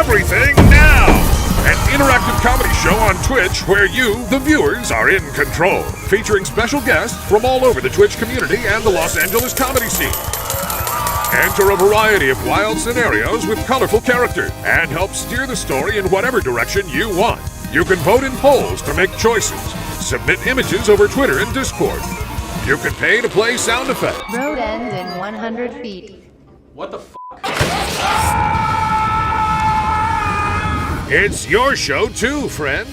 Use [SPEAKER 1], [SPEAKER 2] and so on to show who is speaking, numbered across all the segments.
[SPEAKER 1] Everything Now! An interactive comedy show on Twitch where you, the viewers, are in control. Featuring special guests from all over the Twitch community and the Los Angeles comedy scene. Enter a variety of wild scenarios with colorful characters and help steer the story in whatever direction you want. You can vote in polls to make choices. Submit images over Twitter and Discord. You can pay to play sound effects.
[SPEAKER 2] Road end in 100 feet.
[SPEAKER 3] What the f***?
[SPEAKER 1] It's your show too, friend.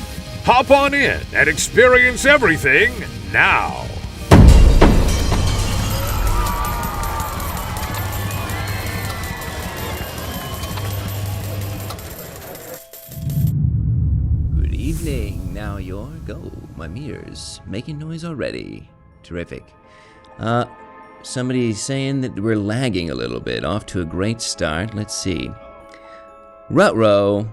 [SPEAKER 1] Hop on in and experience everything now.
[SPEAKER 4] Good evening. Now you're go. My mirror's making noise already. Terrific. Somebody's saying that we're lagging a little bit. Off to a great start. Let's see. Ruh-roh.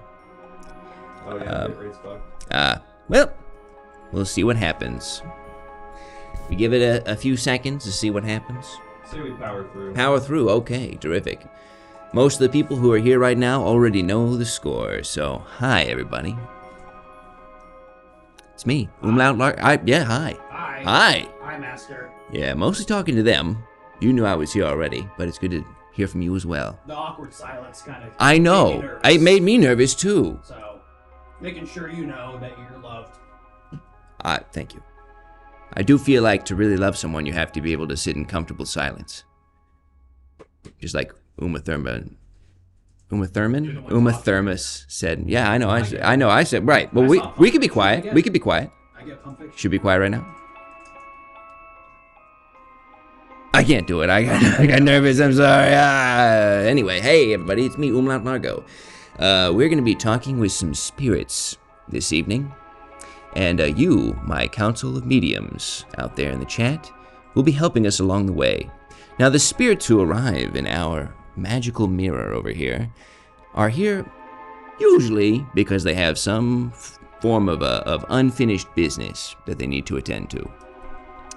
[SPEAKER 3] Oh yeah, great spot.
[SPEAKER 4] Well, we'll see what happens. We give it a few seconds to see what happens.
[SPEAKER 3] Say we power through.
[SPEAKER 4] Power through. Okay, terrific. Most of the people who are here right now already know the score. So, hi everybody. It's me, Umlaut Lark. Yeah, hi.
[SPEAKER 5] Hi.
[SPEAKER 4] Hi.
[SPEAKER 5] Hi, Master.
[SPEAKER 4] Yeah, mostly talking to them. You knew I was here already, but it's good to hear from you as well.
[SPEAKER 5] The awkward silence kind of.
[SPEAKER 4] I know. It made me nervous too.
[SPEAKER 5] So, making sure you know that you're loved.
[SPEAKER 4] Thank you. I do feel like to really love someone, you have to be able to sit in comfortable silence. Just like Uma Thurman said. Yeah, I know. I said right. Well, we could be quiet. We could be quiet.
[SPEAKER 5] I get Pump Fiction.
[SPEAKER 4] Should be quiet right now. I can't do it. I got nervous. I'm sorry. Anyway, hey everybody, it's me, Umlaut Margo. We're going to be talking with some spirits this evening. And you, my council of mediums out there in the chat, will be helping us along the way. Now, the spirits who arrive in our magical mirror over here are here usually because they have some form of unfinished business that they need to attend to.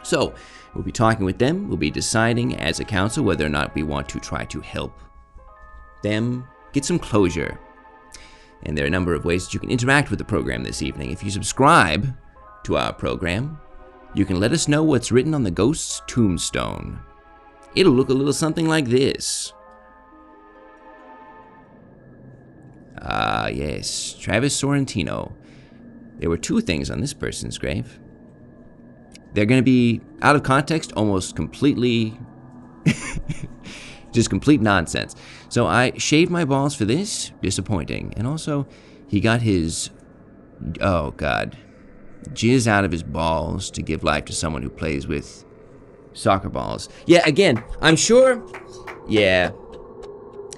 [SPEAKER 4] So, we'll be talking with them. We'll be deciding as a council whether or not we want to try to help them get some closure. And there are a number of ways that you can interact with the program this evening. If you subscribe to our program, you can let us know what's written on the ghost's tombstone. It'll look a little something like this. Yes, Travis Sorrentino. There were two things on this person's grave. They're going to be out of context, almost completely, just complete nonsense. So I shaved my balls for this, disappointing. And also, he got his, oh God, jizz out of his balls to give life to someone who plays with soccer balls. Yeah, again, I'm sure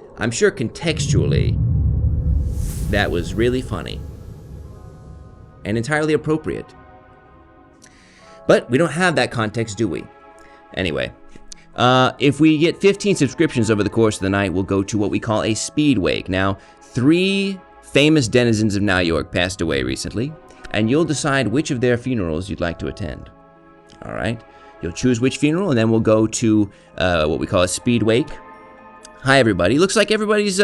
[SPEAKER 4] contextually, that was really funny. And entirely appropriate. But we don't have that context, do we? Anyway, if we get 15 subscriptions over the course of the night, we'll go to what we call a speed wake. Now, 3 famous denizens of New York passed away recently, and you'll decide which of their funerals you'd like to attend. All right? You'll choose which funeral, and then we'll go to what we call a speed wake. Hi, everybody. Looks like everybody's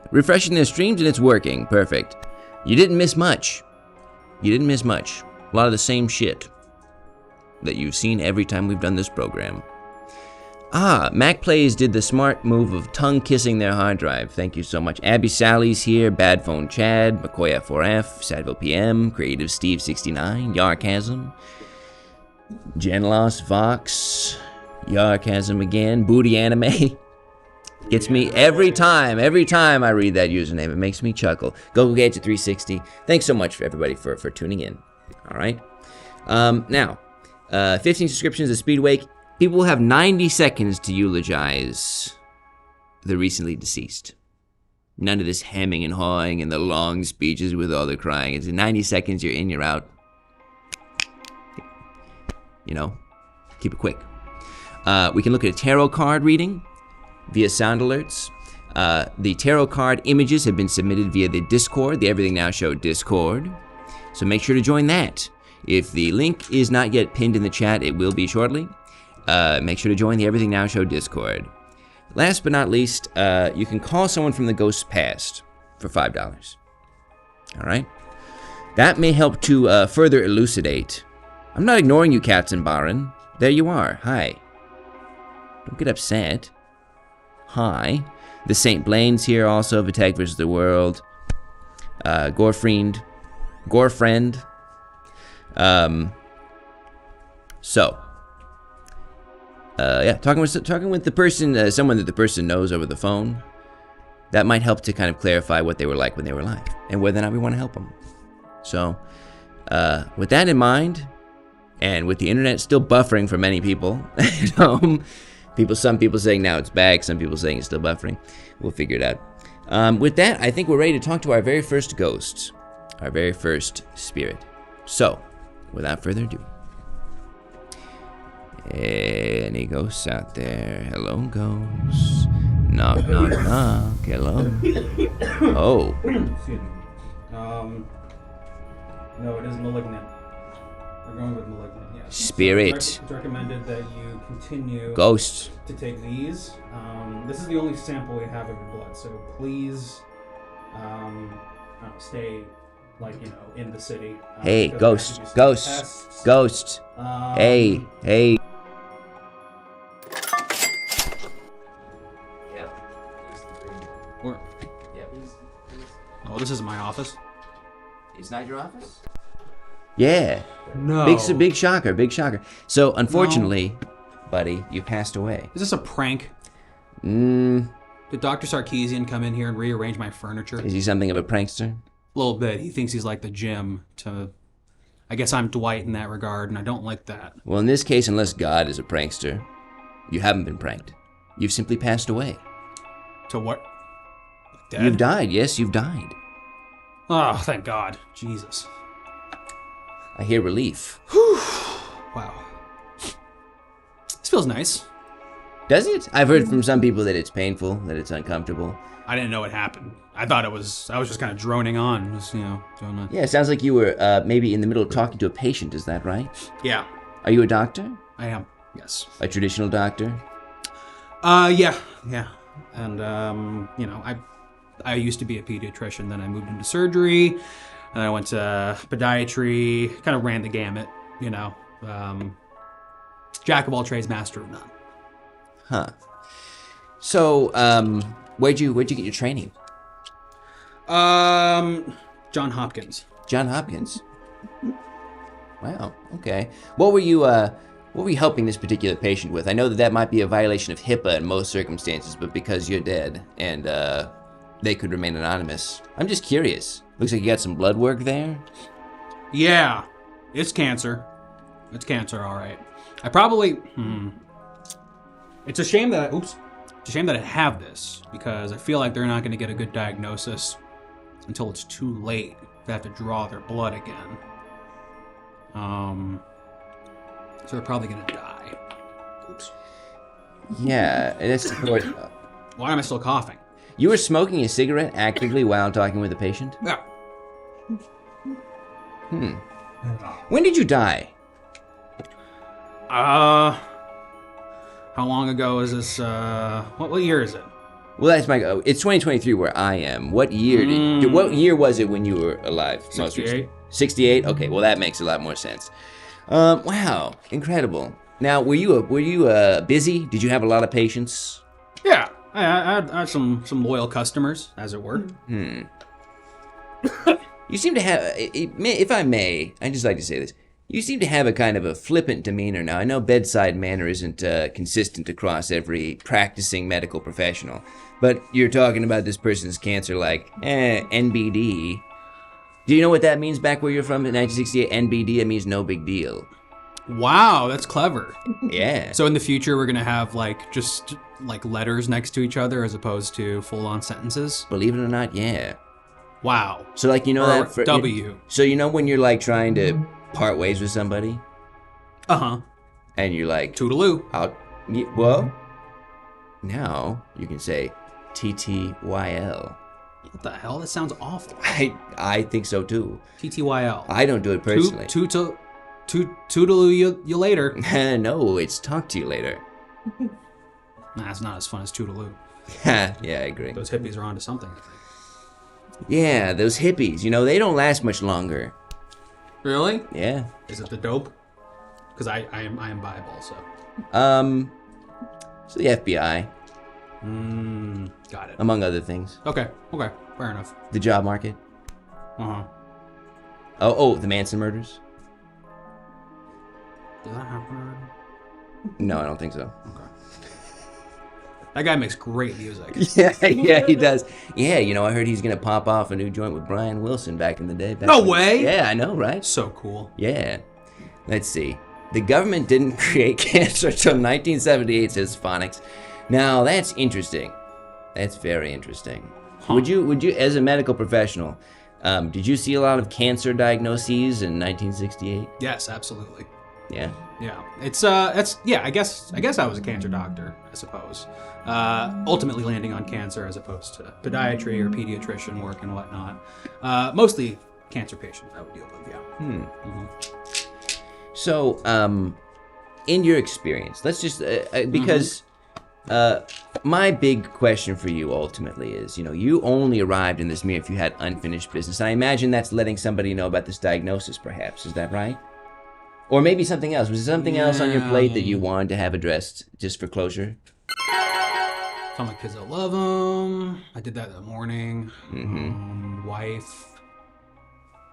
[SPEAKER 4] refreshing their streams, and it's working. Perfect. You didn't miss much. You didn't miss much. A lot of the same shit that you've seen every time we've done this program. Mac Plays did the smart move of tongue-kissing their hard drive. Thank you so much. Abby Sally's here, Bad Phone Chad, McCoy F4F, Sadville PM, Creative Steve 69, Yarchasm, Genlos Vox, Yarchasm again, Booty Anime. Gets me every time I read that username. It makes me chuckle. GoGoGadget 360. Thanks so much for everybody for tuning in. All right. Now, 15 subscriptions to Speedwake. People will have 90 seconds to eulogize the recently deceased. None of this hemming and hawing and the long speeches with all the crying. It's in 90 seconds, you're in, you're out. You know, keep it quick. We can look at a tarot card reading via sound alerts. The tarot card images have been submitted via the Discord, the Everything Now Show Discord. So make sure to join that. If the link is not yet pinned in the chat, it will be shortly. Make sure to join the Everything Now Show Discord. Last but not least, you can call someone from the ghost's past. for $5. All right? That may help to further elucidate. I'm not ignoring you, Katzenbaren. There you are. Hi. Don't get upset. Hi. The St. Blaine's here also, Vitek vs. the World. Gorefriend. Talking with the person, someone that the person knows over the phone, that might help to kind of clarify what they were like when they were alive and whether or not we want to help them. So, with that in mind, and with the internet still buffering for many people at home, some people saying now it's back, some people saying it's still buffering. We'll figure it out. With that, I think we're ready to talk to our very first ghost, our very first spirit. So, without further ado, any ghosts out there? Hello, ghosts. Knock, knock, knock. Hello. Oh.
[SPEAKER 5] Excuse me. No, it is malignant. We're going with malignant, yes.
[SPEAKER 4] Spirit.
[SPEAKER 5] So it's recommended that you continue
[SPEAKER 4] Ghost.
[SPEAKER 5] to take these. This is the only sample we have of your blood, so please stay, in the city.
[SPEAKER 4] Hey,
[SPEAKER 5] because
[SPEAKER 4] ghost,
[SPEAKER 5] we have to do some
[SPEAKER 4] ghost,
[SPEAKER 5] tests.
[SPEAKER 4] ghost. Hey.
[SPEAKER 5] Oh, this is my office.
[SPEAKER 4] It's not your office? Yeah.
[SPEAKER 5] No.
[SPEAKER 4] Big shocker. So, unfortunately, buddy, you passed away.
[SPEAKER 5] Is this a prank?
[SPEAKER 4] Is
[SPEAKER 5] Did Dr. Sarkeesian come in here and rearrange my furniture?
[SPEAKER 4] he something of a prankster?
[SPEAKER 5] A little bit. He thinks he's like the Jim to... I guess I'm Dwight in that regard, and I don't like that.
[SPEAKER 4] Well, in this case, unless God is a prankster, you haven't been pranked. You've simply passed away.
[SPEAKER 5] To what? Dead?
[SPEAKER 4] You've died. Yes, you've died.
[SPEAKER 5] Oh, thank God. Jesus.
[SPEAKER 4] I hear relief.
[SPEAKER 5] Wow. This feels nice.
[SPEAKER 4] Does it? I've heard from some people that it's painful, that it's uncomfortable.
[SPEAKER 5] I didn't know what happened. I thought I was just kind of droning on, just, doing that.
[SPEAKER 4] Yeah, it sounds like you were maybe in the middle of talking to a patient. Is that right?
[SPEAKER 5] Yeah,
[SPEAKER 4] Are you a doctor?
[SPEAKER 5] I am. Yes.
[SPEAKER 4] A traditional doctor?
[SPEAKER 5] Yeah. And, I used to be a pediatrician, then I moved into surgery, and I went to podiatry, kind of ran the gamut, jack of all trades, master of none.
[SPEAKER 4] Huh. So, where'd you get your training?
[SPEAKER 5] John Hopkins.
[SPEAKER 4] John Hopkins. Wow. Okay. What were you helping this particular patient with? I know that might be a violation of HIPAA in most circumstances, but because you're dead and they could remain anonymous, I'm just curious. Looks like you got some blood work there.
[SPEAKER 5] Yeah, it's cancer. It's cancer, all right. I probably. It's a shame that. It's a shame that I have this because I feel like they're not going to get a good diagnosis until it's too late. They have to draw their blood again. So they're probably going to die. Oops.
[SPEAKER 4] Yeah, that's
[SPEAKER 5] Why am I still coughing?
[SPEAKER 4] You were smoking a cigarette actively while talking with the patient?
[SPEAKER 5] Yeah.
[SPEAKER 4] When did you die?
[SPEAKER 5] How long ago is this? What year is it?
[SPEAKER 4] Well, that's my. It's 2023 where I am. What year what year was it when you were alive?
[SPEAKER 5] 68.
[SPEAKER 4] 68. Okay, well that makes a lot more sense. Wow, incredible. Now, were you busy? Did you have a lot of patients?
[SPEAKER 5] Yeah, I had some loyal customers, as it were.
[SPEAKER 4] You seem to have, if I may, I'd just like to say this. You seem to have a kind of a flippant demeanor now. I know bedside manner isn't consistent across every practicing medical professional, but you're talking about this person's cancer like, NBD. Do you know what that means back where you're from in 1968? NBD, it means no big deal.
[SPEAKER 5] Wow, that's clever.
[SPEAKER 4] Yeah.
[SPEAKER 5] So in the future, we're gonna have just letters next to each other as opposed to full-on sentences.
[SPEAKER 4] Believe it or not, yeah.
[SPEAKER 5] Wow.
[SPEAKER 4] So like, you know
[SPEAKER 5] Or
[SPEAKER 4] that for,
[SPEAKER 5] W.
[SPEAKER 4] So you know when you're like trying to part ways with somebody
[SPEAKER 5] Uh-huh.
[SPEAKER 4] and you're like,
[SPEAKER 5] Toodaloo.
[SPEAKER 4] well, now you can say TTYL.
[SPEAKER 5] What the hell? That sounds awful.
[SPEAKER 4] I think so too.
[SPEAKER 5] TTYL.
[SPEAKER 4] I don't do it personally.
[SPEAKER 5] Toodaloo you later.
[SPEAKER 4] No, it's talk to you later.
[SPEAKER 5] Nah, it's not as fun as Toodaloo.
[SPEAKER 4] Yeah, I agree.
[SPEAKER 5] Those hippies are onto something, I think.
[SPEAKER 4] Yeah, those hippies. You know, they don't last much longer.
[SPEAKER 5] Really?
[SPEAKER 4] Yeah.
[SPEAKER 5] Is it the dope? Because I am Bible, so.
[SPEAKER 4] So the FBI,
[SPEAKER 5] Got it.
[SPEAKER 4] among other things.
[SPEAKER 5] Okay. Fair enough.
[SPEAKER 4] The job market.
[SPEAKER 5] Uh-huh.
[SPEAKER 4] Oh, the Manson murders.
[SPEAKER 5] Does that happen?
[SPEAKER 4] No, I don't think so.
[SPEAKER 5] Okay. That guy makes great music.
[SPEAKER 4] Yeah, he does. Yeah, you know, I heard he's gonna pop off a new joint with Brian Wilson back in the day.
[SPEAKER 5] No way!
[SPEAKER 4] Yeah, I know, right?
[SPEAKER 5] So cool.
[SPEAKER 4] Yeah. Let's see. The government didn't create cancer until 1978, says Phonics. Now, that's interesting. That's very interesting.
[SPEAKER 5] Huh.
[SPEAKER 4] Would you, as a medical professional, did you see a lot of cancer diagnoses in 1968?
[SPEAKER 5] Yes, absolutely.
[SPEAKER 4] Yeah.
[SPEAKER 5] Yeah, I guess I was a cancer doctor, I suppose. Ultimately landing on cancer as opposed to podiatry or pediatrician work and whatnot. Mostly cancer patients I would deal with. Yeah.
[SPEAKER 4] So, in your experience, let's just because my big question for you ultimately is, you know, you only arrived in this mirror if you had unfinished business. I imagine that's letting somebody know about this diagnosis, perhaps. Is that right? Or maybe something else. Was there something else on your plate that you wanted to have addressed just for closure?
[SPEAKER 5] Tell my kids I love them. I did that in the morning. Wife.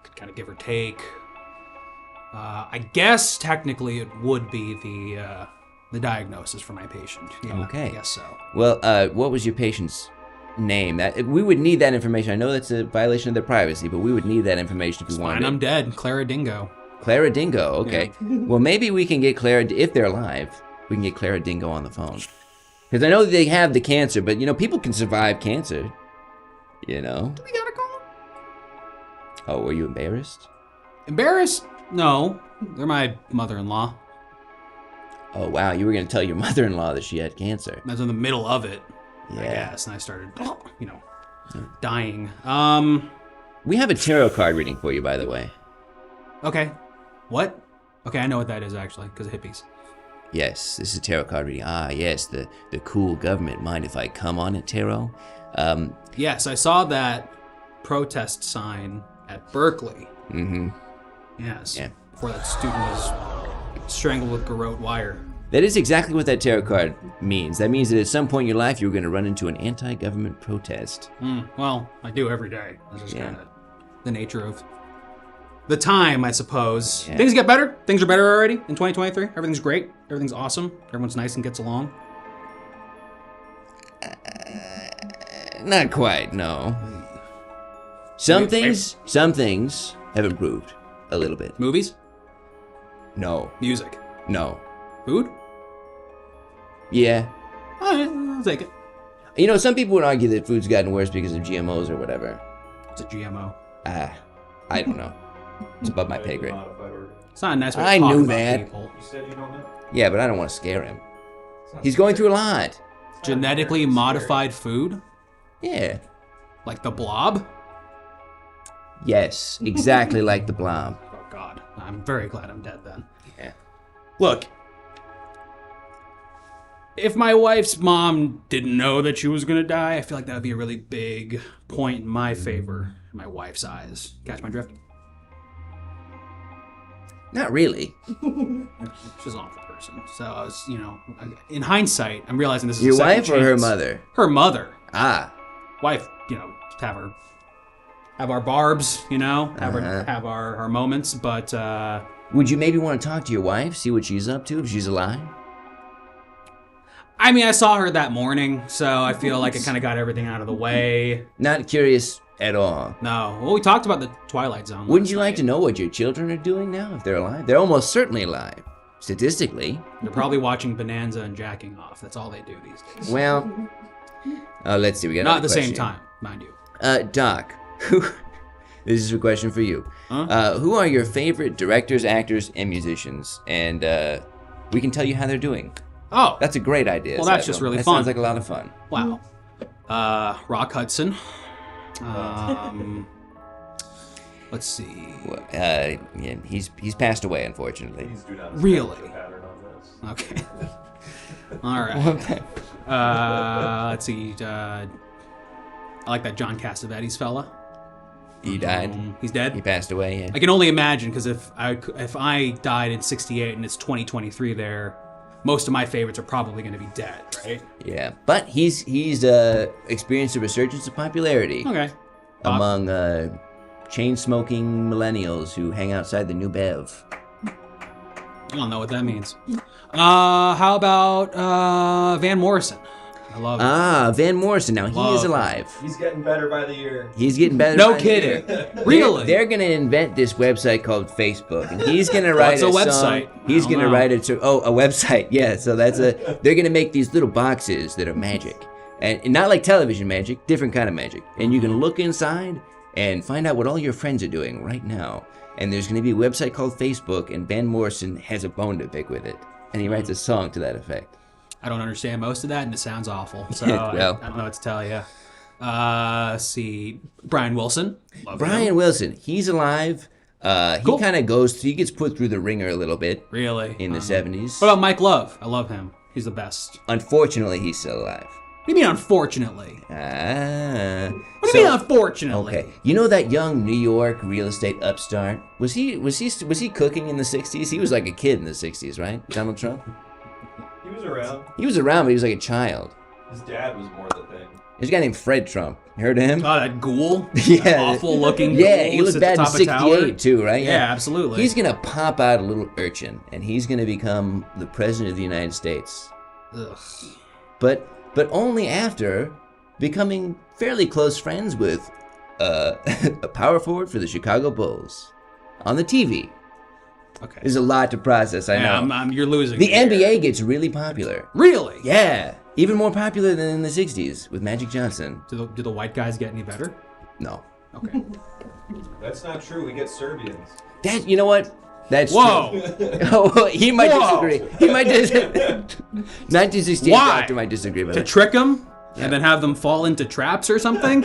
[SPEAKER 5] Could kind of give or take. I guess technically it would be the diagnosis for my patient. Yeah,
[SPEAKER 4] Okay.
[SPEAKER 5] I guess so.
[SPEAKER 4] Well, what was your patient's name? That we would need that information. I know that's a violation of their privacy, but we would need that information if we wanted
[SPEAKER 5] Fine,
[SPEAKER 4] it.
[SPEAKER 5] I'm dead. Clara Dingo.
[SPEAKER 4] Clara Dingo, okay. Well, maybe we can get Clara, if they're alive, we can get Clara Dingo on the phone. Because I know they have the cancer, but, you know, people can survive cancer, you know?
[SPEAKER 5] Do we gotta call him?
[SPEAKER 4] Oh, were you embarrassed?
[SPEAKER 5] Embarrassed? No. They're my mother-in-law.
[SPEAKER 4] Oh, wow, you were going to tell your mother-in-law that she had cancer.
[SPEAKER 5] I was in the middle of it, I
[SPEAKER 4] Yeah.
[SPEAKER 5] guess, and I started, you know, dying.
[SPEAKER 4] We have a tarot card reading for you, by the way.
[SPEAKER 5] Okay. What? Okay, I know what that is, actually, because of hippies.
[SPEAKER 4] Yes, this is a tarot card reading. Ah, yes, the cool government. Mind if I come on it, tarot?
[SPEAKER 5] Yes, I saw that protest sign at Berkeley.
[SPEAKER 4] Mm-hmm.
[SPEAKER 5] Yes.
[SPEAKER 4] Yeah.
[SPEAKER 5] Before that student was strangled with garrote wire.
[SPEAKER 4] That is exactly what that tarot card means. That means that at some point in your life, you're going to run into an anti-government protest.
[SPEAKER 5] Well, I do every day. That's just
[SPEAKER 4] Yeah.
[SPEAKER 5] kind of the nature of the time, I suppose.
[SPEAKER 4] Yeah.
[SPEAKER 5] Things get better. Things are better already in 2023. Everything's great. Everything's awesome. Everyone's nice and gets along.
[SPEAKER 4] Not quite, no. Some things have improved a little bit.
[SPEAKER 5] Movies?
[SPEAKER 4] No,
[SPEAKER 5] Music?
[SPEAKER 4] no.
[SPEAKER 5] Food?
[SPEAKER 4] Yeah.
[SPEAKER 5] All right, I'll take it.
[SPEAKER 4] You know, some people would argue that food's gotten worse because of GMOs or whatever.
[SPEAKER 5] It's a GMO.
[SPEAKER 4] I don't know. It's above my pay grade.
[SPEAKER 3] Modified organ.
[SPEAKER 5] It's not a nice way to
[SPEAKER 4] I
[SPEAKER 5] talk
[SPEAKER 4] knew
[SPEAKER 5] about
[SPEAKER 4] that.
[SPEAKER 5] people.
[SPEAKER 3] You said you don't know?
[SPEAKER 4] Yeah, but I don't want to scare him. He's going through a lot.
[SPEAKER 5] Genetically modified food?
[SPEAKER 4] Yeah.
[SPEAKER 5] Like the blob?
[SPEAKER 4] Yes, exactly like the blob.
[SPEAKER 5] Oh, God. I'm very glad I'm dead then.
[SPEAKER 4] Yeah.
[SPEAKER 5] Look, if my wife's mom didn't know that she was going to die, I feel like that would be a really big point in my favor, in my wife's eyes. Catch my drift?
[SPEAKER 4] Not really.
[SPEAKER 5] She's an awful person. So I was, you know, in hindsight, I'm realizing this is
[SPEAKER 4] Your
[SPEAKER 5] a second
[SPEAKER 4] wife or her
[SPEAKER 5] chance.
[SPEAKER 4] mother?
[SPEAKER 5] Her mother.
[SPEAKER 4] Ah.
[SPEAKER 5] Wife, you know, have our barbs, you know, have our moments, but
[SPEAKER 4] Would you maybe want to talk to your wife, see what she's up to, if she's alive?
[SPEAKER 5] I mean, I saw her that morning, so I feel like it kind of got everything out of the way.
[SPEAKER 4] Not curious at all.
[SPEAKER 5] No. Well, we talked about the Twilight Zone.
[SPEAKER 4] Wouldn't
[SPEAKER 5] last
[SPEAKER 4] you like
[SPEAKER 5] night.
[SPEAKER 4] to know what your children are doing now, if they're alive? They're almost certainly alive, statistically.
[SPEAKER 5] They're probably watching Bonanza and jacking off. That's all they do these days.
[SPEAKER 4] Well, let's see. We got
[SPEAKER 5] Not at
[SPEAKER 4] another
[SPEAKER 5] the same
[SPEAKER 4] question.
[SPEAKER 5] time, mind you.
[SPEAKER 4] Doc, this is a question for you.
[SPEAKER 5] Huh?
[SPEAKER 4] Who are your favorite directors, actors, and musicians? And we can tell you how they're doing.
[SPEAKER 5] Oh,
[SPEAKER 4] That's a great idea.
[SPEAKER 5] Well, that's
[SPEAKER 4] Sato.
[SPEAKER 5] just really
[SPEAKER 4] that
[SPEAKER 5] fun.
[SPEAKER 4] Sounds like a lot of fun.
[SPEAKER 5] wow. Rock Hudson. Let's see.
[SPEAKER 4] Well, yeah, he's passed away, unfortunately.
[SPEAKER 3] Please do not
[SPEAKER 5] Really?
[SPEAKER 3] establish a pattern on this.
[SPEAKER 5] Okay. All right. Let's see. I like that John Cassavetes fella.
[SPEAKER 4] He died.
[SPEAKER 5] He's dead.
[SPEAKER 4] He passed away. Yeah.
[SPEAKER 5] I can only imagine because if I died in '68 and it's 2023, there, most of my favorites are probably going to be dead, right?
[SPEAKER 4] Yeah, but he's experienced a resurgence of popularity
[SPEAKER 5] Okay.
[SPEAKER 4] among chain-smoking millennials who hang outside the New Bev.
[SPEAKER 5] I don't know what that means. How about Van Morrison? I love it.
[SPEAKER 4] Van Morrison. Now, he is alive.
[SPEAKER 3] He's getting better by the year.
[SPEAKER 4] He's getting better.
[SPEAKER 5] No
[SPEAKER 4] by the
[SPEAKER 5] kidding.
[SPEAKER 4] year.
[SPEAKER 5] Really?
[SPEAKER 4] They're going to invent this website called Facebook, and he's going to write
[SPEAKER 5] What's a
[SPEAKER 4] song.
[SPEAKER 5] website?
[SPEAKER 4] He's
[SPEAKER 5] I
[SPEAKER 4] going to
[SPEAKER 5] don't know.
[SPEAKER 4] write a website. Yeah, so they're going to make these little boxes that are magic. And not like television magic, different kind of magic. And you can look inside and find out what all your friends are doing right now. And there's going to be a website called Facebook, and Van Morrison has a bone to pick with it. And he writes a song to that effect.
[SPEAKER 5] I don't understand most of that, and it sounds awful. So
[SPEAKER 4] Well.
[SPEAKER 5] I don't know what to tell you. Let's see. Brian Wilson. Love
[SPEAKER 4] Brian
[SPEAKER 5] him.
[SPEAKER 4] Wilson, he's alive.
[SPEAKER 5] Cool.
[SPEAKER 4] He kind of he gets put through the ringer a little bit
[SPEAKER 5] Really?
[SPEAKER 4] in the 70s.
[SPEAKER 5] What about Mike Love? I love him. He's the best.
[SPEAKER 4] Unfortunately, he's still alive.
[SPEAKER 5] What do you mean, unfortunately?
[SPEAKER 4] What
[SPEAKER 5] What do you mean, unfortunately?
[SPEAKER 4] Okay, you know that young New York real estate upstart? Was he cooking in the 60s? He was like a kid in the 60s, right? Donald Trump?
[SPEAKER 3] He was around.
[SPEAKER 4] He was around, but he was like a child.
[SPEAKER 3] His dad was more the thing.
[SPEAKER 4] There's a guy named Fred Trump. You heard of him?
[SPEAKER 5] Oh, that ghoul?
[SPEAKER 4] Yeah.
[SPEAKER 5] Awful looking
[SPEAKER 4] Yeah,
[SPEAKER 5] ghoul
[SPEAKER 4] he looked
[SPEAKER 5] sits
[SPEAKER 4] bad in
[SPEAKER 5] atop a tower.
[SPEAKER 4] 68 too, right?
[SPEAKER 5] Yeah, absolutely.
[SPEAKER 4] He's gonna pop out a little urchin, and he's gonna become the president of the United States.
[SPEAKER 5] Ugh.
[SPEAKER 4] But only after becoming fairly close friends with a power forward for the Chicago Bulls on the TV.
[SPEAKER 5] Okay.
[SPEAKER 4] There's a lot to process, I know.
[SPEAKER 5] You're losing.
[SPEAKER 4] The
[SPEAKER 5] me here.
[SPEAKER 4] NBA gets really popular.
[SPEAKER 5] Really?
[SPEAKER 4] Yeah, even more popular than in the 60s with Magic Johnson.
[SPEAKER 5] Do the white guys get any better?
[SPEAKER 4] No.
[SPEAKER 5] Okay.
[SPEAKER 3] That's not true. We get Serbians.
[SPEAKER 4] That, you know what? That's
[SPEAKER 5] Whoa.
[SPEAKER 4] true. Oh, he might
[SPEAKER 5] Whoa.
[SPEAKER 4] disagree. He might disagree. 1968
[SPEAKER 5] Why?
[SPEAKER 4] doctor might disagree with
[SPEAKER 5] To
[SPEAKER 4] it.
[SPEAKER 5] trick them and then have them fall into traps or something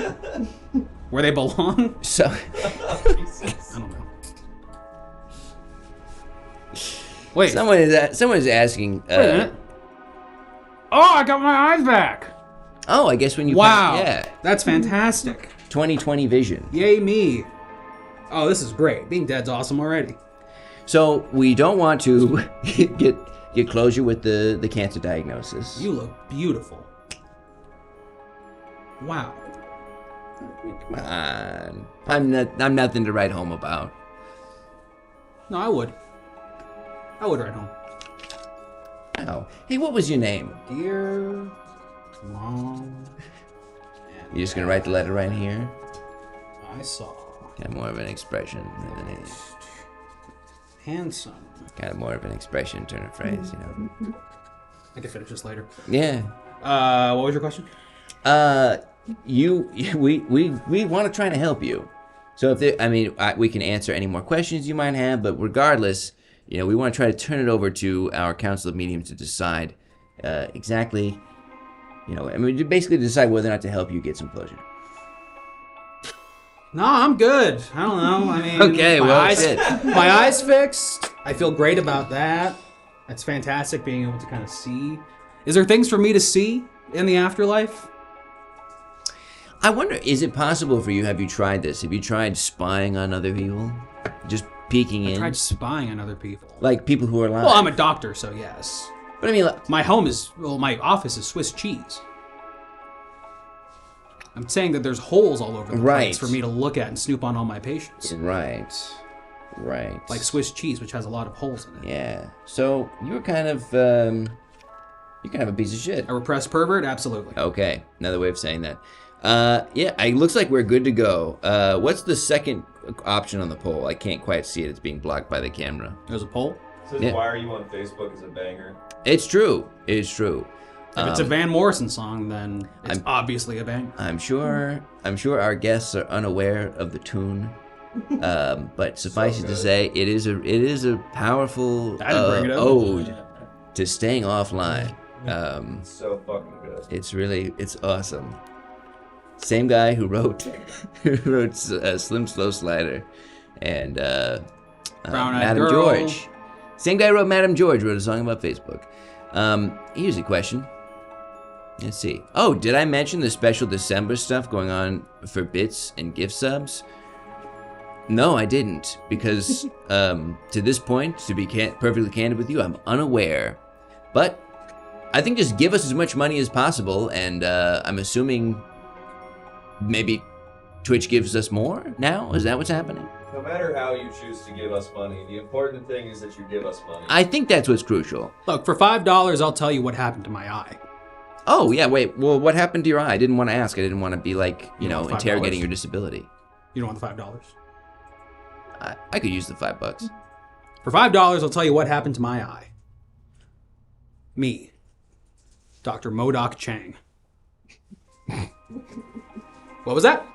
[SPEAKER 5] where they belong?
[SPEAKER 4] So,
[SPEAKER 5] I don't know. Wait.
[SPEAKER 4] someone is asking.
[SPEAKER 5] Wait a minute. Oh, I got my eyes back.
[SPEAKER 4] Oh, I guess when you
[SPEAKER 5] Wow.
[SPEAKER 4] yeah,
[SPEAKER 5] That's fantastic.
[SPEAKER 4] 20/20 vision.
[SPEAKER 5] Yay me. Oh, this is great. Being dead's awesome already.
[SPEAKER 4] So we don't want to get closure with the cancer diagnosis.
[SPEAKER 5] You look beautiful. Wow.
[SPEAKER 4] Come on, I'm nothing to write home about.
[SPEAKER 5] No, I would. I would write home.
[SPEAKER 4] Oh, hey, what was your name?
[SPEAKER 5] Dear Mom,
[SPEAKER 4] You're just gonna write the letter right here.
[SPEAKER 5] I saw
[SPEAKER 4] Kind of more of an expression than it is.
[SPEAKER 5] handsome.
[SPEAKER 4] Kind of more of an expression, turn of phrase, you know.
[SPEAKER 5] I can finish this later.
[SPEAKER 4] Yeah.
[SPEAKER 5] What was your question?
[SPEAKER 4] We want to try to help you. So if there, we can answer any more questions you might have, but regardless, you know, we want to try to turn it over to our Council of Mediums to decide exactly, you know, basically decide whether or not to help you get some closure.
[SPEAKER 5] No, I'm good. I don't know. I mean,
[SPEAKER 4] Okay, well, shit.
[SPEAKER 5] My eyes fixed. I feel great about that. It's fantastic being able to kind of see. Is there things for me to see in the afterlife?
[SPEAKER 4] I wonder, is it possible for you? Have you tried this? Have you tried spying on other people? Just peeking in?
[SPEAKER 5] I tried spying on other people.
[SPEAKER 4] Like people who are alive?
[SPEAKER 5] Well, I'm a doctor, so yes.
[SPEAKER 4] But I mean, like,
[SPEAKER 5] My office is Swiss cheese. I'm saying that there's holes all over the
[SPEAKER 4] Right.
[SPEAKER 5] place for me to look at and snoop on all my patients.
[SPEAKER 4] right.
[SPEAKER 5] Like Swiss cheese, which has a lot of holes in it.
[SPEAKER 4] Yeah. So you're kind of a piece of shit.
[SPEAKER 5] A repressed pervert? Absolutely.
[SPEAKER 4] Okay, another way of saying that. Yeah, it looks like we're good to go. What's the second option on the poll? I can't quite see it. It's being blocked by the camera.
[SPEAKER 5] There's a poll.
[SPEAKER 3] It says,
[SPEAKER 4] Yeah.
[SPEAKER 3] why are you on Facebook is a banger.
[SPEAKER 4] It's true. It's true.
[SPEAKER 5] If it's a Van Morrison song, then it's obviously a bang.
[SPEAKER 4] I'm sure our guests are unaware of the tune. But suffice it to say, it is a powerful
[SPEAKER 5] I didn't bring it up.
[SPEAKER 4] ode to staying offline.
[SPEAKER 3] It's so fucking good.
[SPEAKER 4] It's awesome. Same guy who wrote Slim Slow Slider and
[SPEAKER 5] Brown-Eyed
[SPEAKER 4] Madam
[SPEAKER 5] Girl.
[SPEAKER 4] George. Same guy who wrote Madam George wrote a song about Facebook. Here's a question. Let's see. Oh, did I mention the special December stuff going on for bits and gift subs? No, I didn't, because to this point, to be perfectly candid with you, I'm unaware. But I think just give us as much money as possible, and I'm assuming maybe Twitch gives us more now? Is that what's happening?
[SPEAKER 3] No matter how you choose to give us money, the important thing is that you give us money.
[SPEAKER 4] I think that's what's crucial.
[SPEAKER 5] Look, for $5, I'll tell you what happened to my eye.
[SPEAKER 4] Oh, yeah, wait. Well, what happened to your eye? I didn't want to ask. I didn't want to be like,
[SPEAKER 5] You want $5?
[SPEAKER 4] interrogating your disability.
[SPEAKER 5] You don't want the $5?
[SPEAKER 4] I could use the $5.
[SPEAKER 5] For $5, I'll tell you what happened to my eye. Me, Dr. Modoc Chang. What was that?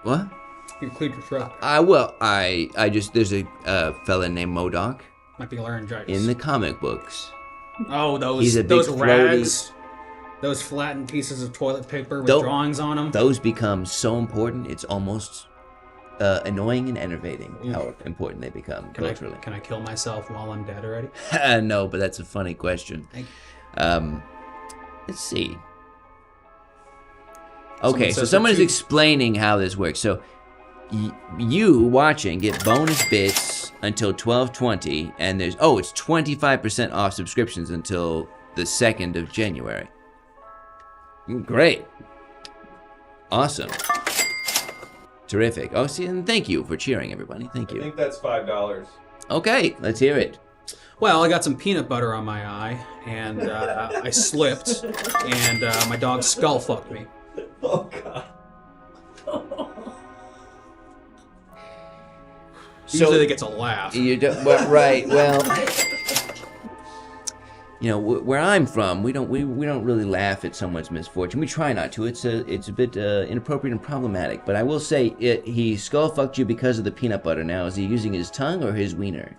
[SPEAKER 4] What?
[SPEAKER 5] You cleared your throat.
[SPEAKER 4] Well, I just, there's a fella named MODOK
[SPEAKER 5] Might be laryngitis.
[SPEAKER 4] in the comic books.
[SPEAKER 5] Oh,
[SPEAKER 4] He's a
[SPEAKER 5] those
[SPEAKER 4] big
[SPEAKER 5] rags. Those flattened pieces of toilet paper with drawings on them.
[SPEAKER 4] Those become so important, it's almost annoying and enervating how important they become culturally.
[SPEAKER 5] Can I kill myself while I'm dead already?
[SPEAKER 4] No, but that's a funny question.
[SPEAKER 5] Thank
[SPEAKER 4] Let's see. Okay, so
[SPEAKER 5] says
[SPEAKER 4] someone is
[SPEAKER 5] that you-
[SPEAKER 4] explaining how this works. So you watching get bonus bits until 12/20, and there's it's 25% off subscriptions until the 2nd of January. Great. Awesome. Terrific. Oh, see, and thank you for cheering, everybody. Thank
[SPEAKER 3] I
[SPEAKER 4] you.
[SPEAKER 3] think that's $5.
[SPEAKER 4] Okay, let's hear it.
[SPEAKER 5] Well, I got some peanut butter on my eye, and I slipped, and my dog skull fucked me.
[SPEAKER 3] Oh, God.
[SPEAKER 5] Usually it gets a laugh.
[SPEAKER 4] You don't, well, right? Well, where I'm from, we don't really laugh at someone's misfortune. We try not to. It's a bit inappropriate and problematic. But I will say, he skull fucked you because of the peanut butter. Now, is he using his tongue or his wiener?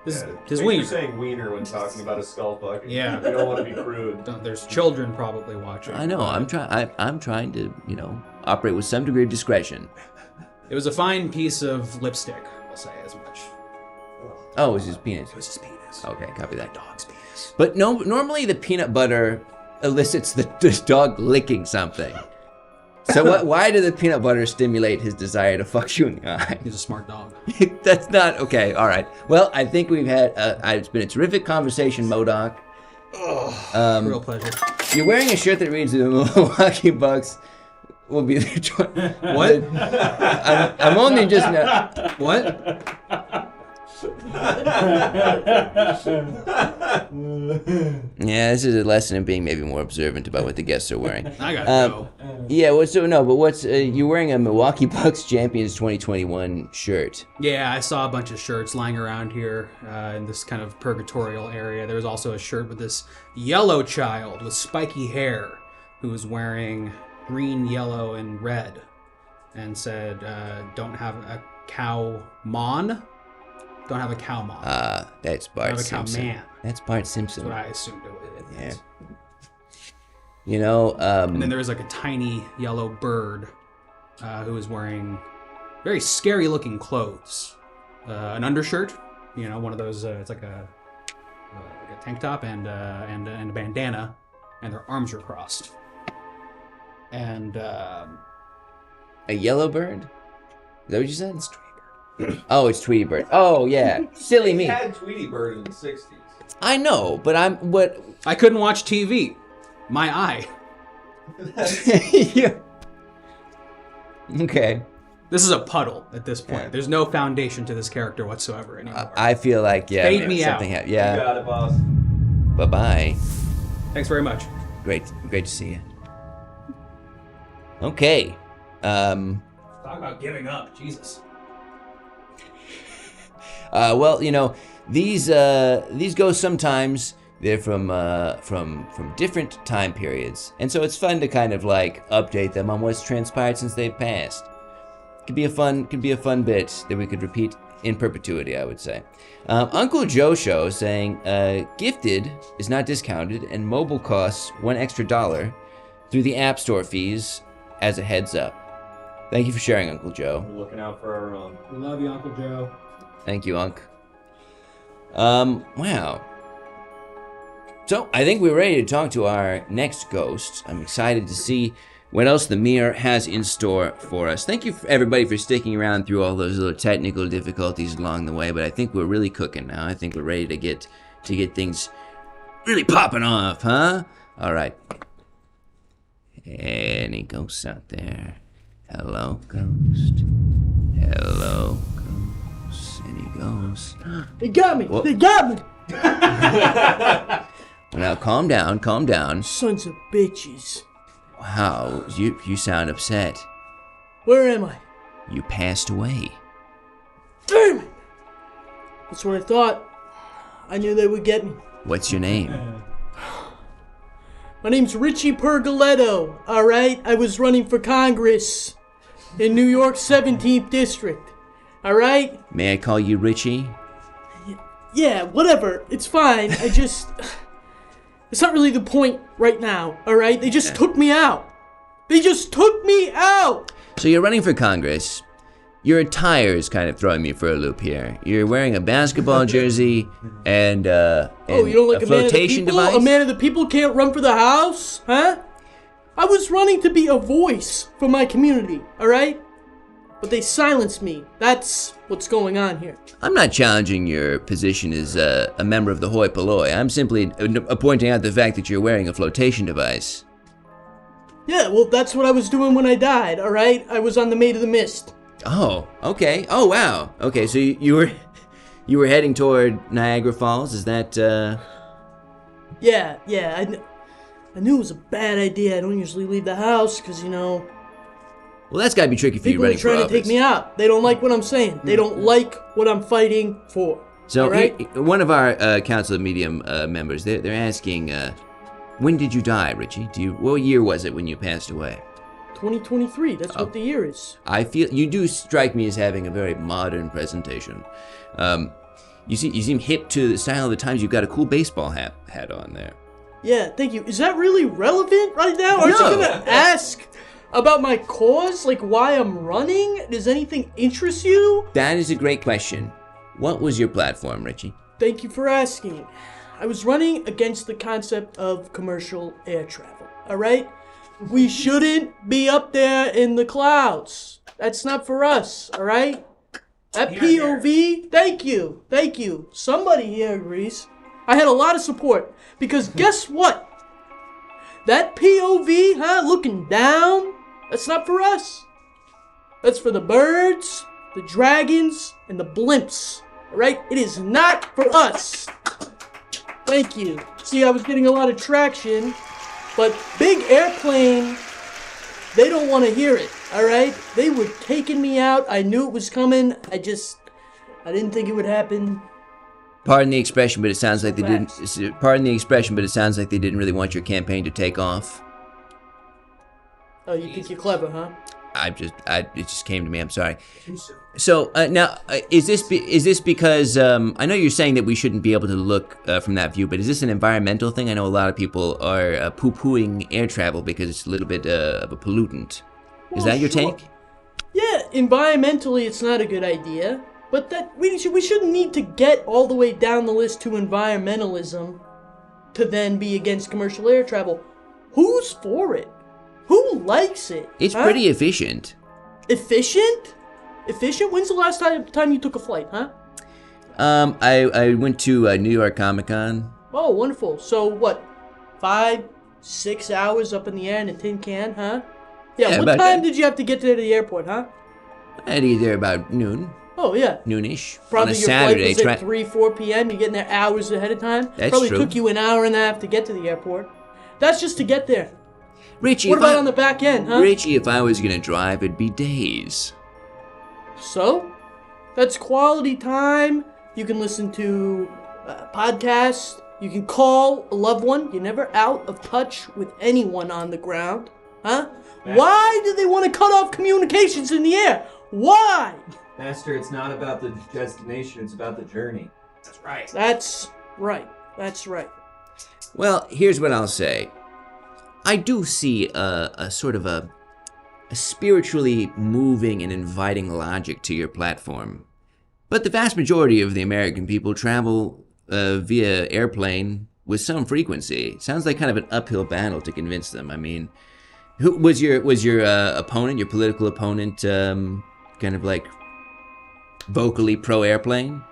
[SPEAKER 5] His
[SPEAKER 3] You're
[SPEAKER 5] wiener.
[SPEAKER 3] saying wiener when talking about a skull fuck.
[SPEAKER 5] Yeah.
[SPEAKER 3] You don't want to be crude.
[SPEAKER 5] There's children probably watching.
[SPEAKER 4] I know. I'm trying to operate with some degree of discretion.
[SPEAKER 5] It was a fine piece of lipstick, I'll say as much.
[SPEAKER 4] Oh, it was his penis.
[SPEAKER 5] It was his penis.
[SPEAKER 4] Okay, copy
[SPEAKER 5] My
[SPEAKER 4] that.
[SPEAKER 5] dog's penis.
[SPEAKER 4] But normally the peanut butter elicits the dog licking something. So why did the peanut butter stimulate his desire to fuck you in the eye?
[SPEAKER 5] He's a smart dog.
[SPEAKER 4] That's not okay. All right. Well, I think we've had. It's been a terrific conversation, MODOK.
[SPEAKER 5] Real pleasure.
[SPEAKER 4] You're wearing a shirt that reads "The Milwaukee Bucks will be the."
[SPEAKER 5] What?
[SPEAKER 4] I'm only just now.
[SPEAKER 5] What?
[SPEAKER 4] Yeah, this is a lesson in being maybe more observant about what the guests are wearing.
[SPEAKER 5] I gotta go.
[SPEAKER 4] Yeah. What's you're wearing a Milwaukee Bucks Champions 2021 shirt?
[SPEAKER 5] Yeah, I saw a bunch of shirts lying around here in this kind of purgatorial area. There was also a shirt with this yellow child with spiky hair who was wearing green, yellow, and red and said, don't have a cow mon? Don't have a cow mon.
[SPEAKER 4] That's Bart
[SPEAKER 5] Have a cow
[SPEAKER 4] Simpson.
[SPEAKER 5] man.
[SPEAKER 4] That's Bart Simpson.
[SPEAKER 5] That's what I assumed it was.
[SPEAKER 4] Yeah.
[SPEAKER 5] And then there was like a tiny yellow bird who was wearing very scary looking clothes. An undershirt, one of those, it's like a tank top and a bandana, and their arms are crossed. And
[SPEAKER 4] a yellow bird? Is that what you said? It's Tweety Bird. Oh, it's Tweety Bird. Oh, yeah. Silly me.
[SPEAKER 3] They had Tweety Bird in the 60s.
[SPEAKER 4] I know, but
[SPEAKER 5] I couldn't watch TV. My eye.
[SPEAKER 4] Yeah. Okay.
[SPEAKER 5] This is a puddle at this point.
[SPEAKER 4] Yeah.
[SPEAKER 5] There's no foundation to this character whatsoever anymore.
[SPEAKER 4] I feel like, yeah.
[SPEAKER 5] Fade me
[SPEAKER 4] something
[SPEAKER 5] out.
[SPEAKER 3] You
[SPEAKER 4] Yeah.
[SPEAKER 3] got it, boss.
[SPEAKER 4] Bye-bye.
[SPEAKER 5] Thanks very much.
[SPEAKER 4] Great to see you. Okay.
[SPEAKER 5] Talk about giving up. Jesus.
[SPEAKER 4] Well, these go sometimes. They're from different time periods, and so it's fun to kind of like update them on what's transpired since they've passed. Could be a fun bit that we could repeat in perpetuity, I would say. Uncle Joe Show saying, gifted is not discounted, and mobile costs $1 extra through the App Store fees as a heads up. Thank you for sharing, Uncle Joe.
[SPEAKER 3] We're looking out for our own.
[SPEAKER 5] We love you, Uncle Joe.
[SPEAKER 4] Thank you, Unc. Wow. So, I think we're ready to talk to our next ghost. I'm excited to see what else the mirror has in store for us. Thank you, everybody, for sticking around through all those little technical difficulties along the way, but I think we're really cooking now. I think we're ready to get things really popping off, huh? All right. Any ghosts out there? Hello, ghost. Hello, ghost. Any ghosts?
[SPEAKER 6] They got me!
[SPEAKER 4] Whoa.
[SPEAKER 6] They got me!
[SPEAKER 4] Now, calm down, calm down.
[SPEAKER 6] Sons of bitches.
[SPEAKER 4] Wow, you sound upset.
[SPEAKER 6] Where am I?
[SPEAKER 4] You passed away.
[SPEAKER 6] Damn it! That's what I thought. I knew they would get me.
[SPEAKER 4] What's your name?
[SPEAKER 6] My name's Richie Pergoletto, alright? I was running for Congress in New York's 17th District, alright?
[SPEAKER 4] May I call you Richie?
[SPEAKER 6] Yeah, whatever. It's fine. I just... It's not really the point right now, alright? They just took me out. They just took me out!
[SPEAKER 4] So you're running for Congress. Your attire is kind of throwing me for a loop here. You're wearing a basketball jersey and
[SPEAKER 6] Oh, you don't like
[SPEAKER 4] a
[SPEAKER 6] a man of the
[SPEAKER 4] flotation
[SPEAKER 6] people?
[SPEAKER 4] device?
[SPEAKER 6] A man of the people can't run for the House? Huh? I was running to be a voice for my community, alright? But they silenced me. That's what's going on here.
[SPEAKER 4] I'm not challenging your position as a member of the hoi polloi. I'm simply pointing out the fact that you're wearing a flotation device.
[SPEAKER 6] Yeah, well, that's what I was doing when I died, alright? I was on the Maid of the Mist.
[SPEAKER 4] Oh, okay. Oh, wow. Okay, so you were heading toward Niagara Falls. Is that
[SPEAKER 6] Yeah, I knew it was a bad idea. I don't usually leave the house because, you know,
[SPEAKER 4] Well, that's got to be tricky for you
[SPEAKER 6] people are
[SPEAKER 4] running for
[SPEAKER 6] trying to
[SPEAKER 4] office.
[SPEAKER 6] take me out. They don't like what I'm saying. They don't like what I'm fighting for.
[SPEAKER 4] So
[SPEAKER 6] alright?
[SPEAKER 4] one of our Council of Medium members, they're asking, when did you die, Richie? What year was it when you passed away?
[SPEAKER 6] 2023, that's what the year is.
[SPEAKER 4] I feel you do strike me as having a very modern presentation. You seem hip to the style of the times. You've got a cool baseball hat on there.
[SPEAKER 6] Yeah, thank you. Is that really relevant right now? Aren't
[SPEAKER 4] No.
[SPEAKER 6] you gonna ask about my cause? Like why I'm running? Does anything interest you?
[SPEAKER 4] That is a great question. What was your platform, Richie?
[SPEAKER 6] Thank you for asking. I was running against the concept of commercial air travel, alright? We shouldn't be up there in the clouds. That's not for us, alright? That POV, thank you. Somebody here agrees. I had a lot of support because guess what? That POV, looking down, that's not for us. That's for the birds, the dragons, and the blimps, alright? It is not for us. Thank you. See, I was getting a lot of traction, but big airplane, they don't want to hear it, alright? They were taking me out. I knew it was coming. I didn't think it would happen.
[SPEAKER 4] Pardon the expression, but it sounds like they didn't.
[SPEAKER 6] Facts.
[SPEAKER 4] Pardon the expression, but it sounds like they didn't really want your campaign to take off.
[SPEAKER 6] Oh, you think you're clever, huh?
[SPEAKER 4] It just came to me. I'm sorry. So now, is this because I know you're saying that we shouldn't be able to look from that view, but is this an environmental thing? I know a lot of people are poo-pooing air travel because it's a little bit of a pollutant. Is
[SPEAKER 6] Well,
[SPEAKER 4] that your
[SPEAKER 6] sure.
[SPEAKER 4] take?
[SPEAKER 6] Yeah, environmentally it's not a good idea, but that we shouldn't need to get all the way down the list to environmentalism to then be against commercial air travel. Who's for it? Who likes it?
[SPEAKER 4] It's
[SPEAKER 6] huh?
[SPEAKER 4] pretty efficient.
[SPEAKER 6] Efficient? Efficient? When's the last time you took a flight, huh?
[SPEAKER 4] I went to New York Comic Con.
[SPEAKER 6] Oh, wonderful. So what? 5-6 hours up in the air in a tin can, huh? Yeah,
[SPEAKER 4] Yeah,
[SPEAKER 6] what
[SPEAKER 4] about
[SPEAKER 6] time
[SPEAKER 4] that.
[SPEAKER 6] did you have to get to the airport, huh?
[SPEAKER 4] I had to get there about noon,
[SPEAKER 6] Oh, yeah.
[SPEAKER 4] noonish,
[SPEAKER 6] Probably
[SPEAKER 4] on a
[SPEAKER 6] your
[SPEAKER 4] Saturday.
[SPEAKER 6] flight was at 3-4 p.m. You're getting there hours ahead of time.
[SPEAKER 4] That's
[SPEAKER 6] Probably
[SPEAKER 4] true.
[SPEAKER 6] took you an hour and a half to get to the airport. That's just to get there.
[SPEAKER 4] Richie,
[SPEAKER 6] What
[SPEAKER 4] if
[SPEAKER 6] about
[SPEAKER 4] I-
[SPEAKER 6] on the back end, huh?
[SPEAKER 4] Richie, if I was gonna drive, it'd be days.
[SPEAKER 6] So, that's quality time. You can listen to podcasts. You can call a loved one. You're never out of touch with anyone on the ground. Huh? Why do they want to cut off communications in the air? Why?
[SPEAKER 3] Master, it's not about the destination, it's about the journey.
[SPEAKER 5] That's right.
[SPEAKER 6] That's right. That's right.
[SPEAKER 4] Well, here's what I'll say. I do see a sort of a spiritually moving and inviting logic to your platform. But the vast majority of the American people travel via airplane with some frequency. It sounds like kind of an uphill battle to convince them. I mean, Who was your opponent, your political opponent, kind of like vocally pro-airplane?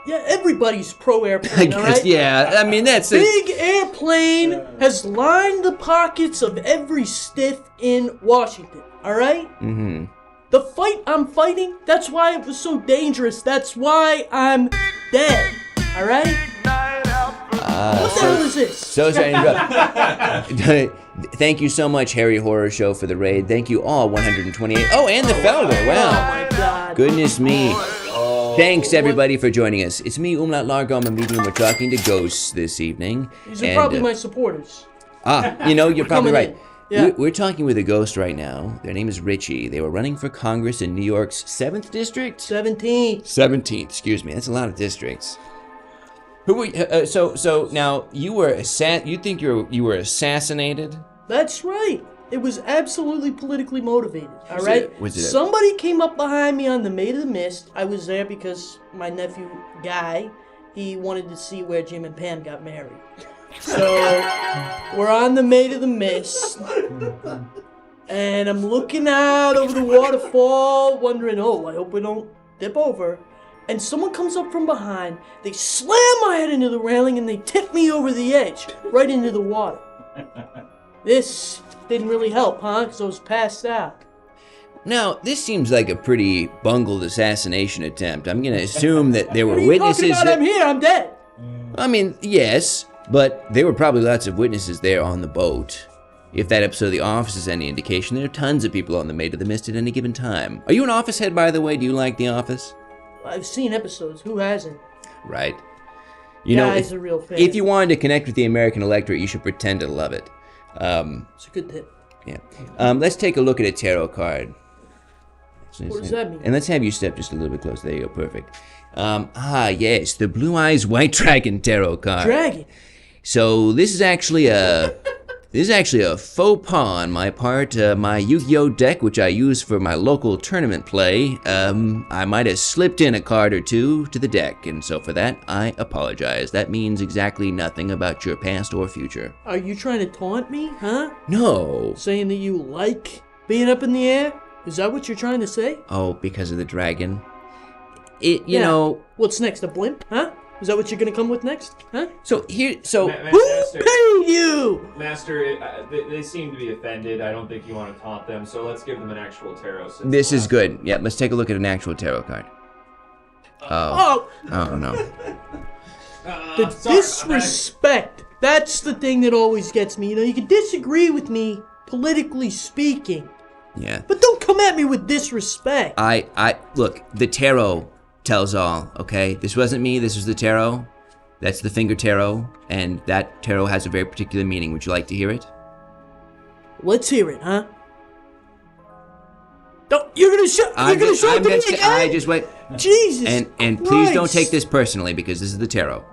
[SPEAKER 6] Yeah, everybody's pro-airplane, all right?
[SPEAKER 4] Yeah, I mean, that's
[SPEAKER 6] Big Airplane has lined the pockets of every stiff in Washington, all right?
[SPEAKER 4] Mm-hmm.
[SPEAKER 6] The fight I'm fighting, that's why it was so dangerous. That's why I'm dead, all right? What the hell is this?
[SPEAKER 4] So sorry to interrupt. Thank you so much, Harry Horror Show, for the raid. Thank you all, 128. Oh, and the Felder,
[SPEAKER 6] Oh
[SPEAKER 4] wow.
[SPEAKER 6] my God.
[SPEAKER 4] Goodness me. Thanks, everybody, for joining us. It's me, Umlaut Largo. I'm a medium. We're talking to ghosts this evening.
[SPEAKER 6] These are probably my supporters.
[SPEAKER 4] You're probably
[SPEAKER 6] coming
[SPEAKER 4] right.
[SPEAKER 6] in. Yeah.
[SPEAKER 4] We're talking with a ghost right now. Their name is Richie. They were running for Congress in New York's 7th district?
[SPEAKER 6] 17.
[SPEAKER 4] 17th, excuse me. That's a lot of districts. Who were so now you were you think you were assassinated?
[SPEAKER 6] That's right. It was absolutely politically motivated, all right?
[SPEAKER 4] Was it
[SPEAKER 6] Somebody came up behind me on the Maid of the Mist. I was there because my nephew, Guy, he wanted to see where Jim and Pam got married. So, we're on the Maid of the Mist, and I'm looking out over the waterfall, wondering, I hope we don't dip over. And someone comes up from behind, they slam my head into the railing, and they tip me over the edge, right into the water. This didn't really help, huh? Because I was passed out.
[SPEAKER 4] Now, this seems like a pretty bungled assassination attempt. I'm going to assume that there were
[SPEAKER 6] What are you
[SPEAKER 4] witnesses.
[SPEAKER 6] talking about? I'm here, I'm dead.
[SPEAKER 4] I mean, yes, but there were probably lots of witnesses there on the boat. If that episode of The Office is any indication, there are tons of people on the Maid of the Mist at any given time. Are you an Office head, by the way? Do you like The Office?
[SPEAKER 6] I've seen episodes. Who hasn't?
[SPEAKER 4] Right. You know,
[SPEAKER 6] Guy's a real fan.
[SPEAKER 4] if you wanted to connect with the American electorate, you should pretend to love it.
[SPEAKER 6] It's a good tip.
[SPEAKER 4] Yeah. Let's take a look at a tarot card.
[SPEAKER 6] What does that mean?
[SPEAKER 4] And let's have you step just a little bit closer. There you go. Perfect. Yes, the Blue Eyes White Dragon tarot card.
[SPEAKER 6] Dragon.
[SPEAKER 4] So this is actually a faux pas on my part. My Yu-Gi-Oh deck, which I use for my local tournament play, I might have slipped in a card or two to the deck, and so for that, I apologize. That means exactly nothing about your past or future.
[SPEAKER 6] Are you trying to taunt me, huh?
[SPEAKER 4] No.
[SPEAKER 6] Saying that you like being up in the air? Is that what you're trying to say?
[SPEAKER 4] Oh, because of the dragon? You know...
[SPEAKER 6] What's next, a blimp, huh? Is that what you're gonna come with next, huh?
[SPEAKER 4] So
[SPEAKER 6] Who
[SPEAKER 3] Master,
[SPEAKER 6] paid you?
[SPEAKER 3] Master, they seem to be offended. I don't think you want to taunt them, so let's give them an actual tarot system.
[SPEAKER 4] this is good. Yeah, let's take a look at an actual tarot card. Oh no.
[SPEAKER 6] The disrespect. That's the thing that always gets me. You know, you can disagree with me, politically speaking,
[SPEAKER 4] Yeah.
[SPEAKER 6] but don't come at me with disrespect.
[SPEAKER 4] Look, the tarot tells all, okay? This wasn't me, this was the tarot. That's the finger tarot, and that tarot has a very particular meaning. Would you like to hear it?
[SPEAKER 6] Let's hear it, huh? You're gonna show it to me again?
[SPEAKER 4] I just wait.
[SPEAKER 6] Jesus
[SPEAKER 4] And please don't
[SPEAKER 6] Christ.
[SPEAKER 4] take this personally, because this is the tarot.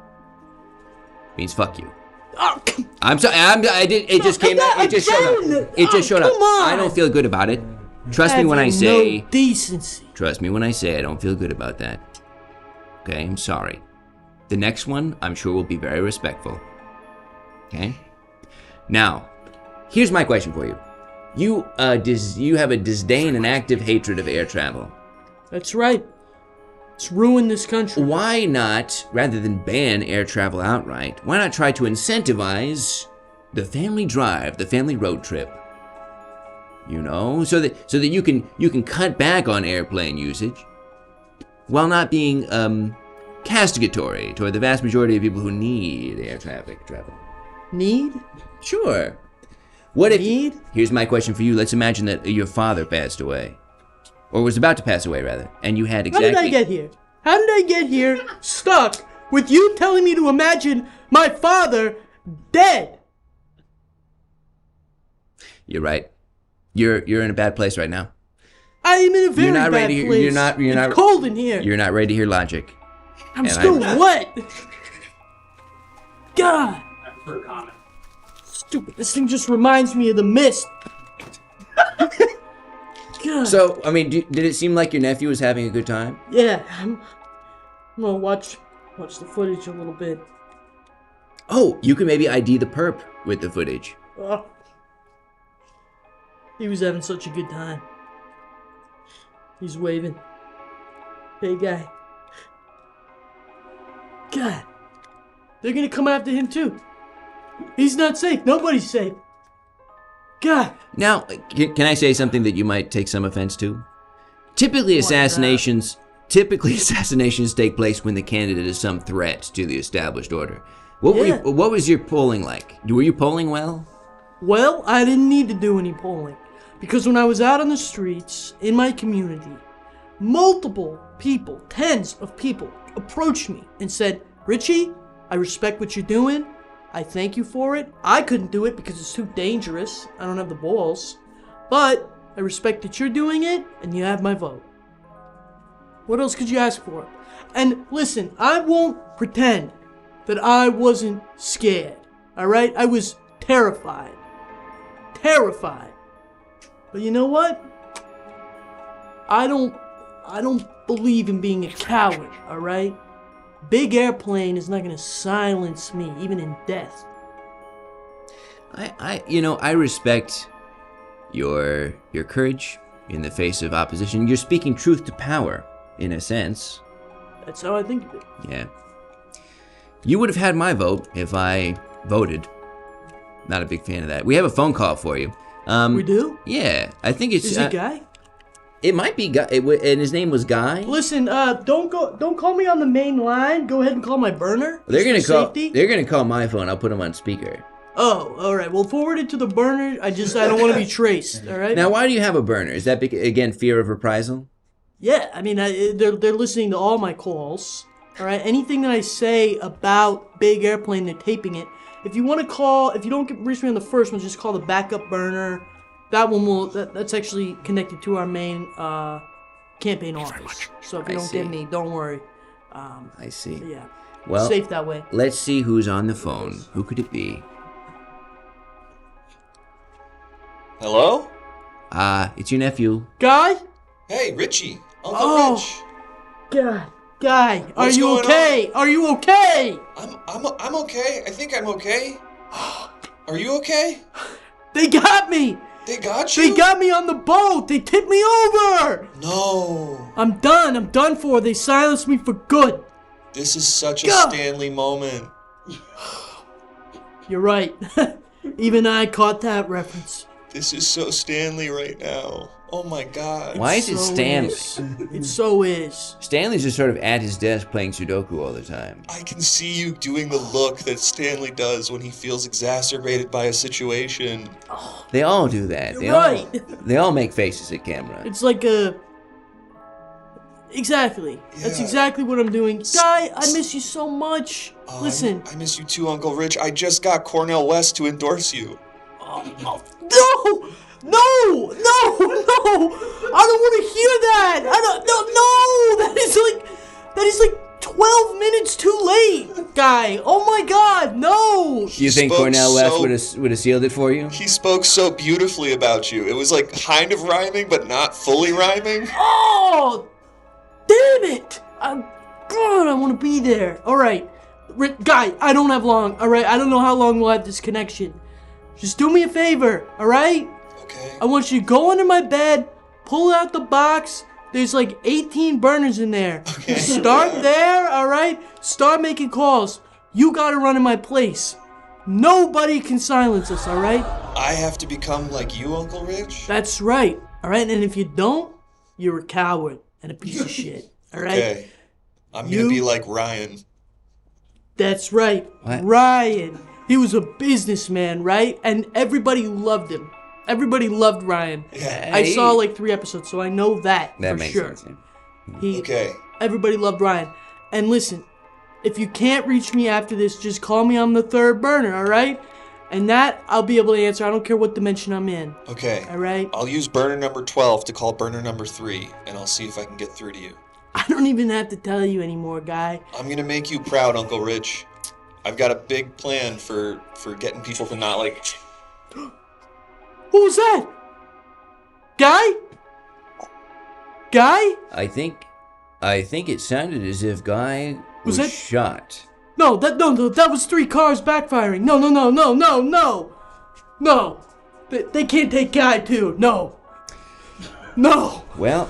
[SPEAKER 4] Means fuck you.
[SPEAKER 6] Oh, come
[SPEAKER 4] I'm sorry. It just came out. It just showed up. It just showed up.
[SPEAKER 6] come on.
[SPEAKER 4] I don't feel good about it. Trust me when I
[SPEAKER 6] Having
[SPEAKER 4] say.
[SPEAKER 6] no decency.
[SPEAKER 4] Trust me when I say I don't feel good about that. Okay, I'm sorry. The next one, I'm sure, will be very respectful. Okay? Now, here's my question for you. You have a disdain and active hatred of air travel.
[SPEAKER 6] That's right. It's ruined this country.
[SPEAKER 4] Why not, rather than ban air travel outright, why not try to incentivize the family drive, the family road trip? You know, so that you can cut back on airplane usage while not being castigatory toward the vast majority of people who need air traffic travel.
[SPEAKER 6] Need?
[SPEAKER 4] Sure. What if?
[SPEAKER 6] Need?
[SPEAKER 4] Here's my question for you. Let's imagine that your father passed away, or was about to pass away, rather, and you had exactly.
[SPEAKER 6] How did I get here? How did I get here stuck with you telling me to imagine my father dead?
[SPEAKER 4] You're right. You're in a bad place right now.
[SPEAKER 6] I am in a very
[SPEAKER 4] You're not
[SPEAKER 6] bad
[SPEAKER 4] ready to
[SPEAKER 6] place.
[SPEAKER 4] hear. You're not.
[SPEAKER 6] It's cold in here.
[SPEAKER 4] You're not ready to hear logic.
[SPEAKER 6] I'm
[SPEAKER 4] and
[SPEAKER 6] still wet. God.
[SPEAKER 5] For a comment.
[SPEAKER 6] Stupid. This thing just reminds me of the mist. God.
[SPEAKER 4] So, I mean, did it seem like your nephew was having a good time?
[SPEAKER 6] Yeah, I'm gonna watch the footage a little bit.
[SPEAKER 4] Oh, you can maybe ID the perp with the footage.
[SPEAKER 6] Oh. He was having such a good time. He's waving. Hey, guy. God. They're gonna come after him, too. He's not safe. Nobody's safe. God.
[SPEAKER 4] Now, can I say something that you might take some offense to? Typically, assassinations take place when the candidate is some threat to the established order. What was your polling like? Were you polling well?
[SPEAKER 6] Well, I didn't need to do any polling. Because when I was out on the streets, in my community, multiple people, tens of people, approached me and said, Richie, I respect what you're doing. I thank you for it. I couldn't do it because it's too dangerous. I don't have the balls. But I respect that you're doing it, and you have my vote. What else could you ask for? And listen, I won't pretend that I wasn't scared. Alright? I was terrified. Terrified. But you know what? I don't believe in being a coward, alright? Big airplane is not gonna silence me, even in death.
[SPEAKER 4] I respect your courage in the face of opposition. You're speaking truth to power, in a sense.
[SPEAKER 6] That's how I think of it.
[SPEAKER 4] Yeah. You would have had my vote if I voted. Not a big fan of that. We have a phone call for you.
[SPEAKER 6] We do?
[SPEAKER 4] Yeah, I think it's.
[SPEAKER 6] Is it Guy?
[SPEAKER 4] It might be Guy, and his name was Guy.
[SPEAKER 6] Listen, don't call me on the main line. Go ahead and call my burner.
[SPEAKER 4] They're gonna
[SPEAKER 6] just for
[SPEAKER 4] call.
[SPEAKER 6] safety.
[SPEAKER 4] They're gonna call my phone. I'll put them on speaker.
[SPEAKER 6] Oh, all right. Well, forward it to the burner. I don't want to be traced. All right.
[SPEAKER 4] Now, why do you have a burner? Is that again fear of reprisal?
[SPEAKER 6] Yeah, I mean, they're listening to all my calls. All right. Anything that I say about Big Airplane, they're taping it. If you want to call, if you don't reach me on the first one, just call the backup burner. That one will. That's actually connected to our main campaign office. So if you don't get me, don't worry.
[SPEAKER 4] I see.
[SPEAKER 6] Yeah.
[SPEAKER 4] Well,
[SPEAKER 6] safe that way.
[SPEAKER 4] Let's see who's on the phone. Who could it be?
[SPEAKER 7] Hello?
[SPEAKER 4] It's your nephew.
[SPEAKER 6] Guy?
[SPEAKER 7] Hey, Richie. Uncle Rich.
[SPEAKER 6] God. Guy, are
[SPEAKER 7] What's
[SPEAKER 6] you
[SPEAKER 7] going
[SPEAKER 6] okay? Are you okay?
[SPEAKER 7] I'm okay. I think I'm okay. Are you okay?
[SPEAKER 6] They got me.
[SPEAKER 7] They got you?
[SPEAKER 6] They got me on the boat. They tipped me over.
[SPEAKER 7] No.
[SPEAKER 6] I'm done. I'm done for. They silenced me for good.
[SPEAKER 7] This is such a
[SPEAKER 6] God.
[SPEAKER 7] Stanley moment.
[SPEAKER 6] You're right. Even I caught that reference.
[SPEAKER 7] This is so Stanley right now. Oh my God.
[SPEAKER 4] Why is it Stanley?
[SPEAKER 6] It so is.
[SPEAKER 4] Stanley's just sort of at his desk playing Sudoku all the time.
[SPEAKER 7] I can see you doing the look that Stanley does when he feels exacerbated by a situation.
[SPEAKER 4] They all do that.
[SPEAKER 6] You're right.
[SPEAKER 4] They all make faces at camera.
[SPEAKER 6] It's like a... Exactly.
[SPEAKER 7] Yeah.
[SPEAKER 6] That's exactly what I'm doing. Guy, I miss you so much. Listen.
[SPEAKER 7] I miss you too, Uncle Rich. I just got Cornell West to endorse you.
[SPEAKER 6] No! No! I don't want to hear that! No! That is like 12 minutes too late, Guy. Oh my God, no!
[SPEAKER 4] You think Cornell West would have sealed it for you?
[SPEAKER 7] He spoke so beautifully about you. It was like kind of rhyming, but not fully rhyming.
[SPEAKER 6] Oh! Damn it! God, I want to be there. All right. Guy, I don't have long, all right? I don't know how long we'll have this connection. Just do me a favor, all right?
[SPEAKER 7] Okay.
[SPEAKER 6] I want you to go under my bed, pull out the box. There's like 18 burners in there.
[SPEAKER 7] Okay.
[SPEAKER 6] Start there, all right? Start making calls. You gotta run in my place. Nobody can silence us, all right?
[SPEAKER 7] I have to become like you, Uncle Rich?
[SPEAKER 6] That's right, all right? And if you don't, you're a coward and a piece of shit, all right?
[SPEAKER 7] Okay. I'm gonna be like Ryan.
[SPEAKER 6] That's right,
[SPEAKER 4] What?
[SPEAKER 6] Ryan. He was a businessman, right? And everybody loved him. Everybody loved Ryan.
[SPEAKER 7] Yeah.
[SPEAKER 6] I saw like 3 episodes, so I know that for
[SPEAKER 4] makes
[SPEAKER 6] sure.
[SPEAKER 4] sense. Yeah.
[SPEAKER 7] Okay.
[SPEAKER 6] Everybody loved Ryan. And listen, if you can't reach me after this, just call me on the third burner, all right? And that I'll be able to answer. I don't care what dimension I'm in.
[SPEAKER 7] Okay.
[SPEAKER 6] All right?
[SPEAKER 7] I'll use burner number 12 to call burner number 3, and I'll see if I can get through to you.
[SPEAKER 6] I don't even have to tell you anymore, Guy.
[SPEAKER 7] I'm gonna make you proud, Uncle Rich. I've got a big plan for getting people to not like...
[SPEAKER 6] What was that? Guy? Guy?
[SPEAKER 4] I think it sounded as if Guy was
[SPEAKER 6] that-
[SPEAKER 4] shot.
[SPEAKER 6] No, that was 3 cars backfiring. No. They can't take Guy too. No. No.
[SPEAKER 4] Well,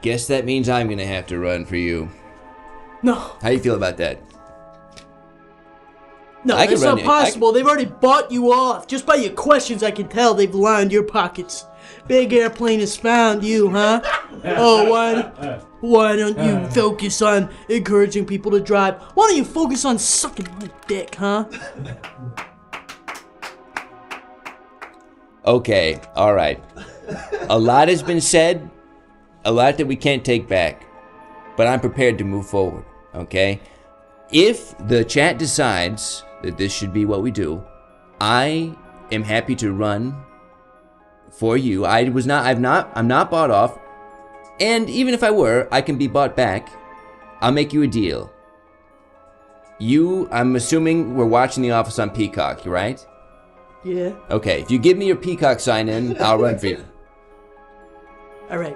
[SPEAKER 4] guess that means I'm gonna have to run for you.
[SPEAKER 6] No.
[SPEAKER 4] How you feel about that?
[SPEAKER 6] No,
[SPEAKER 4] I can
[SPEAKER 6] that's
[SPEAKER 4] run
[SPEAKER 6] not
[SPEAKER 4] you.
[SPEAKER 6] possible. They've already bought you off. Just by your questions, I can tell they've lined your pockets. Big Airplane has found you, huh? Oh, why don't you focus on encouraging people to drive? Why don't you focus on sucking my dick, huh?
[SPEAKER 4] Okay, all right. A lot has been said, a lot that we can't take back, but I'm prepared to move forward, okay? If the chat decides that this should be what we do, I am happy to run for you. I'm not bought off, and even if I were, I can be bought back. I'll make you a deal. I'm assuming we're watching The Office on Peacock, right?
[SPEAKER 6] Yeah.
[SPEAKER 4] Okay, if you give me your Peacock sign in, I'll run for you.
[SPEAKER 6] All right.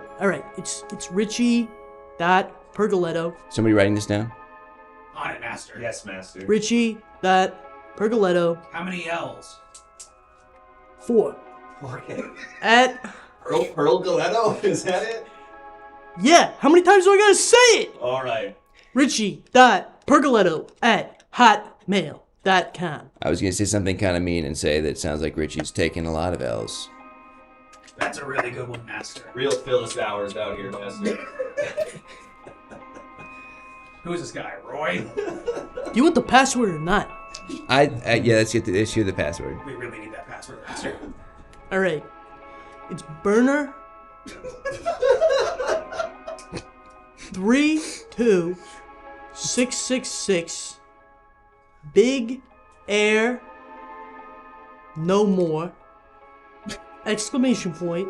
[SPEAKER 6] It's Richie.Pergoletto.
[SPEAKER 4] Somebody writing this down?
[SPEAKER 5] On it, Master.
[SPEAKER 3] Yes, Master.
[SPEAKER 6] Richie.Pergoletto.
[SPEAKER 5] How many L's?
[SPEAKER 6] 4.
[SPEAKER 3] Okay.
[SPEAKER 6] At
[SPEAKER 3] Pearl Galetto? Is that it?
[SPEAKER 6] yeah. How many times do I gotta say it?
[SPEAKER 3] All right.
[SPEAKER 6] Richie.Pergoletto@hotmail.com.
[SPEAKER 4] I was gonna say something kind of mean and say that it sounds like Richie's taking a lot of L's.
[SPEAKER 5] That's a really good one, Master.
[SPEAKER 3] Real Phyllis Bowers out here, Master.
[SPEAKER 5] Who is this guy, Roy?
[SPEAKER 6] Do you want the password or not?
[SPEAKER 4] Yeah, let's hear the password.
[SPEAKER 5] We really need that password, Master.
[SPEAKER 6] All right. It's burner 32666 big air no more exclamation point.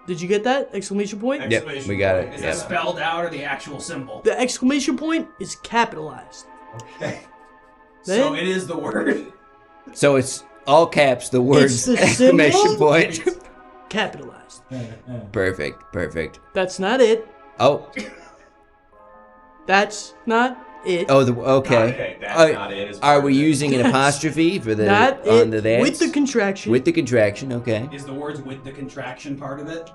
[SPEAKER 6] Did you get that? Exclamation point?
[SPEAKER 4] Yep, we got it.
[SPEAKER 5] Is
[SPEAKER 4] Yep.
[SPEAKER 5] that spelled out or the actual symbol?
[SPEAKER 6] The exclamation point is capitalized.
[SPEAKER 3] Okay.
[SPEAKER 5] So
[SPEAKER 6] Then-
[SPEAKER 5] it is the word.
[SPEAKER 4] So it's all caps, the words,
[SPEAKER 6] the
[SPEAKER 4] exclamation
[SPEAKER 6] symbol?
[SPEAKER 4] point.
[SPEAKER 6] Capitalized.
[SPEAKER 4] Perfect.
[SPEAKER 6] That's not it.
[SPEAKER 4] Oh,
[SPEAKER 6] That's not it.
[SPEAKER 4] okay.
[SPEAKER 3] Okay, that's not it. It's
[SPEAKER 4] Are we
[SPEAKER 3] perfect.
[SPEAKER 4] using an apostrophe for the
[SPEAKER 6] Not
[SPEAKER 4] on
[SPEAKER 6] it.
[SPEAKER 4] the that's?
[SPEAKER 6] With the contraction.
[SPEAKER 4] With the contraction, okay.
[SPEAKER 5] Is the words with the contraction part of it?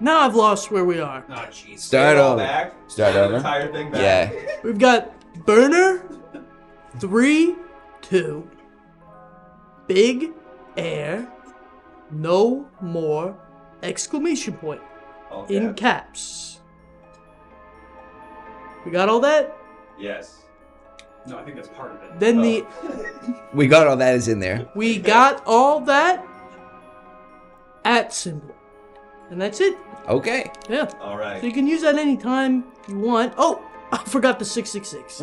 [SPEAKER 6] Now I've lost where we are.
[SPEAKER 5] Oh, jeez.
[SPEAKER 4] Start
[SPEAKER 3] It all
[SPEAKER 4] over.
[SPEAKER 3] back.
[SPEAKER 4] Start
[SPEAKER 3] The
[SPEAKER 4] over.
[SPEAKER 3] entire thing back.
[SPEAKER 4] Yeah.
[SPEAKER 6] We've got burner 3-2 big air no more exclamation point
[SPEAKER 3] All
[SPEAKER 6] in
[SPEAKER 3] caps.
[SPEAKER 6] caps. We got all that?
[SPEAKER 3] Yes.
[SPEAKER 5] No, I think that's part of it.
[SPEAKER 6] Then
[SPEAKER 4] We got all that is in there.
[SPEAKER 6] we got all that at symbol. And that's it.
[SPEAKER 4] Okay.
[SPEAKER 6] Yeah.
[SPEAKER 3] All right.
[SPEAKER 6] So you can use that anytime you want. Oh, I forgot the 666.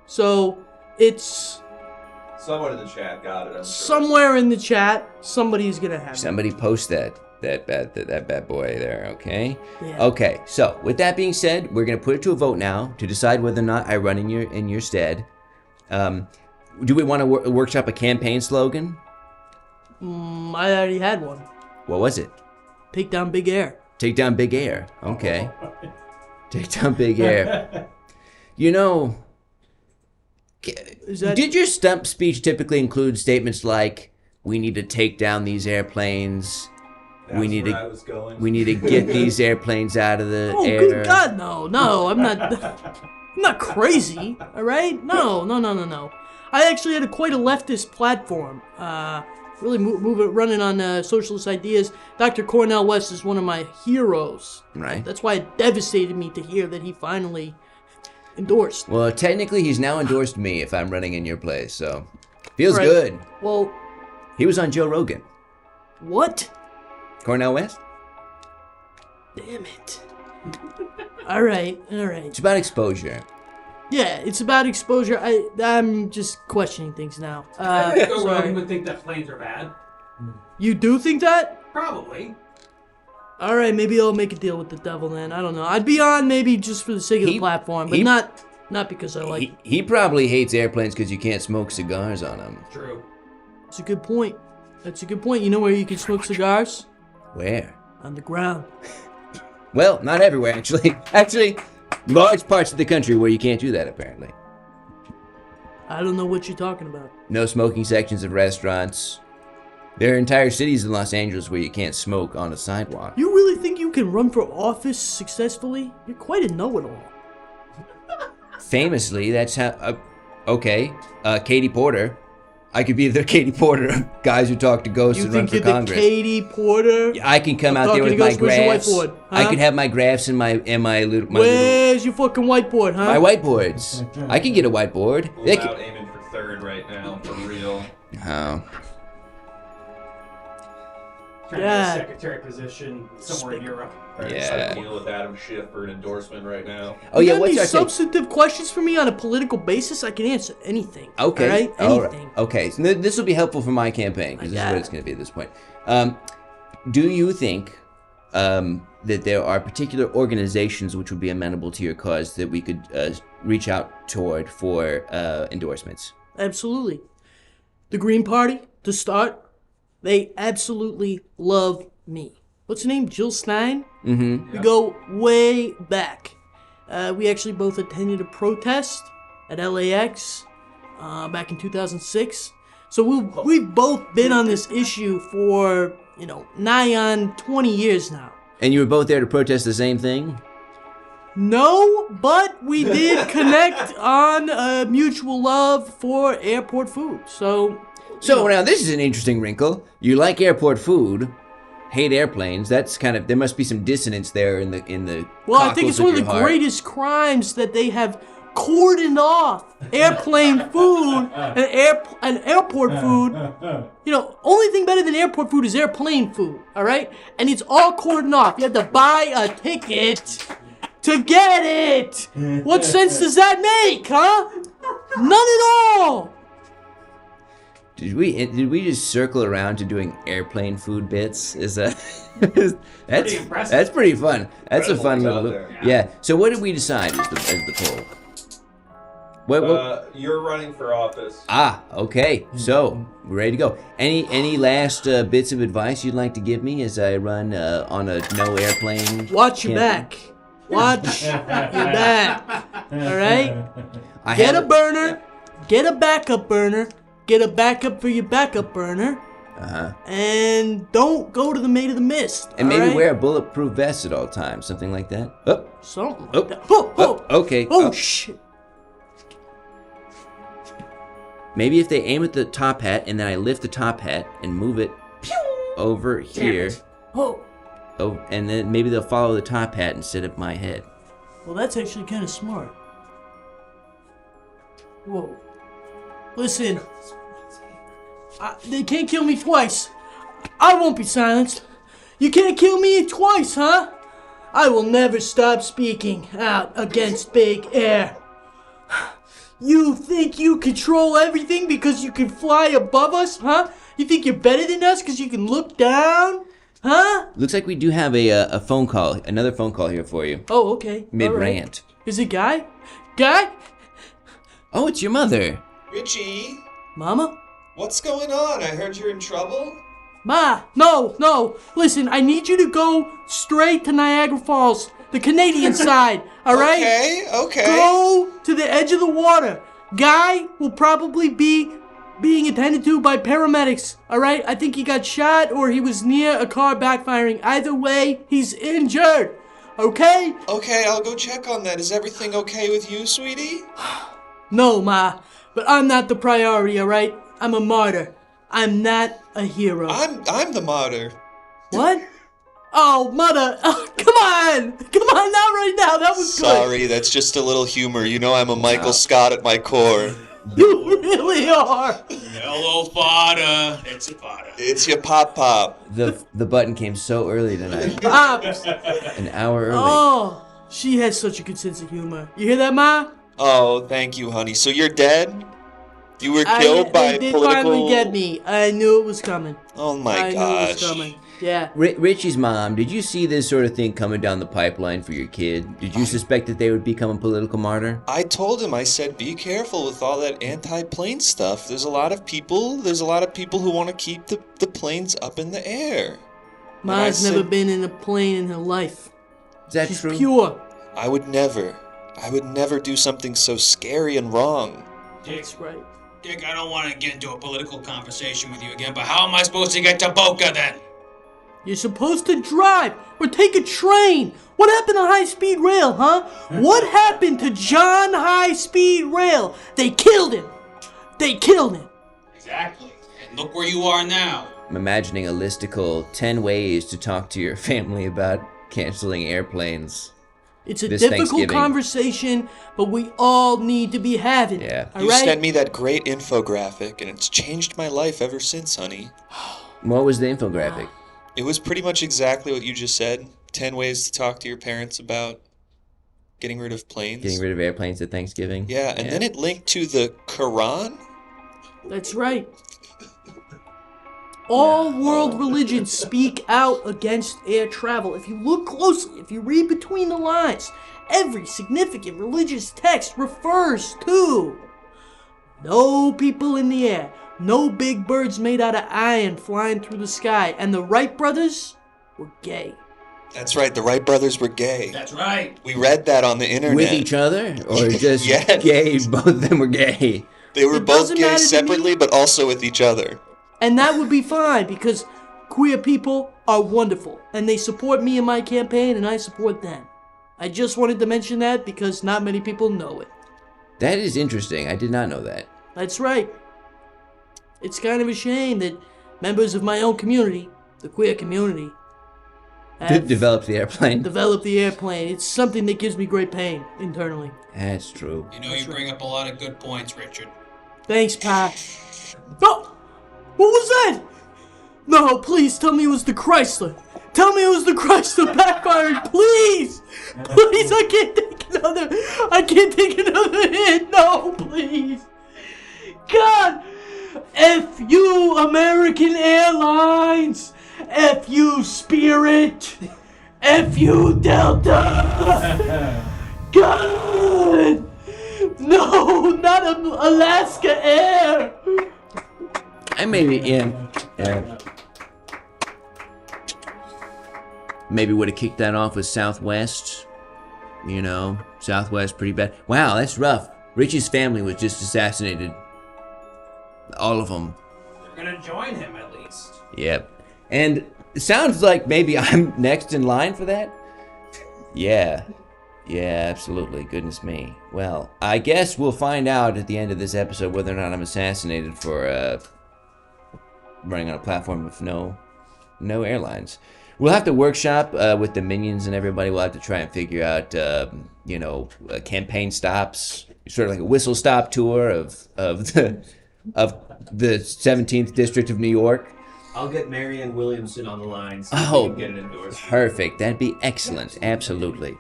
[SPEAKER 6] So it's
[SPEAKER 3] Someone in the chat got it. I'm sure.
[SPEAKER 6] somewhere in the chat. Somebody's gonna have it.
[SPEAKER 4] Somebody post that bad boy there, okay?
[SPEAKER 6] Yeah.
[SPEAKER 4] Okay, so with that being said, we're gonna put it to a vote now to decide whether or not I run in your stead. Do we want to workshop a campaign slogan?
[SPEAKER 6] I already had one.
[SPEAKER 4] What was it?
[SPEAKER 6] Take down Big Air.
[SPEAKER 4] Take down Big Air. Okay. Take down Big Air. You know,
[SPEAKER 6] Is that
[SPEAKER 4] did your stump speech typically include statements like, "We need to take down these airplanes.
[SPEAKER 3] That's
[SPEAKER 4] we need
[SPEAKER 3] where I
[SPEAKER 4] to
[SPEAKER 3] was going.
[SPEAKER 4] we need to get these airplanes out of the
[SPEAKER 6] Oh,
[SPEAKER 4] air."
[SPEAKER 6] good God, no, I'm not crazy, all right? No. I actually had quite a leftist platform. Really running on socialist ideas. Dr. Cornel West is one of my heroes.
[SPEAKER 4] Right.
[SPEAKER 6] That's why it devastated me to hear that he finally endorsed.
[SPEAKER 4] Well, technically, he's now endorsed me if I'm running in your place, so feels
[SPEAKER 6] Right.
[SPEAKER 4] good.
[SPEAKER 6] Well,
[SPEAKER 4] He was on Joe Rogan.
[SPEAKER 6] what?
[SPEAKER 4] Cornel West?
[SPEAKER 6] Damn it. All right.
[SPEAKER 4] It's about exposure.
[SPEAKER 6] Yeah, it's about exposure. I'm just questioning things now.
[SPEAKER 5] Joe Rogan
[SPEAKER 6] Sorry.
[SPEAKER 5] would think that planes are bad.
[SPEAKER 6] You do think that?
[SPEAKER 5] Probably.
[SPEAKER 6] All right, maybe I'll make a deal with the devil then. I don't know. I'd be on maybe just for the sake of the
[SPEAKER 4] He-
[SPEAKER 6] platform, but
[SPEAKER 4] he-
[SPEAKER 6] not because I like.
[SPEAKER 4] He probably hates airplanes because you can't smoke cigars on them.
[SPEAKER 5] True.
[SPEAKER 6] It's a good point. That's a good point. You know where you can smoke cigars?
[SPEAKER 4] Where?
[SPEAKER 6] On the ground.
[SPEAKER 4] Well, not everywhere, actually. Actually, large parts of the country where you can't do that, apparently.
[SPEAKER 6] I don't know what you're talking about.
[SPEAKER 4] No smoking sections of restaurants. There are entire cities in Los Angeles where you can't smoke on a sidewalk.
[SPEAKER 6] You really think you can run for office successfully? You're quite a know-it-all.
[SPEAKER 4] Famously, that's how... okay, Katie Porter. I could be the Katie Porter of guys who talk to ghosts and run for
[SPEAKER 6] You think you're
[SPEAKER 4] Congress.
[SPEAKER 6] the Katie Porter?
[SPEAKER 4] I can come out there with my graphs. I could have my graphs and my little...
[SPEAKER 6] Where's your fucking whiteboard, huh?
[SPEAKER 4] My whiteboards. I can get a whiteboard.
[SPEAKER 3] We're about aiming for third right now, for real.
[SPEAKER 4] Oh.
[SPEAKER 8] Trying to get a secretary position somewhere in Europe.
[SPEAKER 4] Yeah.
[SPEAKER 3] Deal with Adam Schiff for an endorsement right now.
[SPEAKER 4] Oh yeah,
[SPEAKER 6] got
[SPEAKER 4] what's
[SPEAKER 6] any
[SPEAKER 4] our
[SPEAKER 6] substantive questions for me on a political basis? I can answer anything.
[SPEAKER 4] Okay.
[SPEAKER 6] All right? Anything.
[SPEAKER 4] Okay. So this will be helpful for my campaign because this is what it's going to be at this point. Do you think that there are particular organizations which would be amenable to your cause that we could reach out toward for endorsements?
[SPEAKER 6] Absolutely. The Green Party, to start, they absolutely love me. What's her name? Jill Stein?
[SPEAKER 4] Mm-hmm.
[SPEAKER 6] We go way back. We actually both attended a protest at LAX back in 2006. So we've both been on this issue for, nigh on 20 years now.
[SPEAKER 4] And you were both there to protest the same thing?
[SPEAKER 6] No, but we did connect on a mutual love for airport food. So
[SPEAKER 4] now this is an interesting wrinkle. You like airport food, hate airplanes. That's kind of, there must be some dissonance there in the.
[SPEAKER 6] Well, I think it's one of the greatest crimes that they have cordoned off airplane food and airport food. Only thing better than airport food is airplane food. All right, and it's all cordoned off. You have to buy a ticket to get it. What sense does that make, huh? None at all.
[SPEAKER 4] Did we just circle around to doing airplane food bits? That's
[SPEAKER 8] impressive.
[SPEAKER 4] That's pretty fun. That's a fun little
[SPEAKER 3] there.
[SPEAKER 4] yeah. So what did we decide as the poll? What?
[SPEAKER 3] You're running for office.
[SPEAKER 4] Okay. So we're ready to go. Any last bits of advice you'd like to give me as I run on a no airplane?
[SPEAKER 6] Watch your back. Watch your back. All right. Get a burner. Get a backup burner. Get a backup for your backup burner. And don't go to the Maid of the Mist.
[SPEAKER 4] And maybe
[SPEAKER 6] right?
[SPEAKER 4] wear a bulletproof vest at all times, something like that.
[SPEAKER 6] Something like that.
[SPEAKER 4] Okay.
[SPEAKER 6] Oh, shit.
[SPEAKER 4] Maybe if they aim at the top hat and then I lift the top hat and move it over here.
[SPEAKER 6] Oh,
[SPEAKER 4] and then maybe they'll follow the top hat instead of my head.
[SPEAKER 6] well, that's actually kind of smart. Whoa. Listen. They can't kill me twice. I won't be silenced. You can't kill me twice, huh? I will never stop speaking out against big air. You think you control everything because you can fly above us, huh? You think you're better than us because you can look down, huh?
[SPEAKER 4] Looks like we do have a phone call, another phone call here for you.
[SPEAKER 6] Oh, okay.
[SPEAKER 4] Mid-rant.
[SPEAKER 6] All right. Is it Guy? Guy?
[SPEAKER 4] Oh, it's your mother.
[SPEAKER 7] Richie,
[SPEAKER 6] Mama?
[SPEAKER 7] what's going on? I heard you're in trouble.
[SPEAKER 6] Ma, no. Listen, I need you to go straight to Niagara Falls, the Canadian side, all right?
[SPEAKER 7] Okay.
[SPEAKER 6] Go to the edge of the water. Guy will probably be being attended to by paramedics, all right? I think he got shot or he was near a car backfiring. Either way, he's injured, okay?
[SPEAKER 7] Okay, I'll go check on that. Is everything okay with you, sweetie?
[SPEAKER 6] No, Ma, but I'm not the priority, all right? I'm a martyr. I'm not a hero.
[SPEAKER 7] I'm the martyr.
[SPEAKER 6] What? Oh, mother. Oh, come on, not right now. That was good.
[SPEAKER 7] Sorry, that's just a little humor. You know I'm a Michael Scott at my core.
[SPEAKER 6] You really are.
[SPEAKER 8] Hello, Fada. It's a Fada.
[SPEAKER 7] It's your pop.
[SPEAKER 4] The button came so early tonight.
[SPEAKER 6] Pops.
[SPEAKER 4] An hour early.
[SPEAKER 6] Oh, she has such a good sense of humor. You hear that, Ma?
[SPEAKER 7] Oh, thank you, honey. So you're dead? You were killed by
[SPEAKER 6] they
[SPEAKER 7] political...
[SPEAKER 6] finally get me. I knew it was coming.
[SPEAKER 7] Oh my
[SPEAKER 6] I
[SPEAKER 7] gosh.
[SPEAKER 6] knew it was coming. Yeah.
[SPEAKER 4] Richie's mom, did you see this sort of thing coming down the pipeline for your kid? Did you suspect that they would become a political martyr?
[SPEAKER 7] I told him, I said, be careful with all that anti-plane stuff. There's a lot of people who want to keep the planes up in the air.
[SPEAKER 6] Ma's never been in a plane in her life.
[SPEAKER 4] Is that
[SPEAKER 6] She's
[SPEAKER 4] true?
[SPEAKER 6] pure.
[SPEAKER 7] I would never do something so scary and wrong.
[SPEAKER 6] That's right.
[SPEAKER 9] Dick, I don't want to get into a political conversation with you again, but how am I supposed to get to Boca then?
[SPEAKER 6] You're supposed to drive or take a train. What happened to high-speed rail, huh? What happened to John High-Speed Rail? They killed him. They killed him.
[SPEAKER 9] Exactly. And look where you are now.
[SPEAKER 4] I'm imagining a listicle 10 ways to talk to your family about canceling airplanes.
[SPEAKER 6] It's a
[SPEAKER 4] This
[SPEAKER 6] difficult
[SPEAKER 4] Thanksgiving.
[SPEAKER 6] conversation, but we all need to be having it.
[SPEAKER 4] Yeah.
[SPEAKER 6] All
[SPEAKER 7] You
[SPEAKER 6] right?
[SPEAKER 7] sent me that great infographic, and it's changed my life ever since, honey.
[SPEAKER 4] What was the infographic?
[SPEAKER 7] It was pretty much exactly what you just said. 10 ways to talk to your parents about getting rid of planes.
[SPEAKER 4] Getting rid of airplanes at Thanksgiving?
[SPEAKER 7] Yeah, and then it linked to the Quran?
[SPEAKER 6] That's right. All world religions speak out against air travel. If you look closely, if you read between the lines, every significant religious text refers to no people in the air, no big birds made out of iron flying through the sky, and the Wright brothers were gay.
[SPEAKER 7] That's right, the Wright brothers were gay.
[SPEAKER 9] That's right.
[SPEAKER 7] We read that on the internet.
[SPEAKER 4] With each other? Or just
[SPEAKER 7] Yes.
[SPEAKER 4] gay? Both of them were gay.
[SPEAKER 7] They were
[SPEAKER 6] It
[SPEAKER 7] both
[SPEAKER 6] doesn't
[SPEAKER 7] gay
[SPEAKER 6] matter to
[SPEAKER 7] separately,
[SPEAKER 6] me.
[SPEAKER 7] but also with each other.
[SPEAKER 6] And that would be fine because queer people are wonderful and they support me in my campaign and I support them. I just wanted to mention that because not many people know it.
[SPEAKER 4] That is interesting. I did not know that.
[SPEAKER 6] That's right. It's kind of a shame that members of my own community, the queer community, have
[SPEAKER 4] Developed the airplane.
[SPEAKER 6] developed the airplane. It's something that gives me great pain internally.
[SPEAKER 4] That's true.
[SPEAKER 9] You know, you bring up a lot of good points, Richard.
[SPEAKER 6] Thanks, Pa. Oh! What was that? No, please tell me it was the Chrysler. Tell me it was the Chrysler backfiring, please! Please, I can't take another hit. No, please. God! F you, American Airlines! F you, Spirit! F you, Delta! God! No, not Alaska Air!
[SPEAKER 4] I maybe, yeah. Maybe would have kicked that off with Southwest. You know, Southwest pretty bad. Wow, that's rough. Richie's family was just assassinated. All of them.
[SPEAKER 3] They're gonna join him at least.
[SPEAKER 4] Yep. And it sounds like maybe I'm next in line for that. Yeah. Yeah, absolutely. Goodness me. Well, I guess we'll find out at the end of this episode whether or not I'm assassinated for running on a platform with no airlines. We'll have to workshop with the minions and everybody. We'll have to try and figure out, campaign stops, sort of like a whistle stop tour of the 17th District of New York.
[SPEAKER 3] I'll get Marianne Williamson on the line so
[SPEAKER 4] Oh,
[SPEAKER 3] we can get it endorsed.
[SPEAKER 4] perfect. That'd be excellent. Absolutely.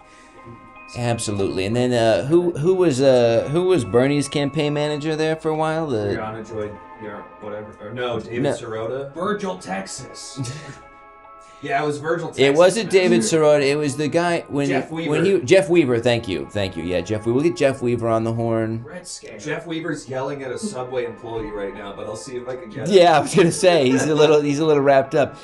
[SPEAKER 4] Absolutely. And then who was Bernie's campaign manager there for a while?
[SPEAKER 3] Brianna Joy, whatever. Or no, David Sirota.
[SPEAKER 8] Virgil, Texas.
[SPEAKER 3] Yeah, it was Virgil, Texas.
[SPEAKER 4] It wasn't David Sirota. It was the guy
[SPEAKER 3] Jeff Weaver.
[SPEAKER 4] Jeff Weaver. Thank you. Yeah, Jeff Weaver. We'll get Jeff Weaver on the horn.
[SPEAKER 8] Red Scare.
[SPEAKER 3] Jeff Weaver's yelling at a Subway employee right now, but I'll see if I can get it.
[SPEAKER 4] Yeah, I was gonna say he's a little wrapped up.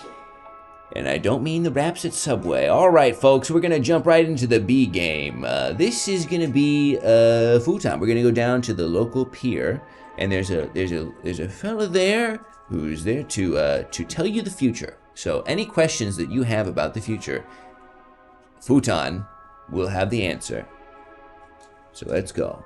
[SPEAKER 4] And I don't mean the raps at Subway. All right, folks, we're gonna jump right into the B game. This is gonna be futon. We're gonna go down to the local pier, and there's a fella there who's there to tell you the future. So any questions that you have about the future, futon will have the answer. So let's go.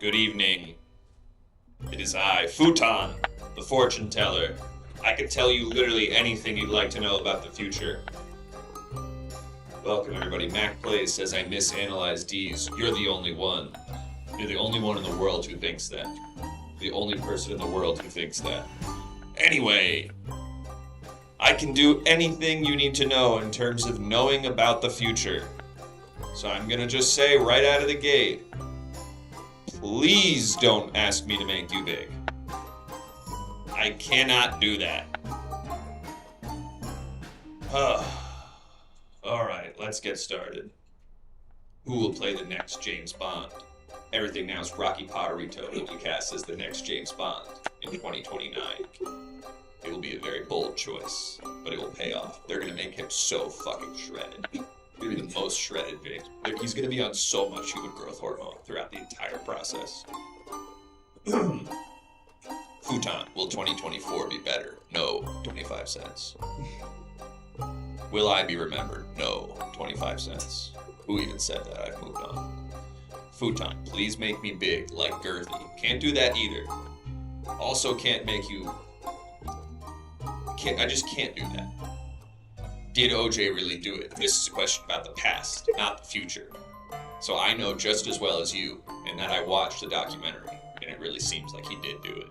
[SPEAKER 7] Good evening. It is I, Futon, the fortune teller. I can tell you literally anything you'd like to know about the future. Welcome, everybody. Mac Plays says I misanalyzed D's. You're the only one. You're the only one in the world who thinks that. The only person in the world who thinks that. Anyway, I can do anything you need to know in terms of knowing about the future. So I'm gonna just say right out of the gate, please don't ask me to make you big. I cannot do that. Alright, let's get started. Who will play the next James Bond? Everything Now's Rocky Potterito will be cast as the next James Bond in 2029. It will be a very bold choice, but it will pay off. They're gonna make him so fucking shredded. He's gonna be the most shredded James. He's gonna be on so much human growth hormone throughout the entire process. Futon, will 2024 be better? No, 25 cents. Will I be remembered? No, 25 cents. Who even said that? I've moved on. Futon, please make me big, like girthy. Can't do that either. Also can't make you... I just can't do that. Did OJ really do it? This is a question about the past, not the future. So I know just as well as you, and that I watched the documentary, and it really seems like he did do it.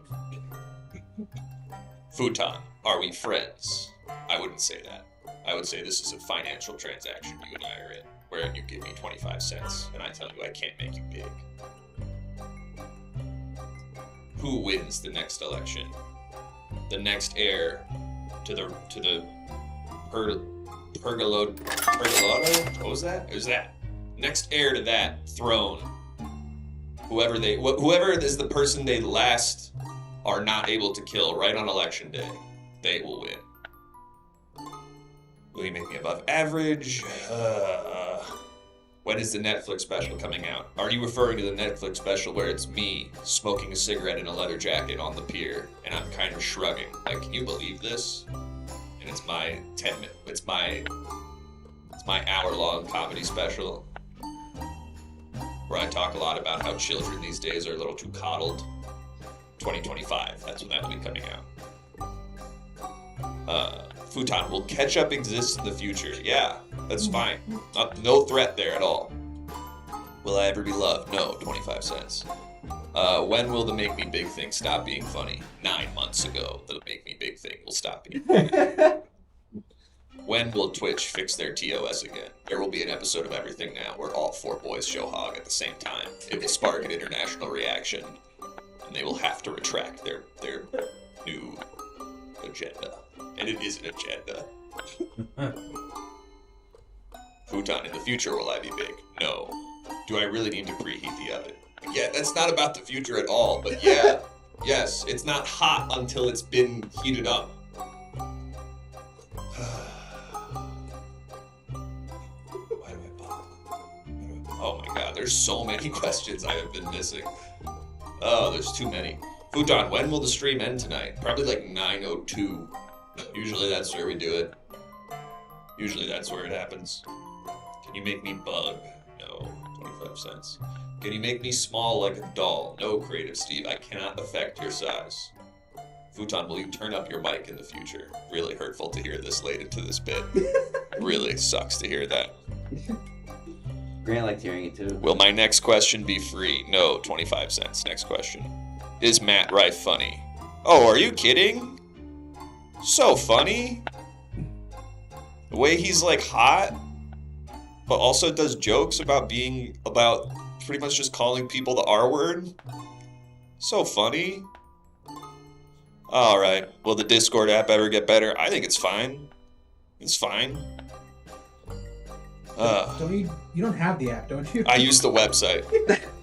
[SPEAKER 7] Futon, are we friends? I wouldn't say that. I would say this is a financial transaction you and I are in, where you give me 25 cents, and I tell you I can't make you big. Who wins the next election? The next heir to the pergolado? What was that? It was that. Next heir to that throne. Whoever is the person they last are not able to kill right on election day, they will win. Will you make me above average? When is the Netflix special coming out? Are you referring to the Netflix special where it's me smoking a cigarette in a leather jacket on the pier and I'm kind of shrugging? Like, can you believe this? And it's my it's my hour-long comedy special where I talk a lot about how children these days are a little too coddled. 2025, that's when that will be coming out. Futon, will ketchup exist in the future? Yeah, that's fine. No threat there at all. Will I ever be loved? No, 25 cents. When will the Make Me Big thing stop being funny? 9 months ago, the Make Me Big thing will stop being funny. When will Twitch fix their TOS again? There will be an episode of Everything Now where all 4 boys show hog at the same time. It will spark an international reaction, and they will have to retract their new agenda. And it is an agenda. Futon, in the future, will I be big? No. Do I really need to preheat the oven? Yeah, that's not about the future at all, but yeah. Yes, it's not hot until it's been heated up. Why do I pop? Oh my god, there's so many questions I have been missing. Oh, there's too many. Futon, when will the stream end tonight? Probably like 9:02. Usually that's where we do it. Usually that's where it happens. Can you make me bug? No. 25 cents. Can you make me small like a doll? No, Creative Steve. I cannot affect your size. Futon, will you turn up your mic in the future? Really hurtful to hear this late into this bit. Really sucks to hear that.
[SPEAKER 4] Grant liked hearing it too.
[SPEAKER 7] Will my next question be free? No, 25 cents. Next question. Is Matt Rife funny? Oh, are you kidding? So funny. The way he's like hot, but also does jokes about pretty much just calling people the R word. So funny. Alright, will the Discord app ever get better? I think it's fine. It's fine.
[SPEAKER 10] You don't have the app, don't you?
[SPEAKER 7] I use the website.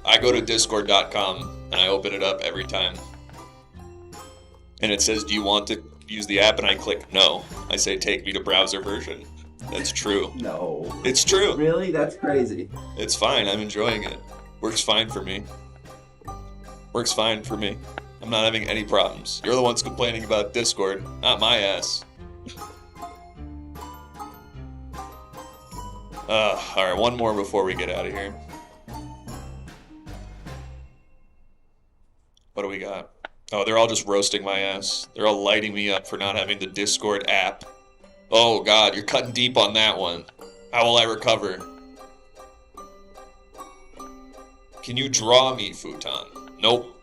[SPEAKER 7] I go to discord.com and I open it up every time. And it says, do you want to use the app? And I click no. I say, take me to browser version. That's true.
[SPEAKER 4] No.
[SPEAKER 7] It's true.
[SPEAKER 4] Really? That's crazy.
[SPEAKER 7] It's fine. I'm enjoying it. Works fine for me. Works fine for me. I'm not having any problems. You're the ones complaining about Discord, not my ass. Alright, one more before we get out of here. What do we got? Oh, they're all just roasting my ass. They're all lighting me up for not having the Discord app. Oh God, you're cutting deep on that one. How will I recover? Can you draw me, Futon? Nope.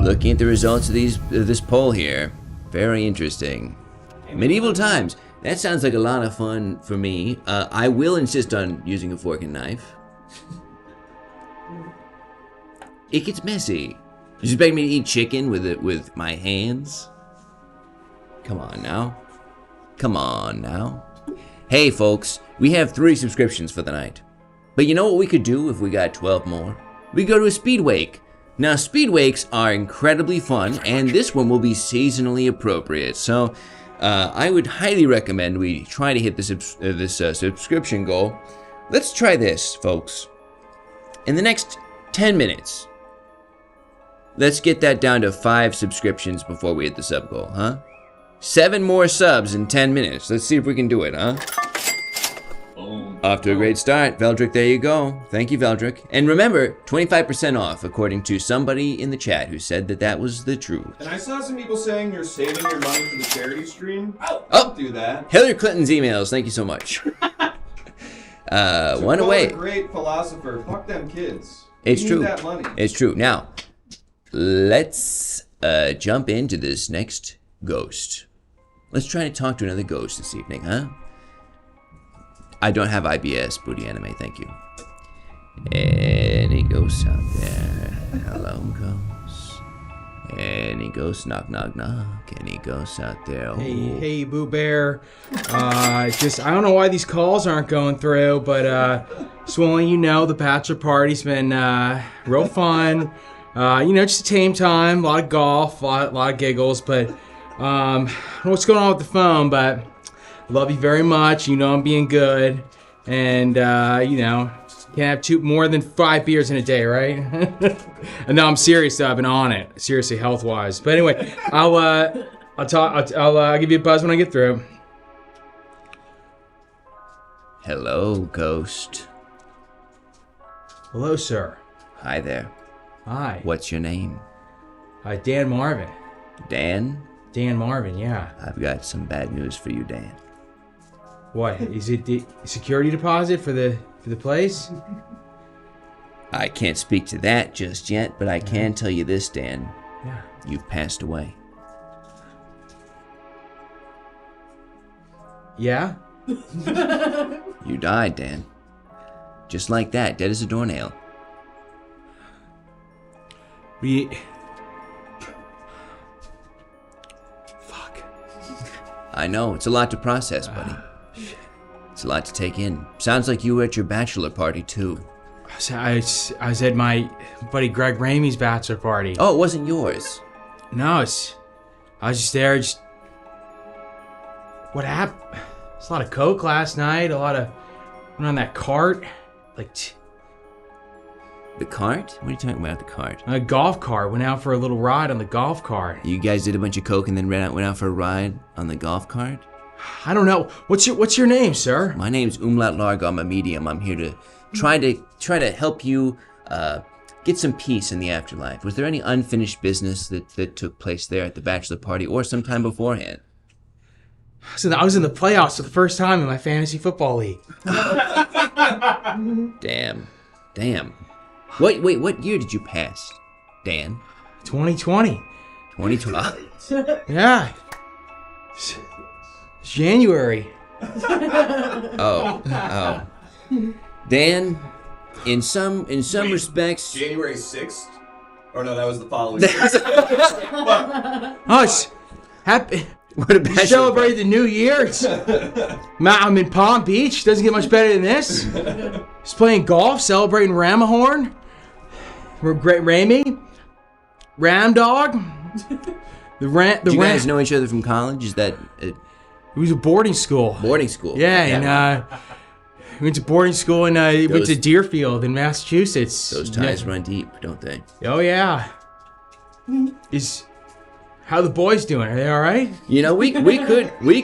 [SPEAKER 4] Looking at the results of this poll here, very interesting. Medieval times. That sounds like a lot of fun for me. I will insist on using a fork and knife. It gets messy. You expect me to eat chicken with my hands? Come on now. Come on now. Hey folks, we have 3 subscriptions for the night. But you know what we could do if we got 12 more? We go to a speed wake. Now speed wakes are incredibly fun, and this one will be seasonally appropriate. So I would highly recommend we try to hit this subscription goal. Let's try this, folks. In the next 10 minutes, let's get that down to 5 subscriptions before we hit the sub goal, huh? 7 more subs in 10 minutes. Let's see if we can do it, huh?
[SPEAKER 7] Boom.
[SPEAKER 4] Off to a great start. Veldrick, there you go. Thank you, Veldrick. And remember, 25% off, according to somebody in the chat who said that was the truth.
[SPEAKER 3] And I saw some people saying you're saving your money for the charity stream.
[SPEAKER 4] Oh!
[SPEAKER 3] Don't do that.
[SPEAKER 4] Hillary Clinton's emails. Thank you so much. One away.
[SPEAKER 3] A great philosopher. Fuck them kids.
[SPEAKER 4] It's
[SPEAKER 3] We
[SPEAKER 4] true.
[SPEAKER 3] Need that money.
[SPEAKER 4] It's true. Now, let's jump into this next ghost. Let's try to talk to another ghost this evening, huh? I don't have IBS, booty anime, thank you. Any ghosts out there? Hello, ghosts. Any ghosts? Knock, knock, knock. Any ghosts out there? Oh.
[SPEAKER 11] Hey, Boo Bear. I don't know why these calls aren't going through, but just want you know the bachelor party's been real fun. Just a tame time, a lot of golf, a lot of giggles, but I don't know what's going on with the phone, but I love you very much. You know I'm being good, and can't have more than 5 beers in a day, right? And no, I'm serious though. I've been on it, seriously, health-wise. But anyway, I'll give you a buzz when I get through.
[SPEAKER 4] Hello, ghost.
[SPEAKER 11] Hello, sir.
[SPEAKER 4] Hi there.
[SPEAKER 11] Hi.
[SPEAKER 4] What's your name?
[SPEAKER 11] Dan Marvin.
[SPEAKER 4] Dan?
[SPEAKER 11] Dan Marvin, yeah.
[SPEAKER 4] I've got some bad news for you, Dan.
[SPEAKER 11] What? Is it the security deposit for the place?
[SPEAKER 4] I can't speak to that just yet, but I can tell you this, Dan.
[SPEAKER 11] Yeah.
[SPEAKER 4] You've passed away.
[SPEAKER 11] Yeah?
[SPEAKER 4] You died, Dan. Just like that, dead as a doornail.
[SPEAKER 11] Fuck.
[SPEAKER 4] I know, it's a lot to process, buddy. It's a lot to take in. Sounds like you were at your bachelor party, too.
[SPEAKER 11] I was at my buddy Greg Ramey's bachelor party.
[SPEAKER 4] Oh, it wasn't yours?
[SPEAKER 11] No, I was just there, What happened? There's a lot of coke last night, went on that cart.
[SPEAKER 4] The cart? What are you talking about, the cart?
[SPEAKER 11] A golf cart. Went out for a little ride on the golf cart.
[SPEAKER 4] You guys did a bunch of coke and then went out for a ride on the golf cart?
[SPEAKER 11] I don't know. What's your name, sir?
[SPEAKER 4] My name's Umlaut Largo. I'm a medium. I'm here to try to help you get some peace in the afterlife. Was there any unfinished business that took place there at the bachelor party or sometime beforehand?
[SPEAKER 11] So I was in the playoffs for the first time in my fantasy football league.
[SPEAKER 4] Damn. Wait, what year did you pass, Dan?
[SPEAKER 11] 2020.
[SPEAKER 4] 2020?
[SPEAKER 11] Yeah. January.
[SPEAKER 4] Oh. Dan, in some respects...
[SPEAKER 3] January 6th? Or no, that was the following year.
[SPEAKER 11] Oh, it's happy.
[SPEAKER 4] What a bachelor
[SPEAKER 11] Celebrate the new year. I'm in Palm Beach. Doesn't get much better than this. Just playing golf, celebrating Ramahorn. Ramey. Ram Dog.
[SPEAKER 4] Do you guys know each other from college? Is that...
[SPEAKER 11] It was a boarding school.
[SPEAKER 4] Boarding school?
[SPEAKER 11] Yeah, and we went to boarding school and went to Deerfield in Massachusetts.
[SPEAKER 4] Those ties run deep, don't they?
[SPEAKER 11] Oh, yeah. How the boys doing? Are they all right?
[SPEAKER 4] You know, we could we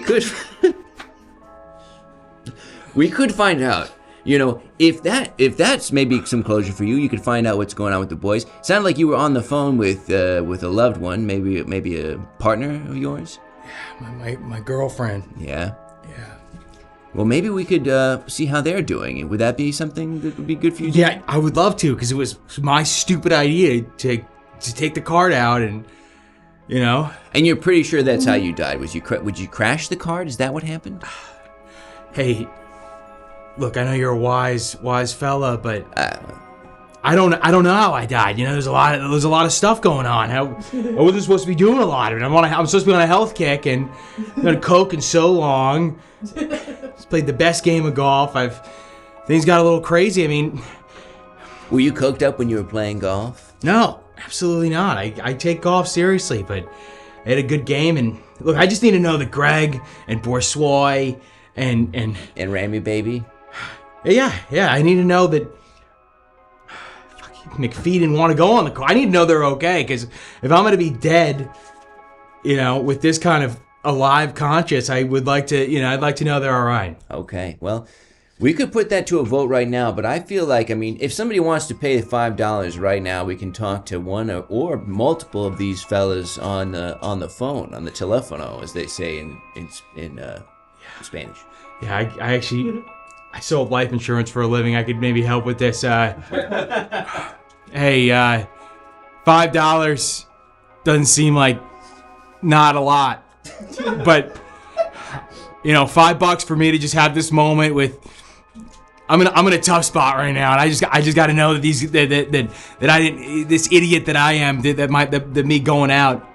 [SPEAKER 4] could find out. You know, if that's maybe some closure for you, you could find out what's going on with the boys. Sounded like you were on the phone with a loved one, maybe a partner of yours.
[SPEAKER 11] Yeah, my girlfriend.
[SPEAKER 4] Yeah.
[SPEAKER 11] Yeah.
[SPEAKER 4] Well, maybe we could see how they're doing. Would that be something that would be good for you?
[SPEAKER 11] Yeah, I would love to, because it was my stupid idea to take the card out and. You know?
[SPEAKER 4] And you're pretty sure that's how you died. Would you crash the card? Is that what happened?
[SPEAKER 11] Hey, look, I know you're a wise fella, but I don't know how I died. You know, there's a lot of stuff going on. I wasn't supposed to be doing a lot of it. I'm supposed to be on a health kick and on coke and so long. Just played the best game of golf. Things got a little crazy. I mean,
[SPEAKER 4] were you coked up when you were playing golf?
[SPEAKER 11] No. Absolutely not. I take golf seriously, but I had a good game, and look, I just need to know that Greg and Boursois and
[SPEAKER 4] Ramy baby.
[SPEAKER 11] Yeah. I need to know that McPhee didn't want to go on the course. I need to know they're okay, because if I'm going to be dead, with this kind of alive conscious, I would like to, I'd like to know they're all right.
[SPEAKER 4] Okay. Well, We could put that to a vote right now, but I feel like, I mean, if somebody wants to pay $5 right now, we can talk to one or multiple of these fellas on the phone, on the telefono, as they say in Spanish.
[SPEAKER 11] Yeah, I actually sold life insurance for a living. I could maybe help with this. Hey, $5 doesn't seem like not a lot, but $5 for me to just have this moment with. I'm in a tough spot right now, and I just got to know that that I didn't, this idiot that I am, that me going out,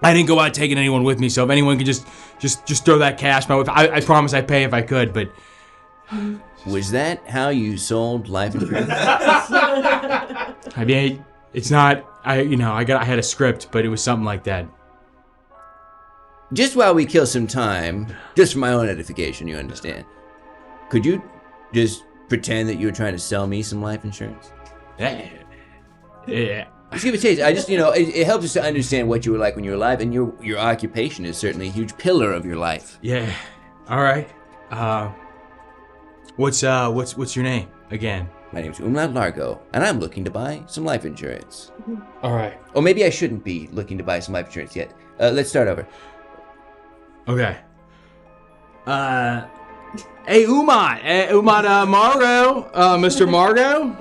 [SPEAKER 11] I didn't go out taking anyone with me. So if anyone could just throw that cash my way, I promise I'd pay if I could. But
[SPEAKER 4] was that how you sold life insurance?
[SPEAKER 11] I mean, it's not. I had a script, but it was something like that.
[SPEAKER 4] Just while we kill some time, just for my own edification, you understand? Could you just pretend that you were trying to sell me some life insurance?
[SPEAKER 11] Yeah.
[SPEAKER 4] Just give it a taste. I just, it helps us to understand what you were like when you were alive, and your occupation is certainly a huge pillar of your life.
[SPEAKER 11] Yeah. All right. What's your name again?
[SPEAKER 4] My name's Umlaut Largo, and I'm looking to buy some life insurance.
[SPEAKER 11] All right.
[SPEAKER 4] Or maybe I shouldn't be looking to buy some life insurance yet. Let's start over.
[SPEAKER 11] Okay. Hey, Umlaut Margo, Mr. Margo?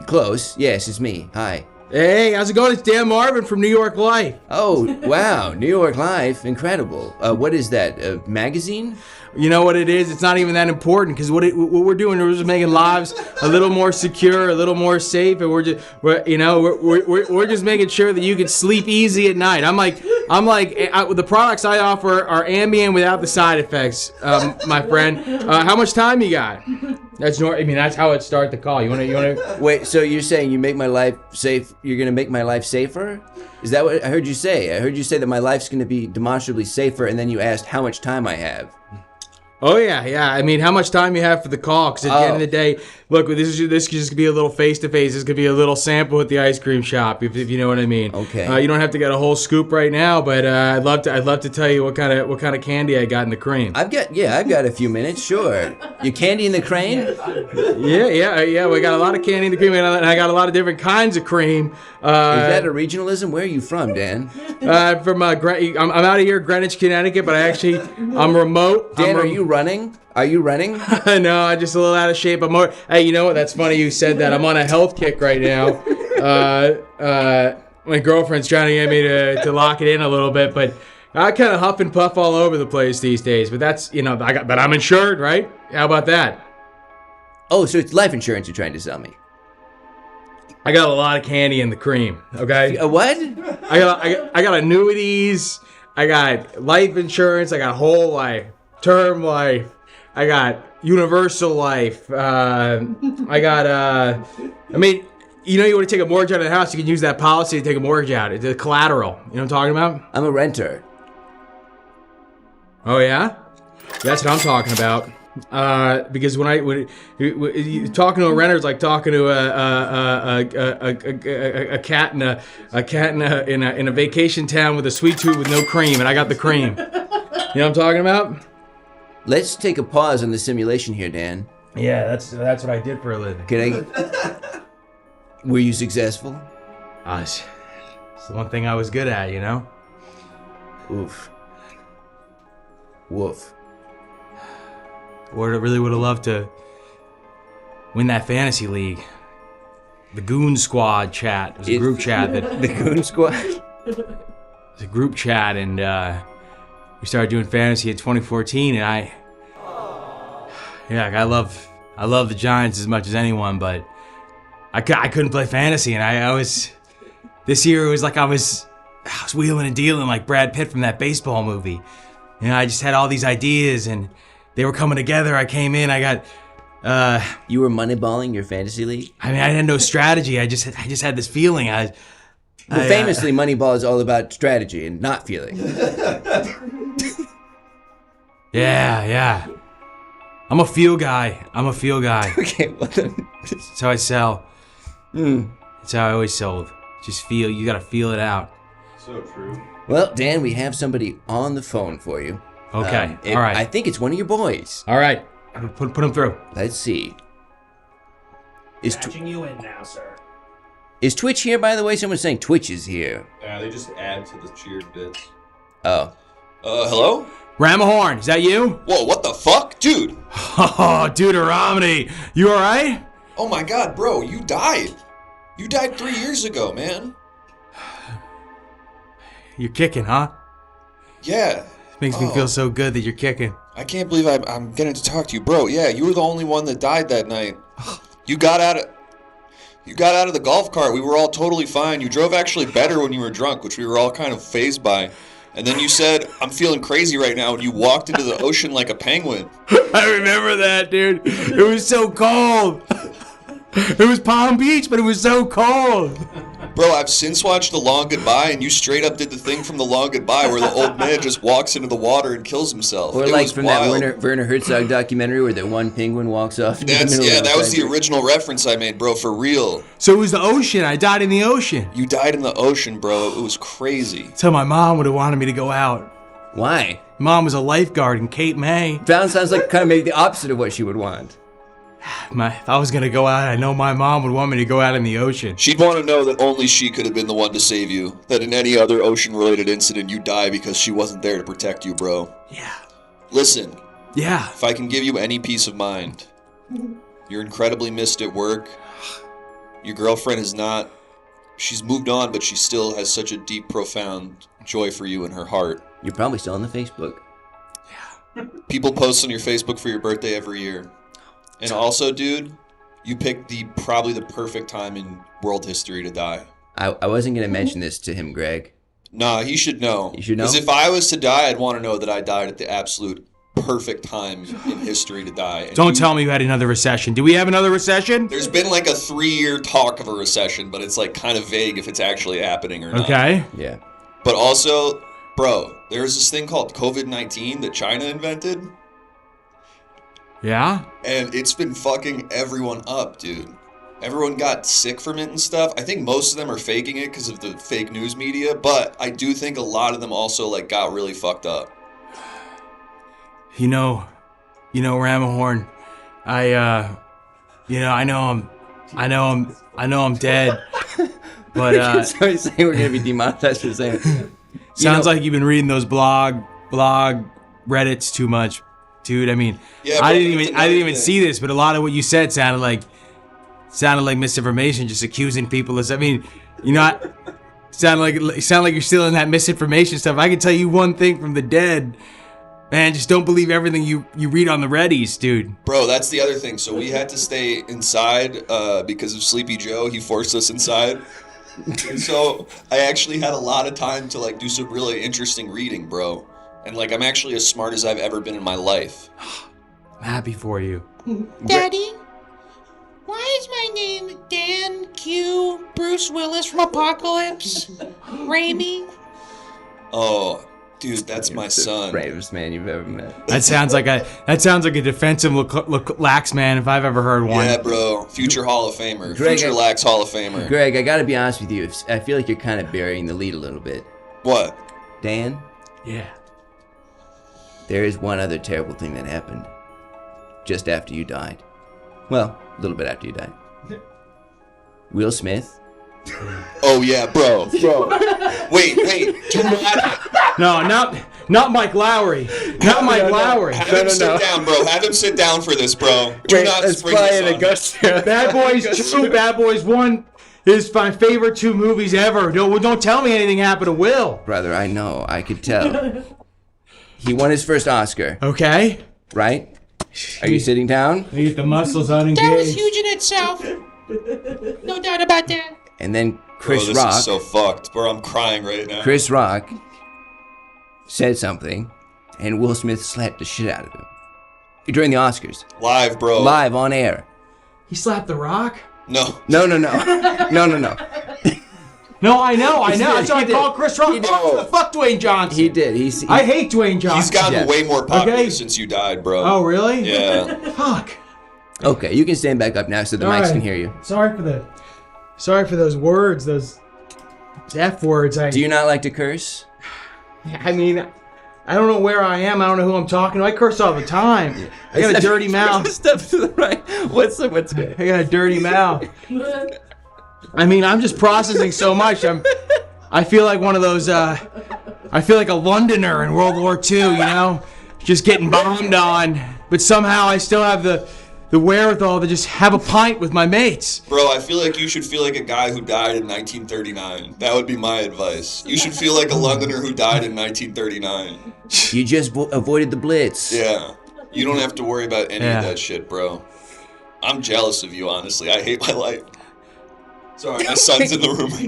[SPEAKER 4] Close. Yes, it's me. Hi.
[SPEAKER 11] Hey, how's it going? It's Dan Marvin from New York Life.
[SPEAKER 4] Oh, wow. New York Life. Incredible. What is that, a magazine?
[SPEAKER 11] You know what it is? It's not even that important, because what we're doing is just making lives a little more secure, a little more safe, and we're just making sure that you can sleep easy at night. The products I offer are Ambien without the side effects, my friend. How much time you got? That's how I'd start the call. You wanna?
[SPEAKER 4] Wait, so you're saying you make my life safe? You're gonna make my life safer? Is that what I heard you say? I heard you say that my life's gonna be demonstrably safer, and then you asked how much time I have.
[SPEAKER 11] Oh yeah. I mean, how much time you have for the call? Because at the end of the day, look, this could just be a little face-to-face. This could be a little sample at the ice cream shop, if you know what I mean.
[SPEAKER 4] Okay.
[SPEAKER 11] You don't have to get a whole scoop right now, but I'd love to tell you what kind of candy I got in the cream.
[SPEAKER 4] I've got a few minutes. Sure. Your candy in the cream?
[SPEAKER 11] Yeah. We got a lot of candy in the cream, and I got a lot of different kinds of cream.
[SPEAKER 4] Is that a regionalism? Where are you from, Dan?
[SPEAKER 11] I'm out of here, Greenwich, Connecticut, but I'm remote.
[SPEAKER 4] Dan, are you running? Are you running?
[SPEAKER 11] No, I'm just a little out of shape. Hey, you know what? That's funny you said that. I'm on a health kick right now. My girlfriend's trying to get me to lock it in a little bit, but I kind of huff and puff all over the place these days. But that's, but I'm insured, right? How about that?
[SPEAKER 4] Oh, so it's life insurance you're trying to sell me.
[SPEAKER 11] I got a lot of candy in the cream, okay?
[SPEAKER 4] What?
[SPEAKER 11] I got annuities. I got life insurance. I got whole life, term life. I got universal life. I got, you want to take a mortgage out of the house, you can use that policy to take a mortgage out. It's a collateral. You know what I'm talking about?
[SPEAKER 4] I'm a renter.
[SPEAKER 11] Oh, yeah? That's what I'm talking about. Because when talking to a renter is like talking to a cat in a vacation town with a sweet tooth with no cream, and I got the cream. You know what I'm talking about?
[SPEAKER 4] Let's take a pause on the simulation here, Dan.
[SPEAKER 11] Yeah, that's what I did for a living.
[SPEAKER 4] Were you successful?
[SPEAKER 11] It's the one thing I was good at, you know?
[SPEAKER 4] Oof. Woof.
[SPEAKER 11] I really would have loved to win that fantasy league. The Goon Squad chat. It was a group chat.
[SPEAKER 4] The Goon Squad?
[SPEAKER 11] It's a group chat, and we started doing fantasy in 2014, and I love the Giants as much as anyone, but I couldn't play fantasy, and this year it was like I was wheeling and dealing like Brad Pitt from that baseball movie. I just had all these ideas, and they were coming together. I came in, I got...
[SPEAKER 4] You were moneyballing your fantasy league?
[SPEAKER 11] I had no strategy. I just had this feeling.
[SPEAKER 4] Famously, Moneyball is all about strategy and not feeling.
[SPEAKER 11] Yeah. I'm a feel guy.
[SPEAKER 4] Okay, well then...
[SPEAKER 11] That's how I sell. That's how I always sold. Just feel. You gotta feel it out.
[SPEAKER 3] So true.
[SPEAKER 4] Well, Dan, we have somebody on the phone for you.
[SPEAKER 11] Okay, all right.
[SPEAKER 4] I think it's one of your boys.
[SPEAKER 11] All right.
[SPEAKER 5] Put him through.
[SPEAKER 4] Let's see.
[SPEAKER 8] Patching you in now, sir.
[SPEAKER 4] Is Twitch here, by the way? Someone's saying Twitch is here.
[SPEAKER 7] Yeah, they just add to the cheered bits.
[SPEAKER 4] Oh.
[SPEAKER 7] Hello?
[SPEAKER 5] Ramahorn, is that you?
[SPEAKER 7] Whoa, what the fuck? Dude!
[SPEAKER 5] Oh, Deuteronomy. You alright?
[SPEAKER 7] Oh my god, bro, you died. You died 3 years ago, man.
[SPEAKER 5] You're kicking, huh?
[SPEAKER 7] Yeah.
[SPEAKER 5] Makes me feel so good that you're kicking.
[SPEAKER 7] I can't believe I'm getting to talk to you, bro. Yeah, you were the only one that died that night. You got out of the golf cart. We were all totally fine. You drove actually better when you were drunk, which we were all kind of fazed by. And then you said, I'm feeling crazy right now, and you walked into the ocean like a penguin.
[SPEAKER 5] I remember that, dude. It was so cold. It was Palm Beach, but it was so cold.
[SPEAKER 7] Bro, I've since watched The Long Goodbye, and you straight up did the thing from The Long Goodbye where the old man just walks into the water and kills himself.
[SPEAKER 4] Or
[SPEAKER 7] it
[SPEAKER 4] like
[SPEAKER 7] was
[SPEAKER 4] from
[SPEAKER 7] wild.
[SPEAKER 4] that Werner Herzog documentary where the one penguin walks off. Into the middle of
[SPEAKER 7] That was the
[SPEAKER 4] ocean.
[SPEAKER 7] original reference I made, bro, for real.
[SPEAKER 5] So it was the ocean. I died in the ocean.
[SPEAKER 7] You died in the ocean, bro. It was crazy.
[SPEAKER 5] So my mom would have wanted me to go out.
[SPEAKER 4] Why?
[SPEAKER 5] Mom was a lifeguard in Cape May.
[SPEAKER 4] Sounds like kind of maybe the opposite of what she would want.
[SPEAKER 5] If I was going to go out, I know my mom would want me to go out in the ocean.
[SPEAKER 7] She'd want to know that only she could have been the one to save you. That in any other ocean-related incident, you die because she wasn't there to protect you, bro.
[SPEAKER 5] Yeah.
[SPEAKER 7] Listen.
[SPEAKER 5] Yeah.
[SPEAKER 7] If I can give you any peace of mind, you're incredibly missed at work. Your girlfriend is not. She's moved on, but she still has such a deep, profound joy for you in her heart.
[SPEAKER 4] You're probably still on the Facebook.
[SPEAKER 7] Yeah. People post on your Facebook for your birthday every year. And also, dude, you picked probably the perfect time in world history to die.
[SPEAKER 4] I wasn't going to mention this to him, Greg.
[SPEAKER 7] Nah, he should know.
[SPEAKER 4] You should know?
[SPEAKER 7] Because if I was to die, I'd want to know that I died at the absolute perfect time in history to die. And
[SPEAKER 5] Don't tell me you had another recession. Do we have another recession?
[SPEAKER 7] There's been like a 3-year talk of a recession, but it's like kind of vague if it's actually happening or not.
[SPEAKER 5] Okay.
[SPEAKER 4] Yeah.
[SPEAKER 7] But also, bro, there's this thing called COVID-19 that China invented.
[SPEAKER 5] Yeah?
[SPEAKER 7] And it's been fucking everyone up, dude. Everyone got sick from it and stuff. I think most of them are faking it because of the fake news media, but I do think a lot of them also like got really fucked up.
[SPEAKER 5] You know, Ramahorn, I know I'm dead, but
[SPEAKER 4] so he's saying we're gonna be demonetized for saying.
[SPEAKER 5] Sounds like you've been reading those blog Reddits too much, dude. I mean,
[SPEAKER 7] Yeah,
[SPEAKER 5] I
[SPEAKER 7] but
[SPEAKER 5] didn't
[SPEAKER 7] it's
[SPEAKER 5] even
[SPEAKER 7] another
[SPEAKER 5] see this, but a lot of what you said sounded like misinformation, just accusing people of. I mean, you know, sound like you're still in that misinformation stuff. I can tell you one thing from the dead. Man, just don't believe everything you read on the Reddys, dude.
[SPEAKER 7] Bro, that's the other thing. So we had to stay inside because of Sleepy Joe. He forced us inside. And so I actually had a lot of time to like do some really interesting reading, bro. And like I'm actually as smart as I've ever been in my life.
[SPEAKER 5] I'm happy for you.
[SPEAKER 9] Daddy, why is my name Dan Q Bruce Willis from Apocalypse? Raimi?
[SPEAKER 7] Oh, dude, that's my son.
[SPEAKER 4] Bravest man you've ever met.
[SPEAKER 5] That sounds like a defensive lax man if I've ever heard one.
[SPEAKER 7] Yeah, bro. Future Hall of Famer.
[SPEAKER 4] Greg,
[SPEAKER 7] Future Lax Hall of Famer.
[SPEAKER 4] Greg, I gotta be honest with you. I feel like you're kind of burying the lead a little bit.
[SPEAKER 7] What?
[SPEAKER 4] Dan?
[SPEAKER 5] Yeah.
[SPEAKER 4] There is one other terrible thing that happened. Just after you died. Well, a little bit after you died. Will Smith.
[SPEAKER 7] Oh yeah, bro. Wait. Do not.
[SPEAKER 5] No, not Mike Lowry. Not Mike Lowry.
[SPEAKER 7] Have him sit down, bro. Have him sit down for this, bro. Do not spring this on me.
[SPEAKER 5] Bad Boys 2, Bad Boys 1 is my favorite 2 movies ever. Don't tell me anything happened to Will.
[SPEAKER 4] Brother, I know. I could tell. He won his first Oscar.
[SPEAKER 5] Okay.
[SPEAKER 4] Right? Are you sitting down?
[SPEAKER 5] Get the muscles unengaged.
[SPEAKER 9] That was huge in itself. No doubt about that.
[SPEAKER 4] And then Chris
[SPEAKER 7] Bro, this
[SPEAKER 4] Rock.
[SPEAKER 7] is so fucked, bro. I'm crying right now.
[SPEAKER 4] Chris Rock said something, and Will Smith slapped the shit out of him. During the Oscars.
[SPEAKER 7] Live, bro.
[SPEAKER 4] Live on air.
[SPEAKER 5] He slapped The Rock?
[SPEAKER 7] No.
[SPEAKER 4] No. No,
[SPEAKER 5] I know. That's why I call Chris Rock. Fuck Dwayne Johnson.
[SPEAKER 4] He did.
[SPEAKER 5] I hate Dwayne Johnson.
[SPEAKER 7] He's gotten way more popular since you died, bro.
[SPEAKER 5] Oh, really?
[SPEAKER 7] Yeah.
[SPEAKER 5] Fuck.
[SPEAKER 4] Okay, you can stand back up now so the
[SPEAKER 5] All
[SPEAKER 4] mics
[SPEAKER 5] right.
[SPEAKER 4] can hear you.
[SPEAKER 5] Sorry for those words, those F words.
[SPEAKER 4] Do you not like to curse?
[SPEAKER 5] I mean,
[SPEAKER 11] I don't know where I am. I don't know who I'm talking to. I curse all the time. I got a dirty mouth.
[SPEAKER 4] Step to the right. What's good?
[SPEAKER 11] I got a dirty mouth. I mean, I'm just processing so much. I feel like one of those. I feel like a Londoner in World War II. You know, just getting bombed on, but somehow I still have the wherewithal to just have a pint with my mates.
[SPEAKER 7] Bro, I feel like you should feel like a guy who died in 1939. That would be my advice. You should feel like a Londoner who died in 1939.
[SPEAKER 4] You just avoided the Blitz.
[SPEAKER 7] Yeah. You don't have to worry about any of that shit, bro. I'm jealous of you, honestly. I hate my life. Sorry, my son's in the room right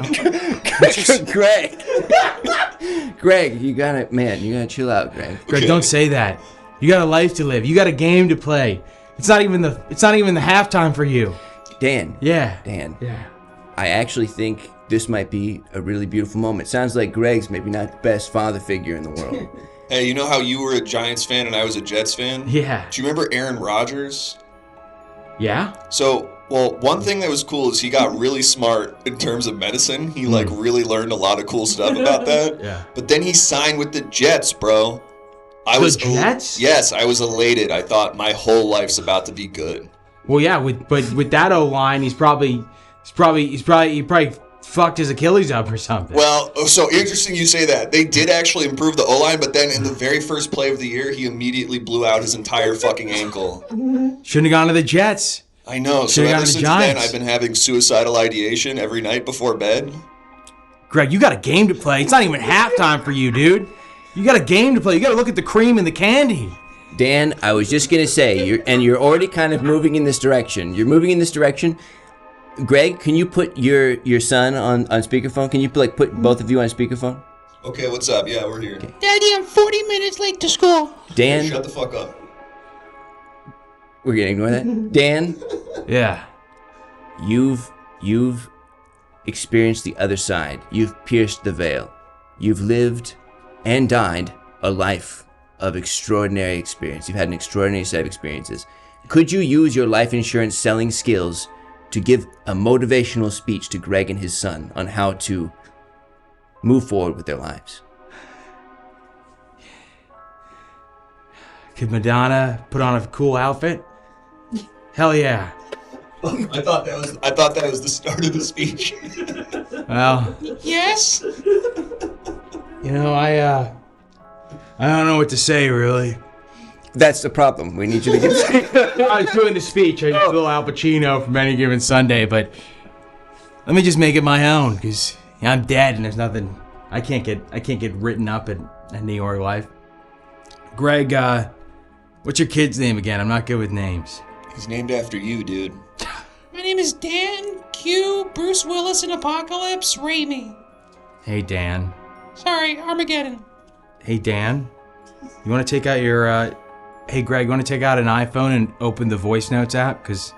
[SPEAKER 4] now. Greg, you gotta chill out, Greg.
[SPEAKER 11] Greg, don't say that. You got a life to live. You got a game to play. It's not even the halftime for you.
[SPEAKER 4] Dan.
[SPEAKER 11] Yeah.
[SPEAKER 4] Dan.
[SPEAKER 11] Yeah.
[SPEAKER 4] I actually think this might be a really beautiful moment. Sounds like Greg's maybe not the best father figure in the world.
[SPEAKER 7] Hey, you know how you were a Giants fan and I was a Jets fan?
[SPEAKER 11] Yeah.
[SPEAKER 7] Do you remember Aaron Rodgers?
[SPEAKER 11] Yeah.
[SPEAKER 7] So, well, one thing that was cool is he got really smart in terms of medicine. He really learned a lot of cool stuff about that.
[SPEAKER 11] Yeah.
[SPEAKER 7] But then he signed with the Jets, bro.
[SPEAKER 11] Jets?
[SPEAKER 7] Yes, I was elated. I thought my whole life's about to be good.
[SPEAKER 11] Well, yeah, with that O-line, he probably fucked his Achilles up or something.
[SPEAKER 7] Well, so interesting you say that. They did actually improve the O-line, but then in the very first play of the year, he immediately blew out his entire fucking ankle.
[SPEAKER 11] Shouldn't have gone to the Jets.
[SPEAKER 7] I know. So ever since then, I've been having suicidal ideation every night before bed.
[SPEAKER 11] Greg, you got a game to play. It's not even halftime for you, dude. You got a game to play. You got to look at the cream and the candy.
[SPEAKER 4] Dan, I was just going to say, you're already kind of moving in this direction. You're moving in this direction. Greg, can you put your son on speakerphone? Can you put both of you on speakerphone?
[SPEAKER 7] Okay, what's up? Yeah, we're here.
[SPEAKER 4] Okay.
[SPEAKER 9] Daddy, I'm 40 minutes late to school.
[SPEAKER 4] Dan.
[SPEAKER 7] Shut the fuck up.
[SPEAKER 4] We're going to ignore that. Dan.
[SPEAKER 11] Yeah.
[SPEAKER 4] You've experienced the other side. You've pierced the veil. You've lived and died a life of extraordinary experience. You've had an extraordinary set of experiences. Could you use your life insurance selling skills to give a motivational speech to Greg and his son on how to move forward with their lives?
[SPEAKER 11] Could Madonna put on a cool outfit? Hell yeah.
[SPEAKER 7] I thought that was the start of the speech.
[SPEAKER 11] Well.
[SPEAKER 9] Yes?
[SPEAKER 11] You know, I don't know what to say, really.
[SPEAKER 4] That's the problem. We need you to give.
[SPEAKER 11] I was doing the speech. I just little Al Pacino from Any Given Sunday, but let me just make it my own, because I'm dead and there's nothing. I can't get written up at New York Life. Greg, what's your kid's name again? I'm not good with names.
[SPEAKER 7] He's named after you, dude.
[SPEAKER 9] My name is Dan Q. Bruce Willis in Apocalypse Raimi.
[SPEAKER 11] Hey, Dan.
[SPEAKER 9] Sorry, Armageddon.
[SPEAKER 11] Hey, Dan. You want to take out your, Hey, Greg, you want to take out an iPhone and open the voice notes app? Because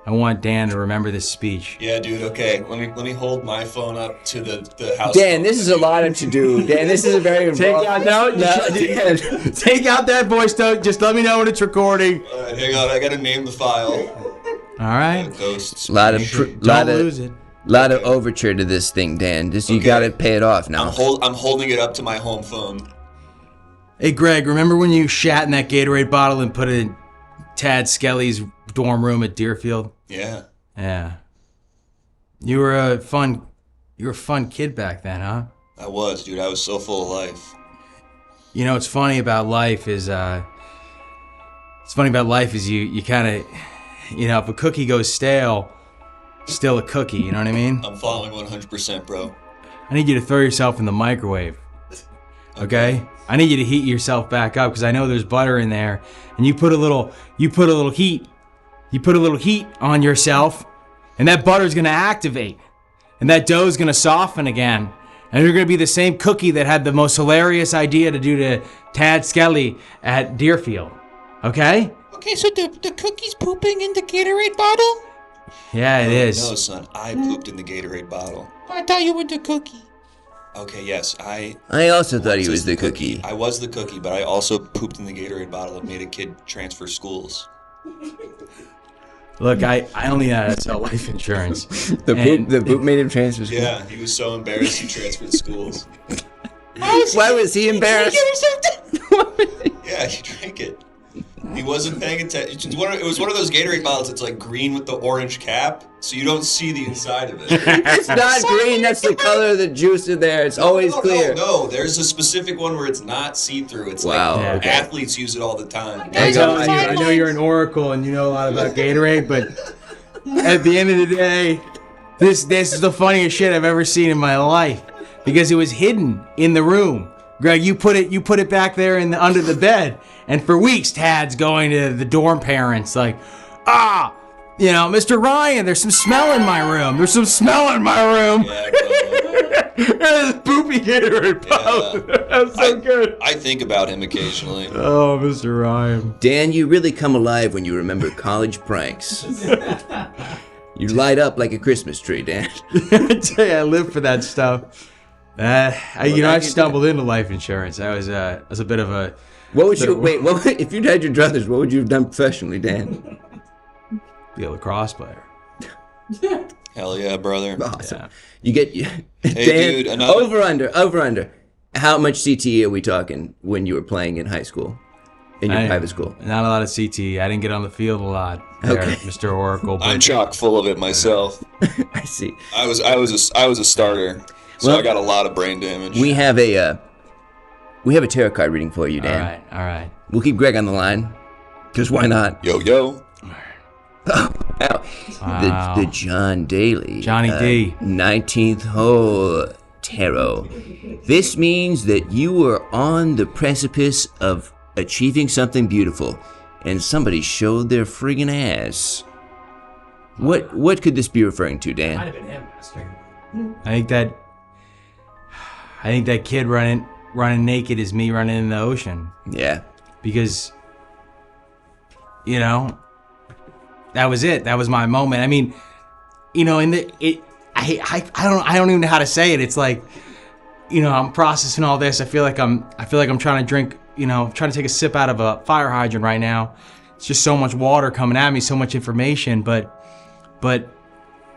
[SPEAKER 11] I want Dan to remember this speech.
[SPEAKER 7] Yeah, dude, okay. Let me hold my phone up to the house.
[SPEAKER 4] Dan, this is a lot to do. Dan, this is a very
[SPEAKER 11] Take out Take out that voice note. Just let me know when it's recording.
[SPEAKER 7] All right, hang on. I got to name the file.
[SPEAKER 11] All right.
[SPEAKER 7] Ghosts.
[SPEAKER 4] Lot of
[SPEAKER 7] Okay.
[SPEAKER 4] overture to this thing, Dan. You got to pay it off now.
[SPEAKER 7] I'm holding it up to my home phone.
[SPEAKER 11] Hey, Greg, remember when you shat in that Gatorade bottle and put it in Tad Skelly's dorm room at Deerfield?
[SPEAKER 7] Yeah.
[SPEAKER 11] Yeah. You were a fun kid back then, huh?
[SPEAKER 7] I was, dude. I was so full of life.
[SPEAKER 11] You know what's funny about life is you kind of, you know, if a cookie goes stale, still a cookie, you know what I mean?
[SPEAKER 7] I'm following 100%, bro.
[SPEAKER 11] I need you to throw yourself in the microwave. Okay? I need you to heat yourself back up because I know there's butter in there, and you put a little heat on yourself, and that butter's gonna activate, and that dough's gonna soften again, and you're gonna be the same cookie that had the most hilarious idea to do to Tad Skelly at Deerfield. Okay?
[SPEAKER 9] Okay, so the cookie's pooping in the Gatorade bottle?
[SPEAKER 11] Yeah, it is.
[SPEAKER 7] No, son. I pooped in the Gatorade bottle.
[SPEAKER 9] I thought you were the cookie.
[SPEAKER 7] Okay, yes.
[SPEAKER 4] I also thought he was the cookie.
[SPEAKER 7] I was the cookie, but I also pooped in the Gatorade bottle and made a kid transfer schools.
[SPEAKER 11] Look, I only know how to sell life insurance.
[SPEAKER 4] The poop made him transfer schools.
[SPEAKER 7] Yeah, he was so embarrassed he transferred schools.
[SPEAKER 4] Why was he embarrassed?
[SPEAKER 7] Yeah, he drank it. He wasn't paying attention. It was one of those Gatorade bottles that's like green with the orange cap, so you don't see the inside of it.
[SPEAKER 4] It's not green. That's the color of the juice in there. It's always clear.
[SPEAKER 7] No, there's a specific one where it's not see-through. It's
[SPEAKER 4] Wow,
[SPEAKER 7] like
[SPEAKER 4] okay.
[SPEAKER 7] athletes use it all the time.
[SPEAKER 11] I know you're an oracle and you know a lot about Gatorade, but at the end of the day, this is the funniest shit I've ever seen in my life because it was hidden in the room. Greg, you put it back there under the bed, and for weeks, Tad's going to the dorm parents like, Mr. Ryan, there's some smell in my room. There's some smell in my room.
[SPEAKER 7] Yeah,
[SPEAKER 11] There's poopy Gatorade pop. That's so good.
[SPEAKER 7] I think about him occasionally.
[SPEAKER 11] Oh, Mr. Ryan.
[SPEAKER 4] Dan, you really come alive when you remember college pranks. You light up like a Christmas tree, Dan.
[SPEAKER 11] I tell you, I live for that stuff. I stumbled into life insurance. I was a bit of a.
[SPEAKER 4] What would you if you had your druthers? What would you have done professionally, Dan?
[SPEAKER 11] Be a lacrosse player.
[SPEAKER 7] Hell yeah, brother.
[SPEAKER 4] Awesome. Yeah. You get
[SPEAKER 7] hey,
[SPEAKER 4] Dan,
[SPEAKER 7] dude.
[SPEAKER 4] Over under. How much CTE are we talking when you were playing in high school, in your private school?
[SPEAKER 11] Not a lot of CTE. I didn't get on the field a lot. There,
[SPEAKER 4] okay,
[SPEAKER 11] Mr. Oracle.
[SPEAKER 7] I'm chock full of it myself.
[SPEAKER 4] I see.
[SPEAKER 7] I was a starter. So I got a lot of brain damage.
[SPEAKER 4] We have a tarot card reading for you, Dan.
[SPEAKER 11] All right.
[SPEAKER 4] We'll keep Greg on the line, because why not?
[SPEAKER 7] Yo.
[SPEAKER 4] Oh, wow. The John Daly.
[SPEAKER 11] Johnny D.
[SPEAKER 4] 19th hole tarot. This means that you are on the precipice of achieving something beautiful, and somebody showed their friggin' ass. What could this be referring to, Dan?
[SPEAKER 8] Might have been him, Master.
[SPEAKER 11] I think that kid running naked is me running in the ocean.
[SPEAKER 4] Yeah.
[SPEAKER 11] Because, that was it. That was my moment. I mean, I don't even know how to say it. It's like, I'm processing all this. I feel like I'm trying to drink, trying to take a sip out of a fire hydrant right now. It's just so much water coming at me, so much information, but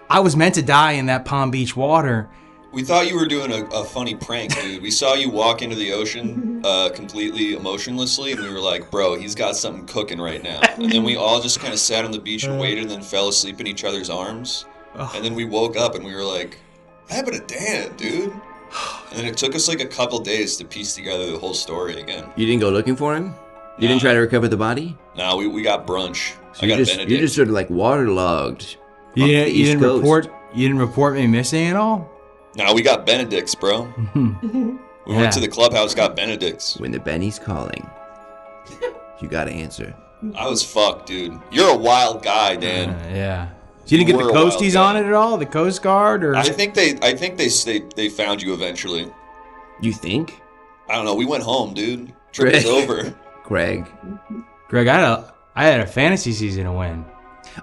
[SPEAKER 11] I was meant to die in that Palm Beach water.
[SPEAKER 7] We thought you were doing a funny prank, dude. We saw you walk into the ocean completely emotionlessly, and we were like, bro, he's got something cooking right now. And then we all just kind of sat on the beach and waited and then fell asleep in each other's arms. And then we woke up and we were like, what happened to Dan, dude? And then it took us like a couple days to piece together the whole story again.
[SPEAKER 4] You didn't go looking for him? You didn't try to recover the body?
[SPEAKER 7] No, we got brunch.
[SPEAKER 4] So
[SPEAKER 7] I got Benedict.
[SPEAKER 4] You're just sort of like waterlogged.
[SPEAKER 11] You didn't report me missing at all?
[SPEAKER 7] No, we got Benedict's, bro. We went to the clubhouse, got Benedict's.
[SPEAKER 4] When the Benny's calling, you gotta answer.
[SPEAKER 7] I was fucked, dude. You're a wild guy, Dan.
[SPEAKER 11] Yeah. So you didn't get the coasties on it at all? The Coast Guard, or?
[SPEAKER 7] I think they found you eventually.
[SPEAKER 4] You think?
[SPEAKER 7] I don't know. We went home, dude. Trip was over.
[SPEAKER 4] Greg,
[SPEAKER 11] I had a fantasy season to win.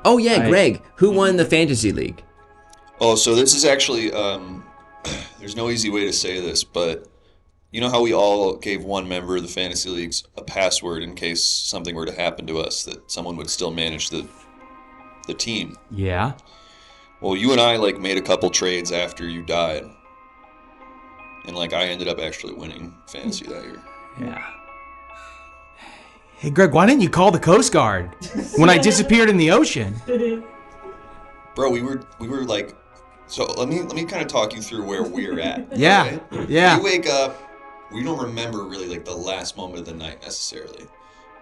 [SPEAKER 4] Oh yeah, Greg. Who won the fantasy league?
[SPEAKER 7] Oh, so this is actually. There's no easy way to say this, but you know how we all gave one member of the fantasy leagues a password in case something were to happen to us, that someone would still manage the team.
[SPEAKER 11] Yeah.
[SPEAKER 7] Well, you and I made a couple trades after you died, and I ended up actually winning fantasy that year.
[SPEAKER 11] Yeah. Hey Greg, why didn't you call the Coast Guard when I disappeared in the ocean?
[SPEAKER 7] Bro, we were so let me kind of talk you through where we're at.
[SPEAKER 11] Yeah.
[SPEAKER 7] Okay?
[SPEAKER 11] Yeah.
[SPEAKER 7] We wake up, we don't remember really the last moment of the night necessarily.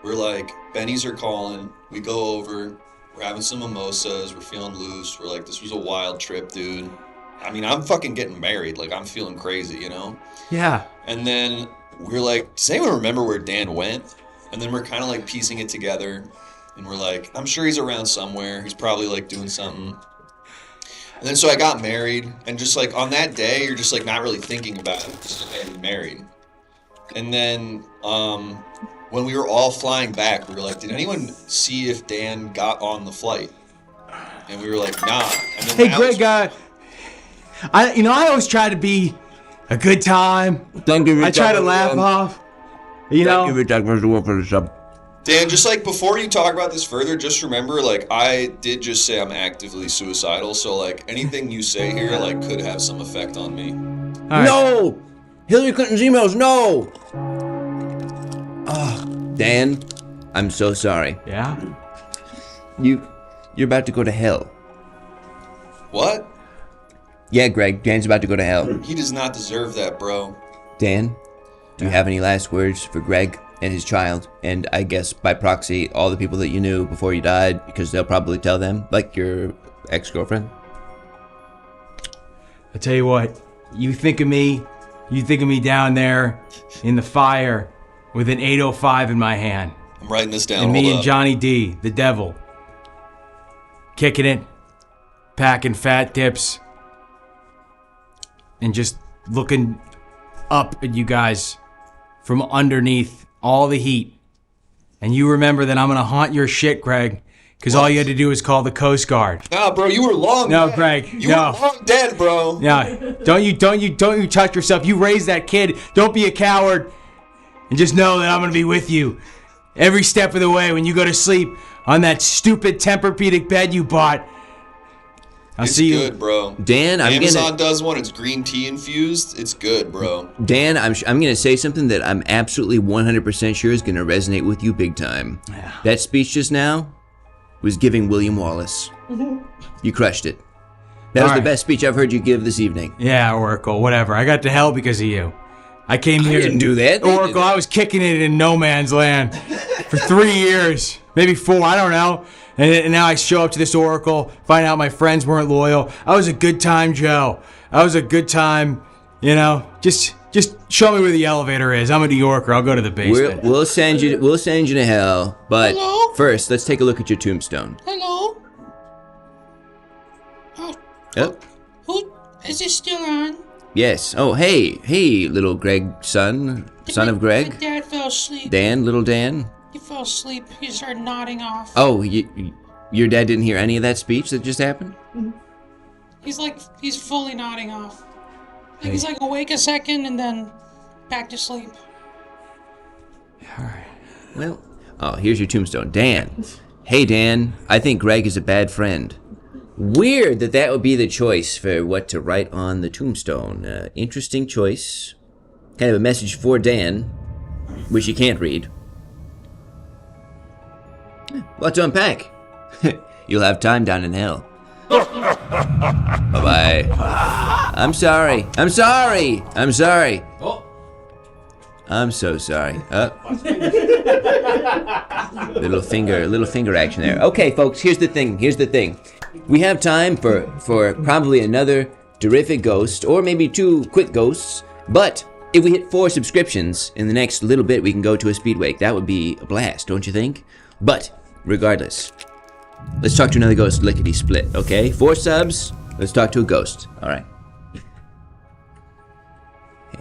[SPEAKER 7] We're Benny's are calling, we go over, we're having some mimosas, we're feeling loose, we're this was a wild trip, dude. I mean, I'm fucking getting married, I'm feeling crazy,
[SPEAKER 11] Yeah.
[SPEAKER 7] And then we're does anyone remember where Dan went? And then we're kind of piecing it together, and we're I'm sure he's around somewhere, he's probably doing something. And then so I got married, and just on that day, you're just not really thinking about it, just getting married. And then when we were all flying back, we were did anyone see if Dan got on the flight? And we were nah. And then
[SPEAKER 11] hey Greg, I always try to be a good time. I try to laugh off.
[SPEAKER 4] Thank you, Doug, for the sub.
[SPEAKER 7] Dan, just before you talk about this further, just remember, I did just say I'm actively suicidal, so anything you say here could have some effect on me.
[SPEAKER 4] Right. No! Hillary Clinton's emails, no! Oh, Dan, I'm so sorry.
[SPEAKER 5] Yeah?
[SPEAKER 4] You're about to go to hell.
[SPEAKER 7] What?
[SPEAKER 4] Yeah, Greg, Dan's about to go to hell.
[SPEAKER 7] He does not deserve that, bro.
[SPEAKER 4] Dan, do you have any last words for Greg and his child? And I guess by proxy, all the people that you knew before you died, because they'll probably tell them, like your ex-girlfriend?
[SPEAKER 11] I tell you what, you think of me down there in the fire with an 805 in my hand.
[SPEAKER 7] I'm writing this down.
[SPEAKER 11] And
[SPEAKER 7] Hold
[SPEAKER 11] me
[SPEAKER 7] up.
[SPEAKER 11] and Johnny D, the devil, kicking it, packing fat dips, and just looking up at you guys from underneath all the heat. And you remember that I'm gonna haunt your shit, Greg, because all you had to do was call the Coast Guard.
[SPEAKER 7] Nah, bro, you were long
[SPEAKER 11] No,
[SPEAKER 7] dead.
[SPEAKER 11] Greg,
[SPEAKER 7] You
[SPEAKER 11] no.
[SPEAKER 7] were long dead, bro.
[SPEAKER 11] Yeah, don't you touch yourself. You raised that kid. Don't be a coward. And just know that I'm gonna be with you every step of the way when you go to sleep on that stupid Tempur-Pedic bed you bought. I'll
[SPEAKER 7] It's
[SPEAKER 11] see you.
[SPEAKER 7] good, bro.
[SPEAKER 4] Dan,
[SPEAKER 7] Amazon does one. It's green tea infused. It's good, bro.
[SPEAKER 4] Dan, I'm gonna say something that I'm absolutely 100% sure is gonna resonate with you big time.
[SPEAKER 11] Yeah.
[SPEAKER 4] That speech just now was giving William Wallace. You crushed it. That was
[SPEAKER 11] All
[SPEAKER 4] the
[SPEAKER 11] right.
[SPEAKER 4] best speech I've heard you give this evening.
[SPEAKER 11] Yeah, Oracle, whatever. I got to hell because of you. I came here.
[SPEAKER 4] didn't do that. They did
[SPEAKER 11] Oracle, I was kicking it in no man's land for 3 years, maybe 4, I don't know. And now I show up to this Oracle, find out my friends weren't loyal. I was a good time, Joe. I was a good time, you know. Just show me where the elevator is. I'm a New Yorker. I'll go to the basement.
[SPEAKER 4] We'll send you to hell, but
[SPEAKER 9] Hello?
[SPEAKER 4] first let's take a look at your tombstone.
[SPEAKER 9] Hello? Oh,
[SPEAKER 4] Oh,
[SPEAKER 9] who is this still on?
[SPEAKER 4] yes. Oh, hey, little Greg son of
[SPEAKER 9] My
[SPEAKER 4] Greg.
[SPEAKER 9] dad fell asleep.
[SPEAKER 4] Dan, little Dan.
[SPEAKER 9] He fell asleep. He started nodding off.
[SPEAKER 4] Oh, your dad didn't hear any of that speech that just happened?
[SPEAKER 9] He's fully nodding off. He's like awake a second and then back to sleep.
[SPEAKER 4] Well, oh, here's your tombstone. Dan. Hey, Dan, I think Greg is a bad friend. Weird that would be the choice for what to write on the tombstone. Interesting choice. Kind of a message for Dan, which you can't read. What to unpack? You'll have time down in hell. Bye-bye. I'm sorry. I'm sorry.
[SPEAKER 3] Oh,
[SPEAKER 4] I'm so sorry. Little finger action there. Okay, folks, here's the thing. We have time for probably another terrific ghost, or maybe 2 quick ghosts, but if we hit 4 subscriptions in the next little bit, we can go to a speed wake. That would be a blast, don't you think? But, regardless, let's talk to another ghost lickety-split, okay? 4 subs, let's talk to a ghost. Alright.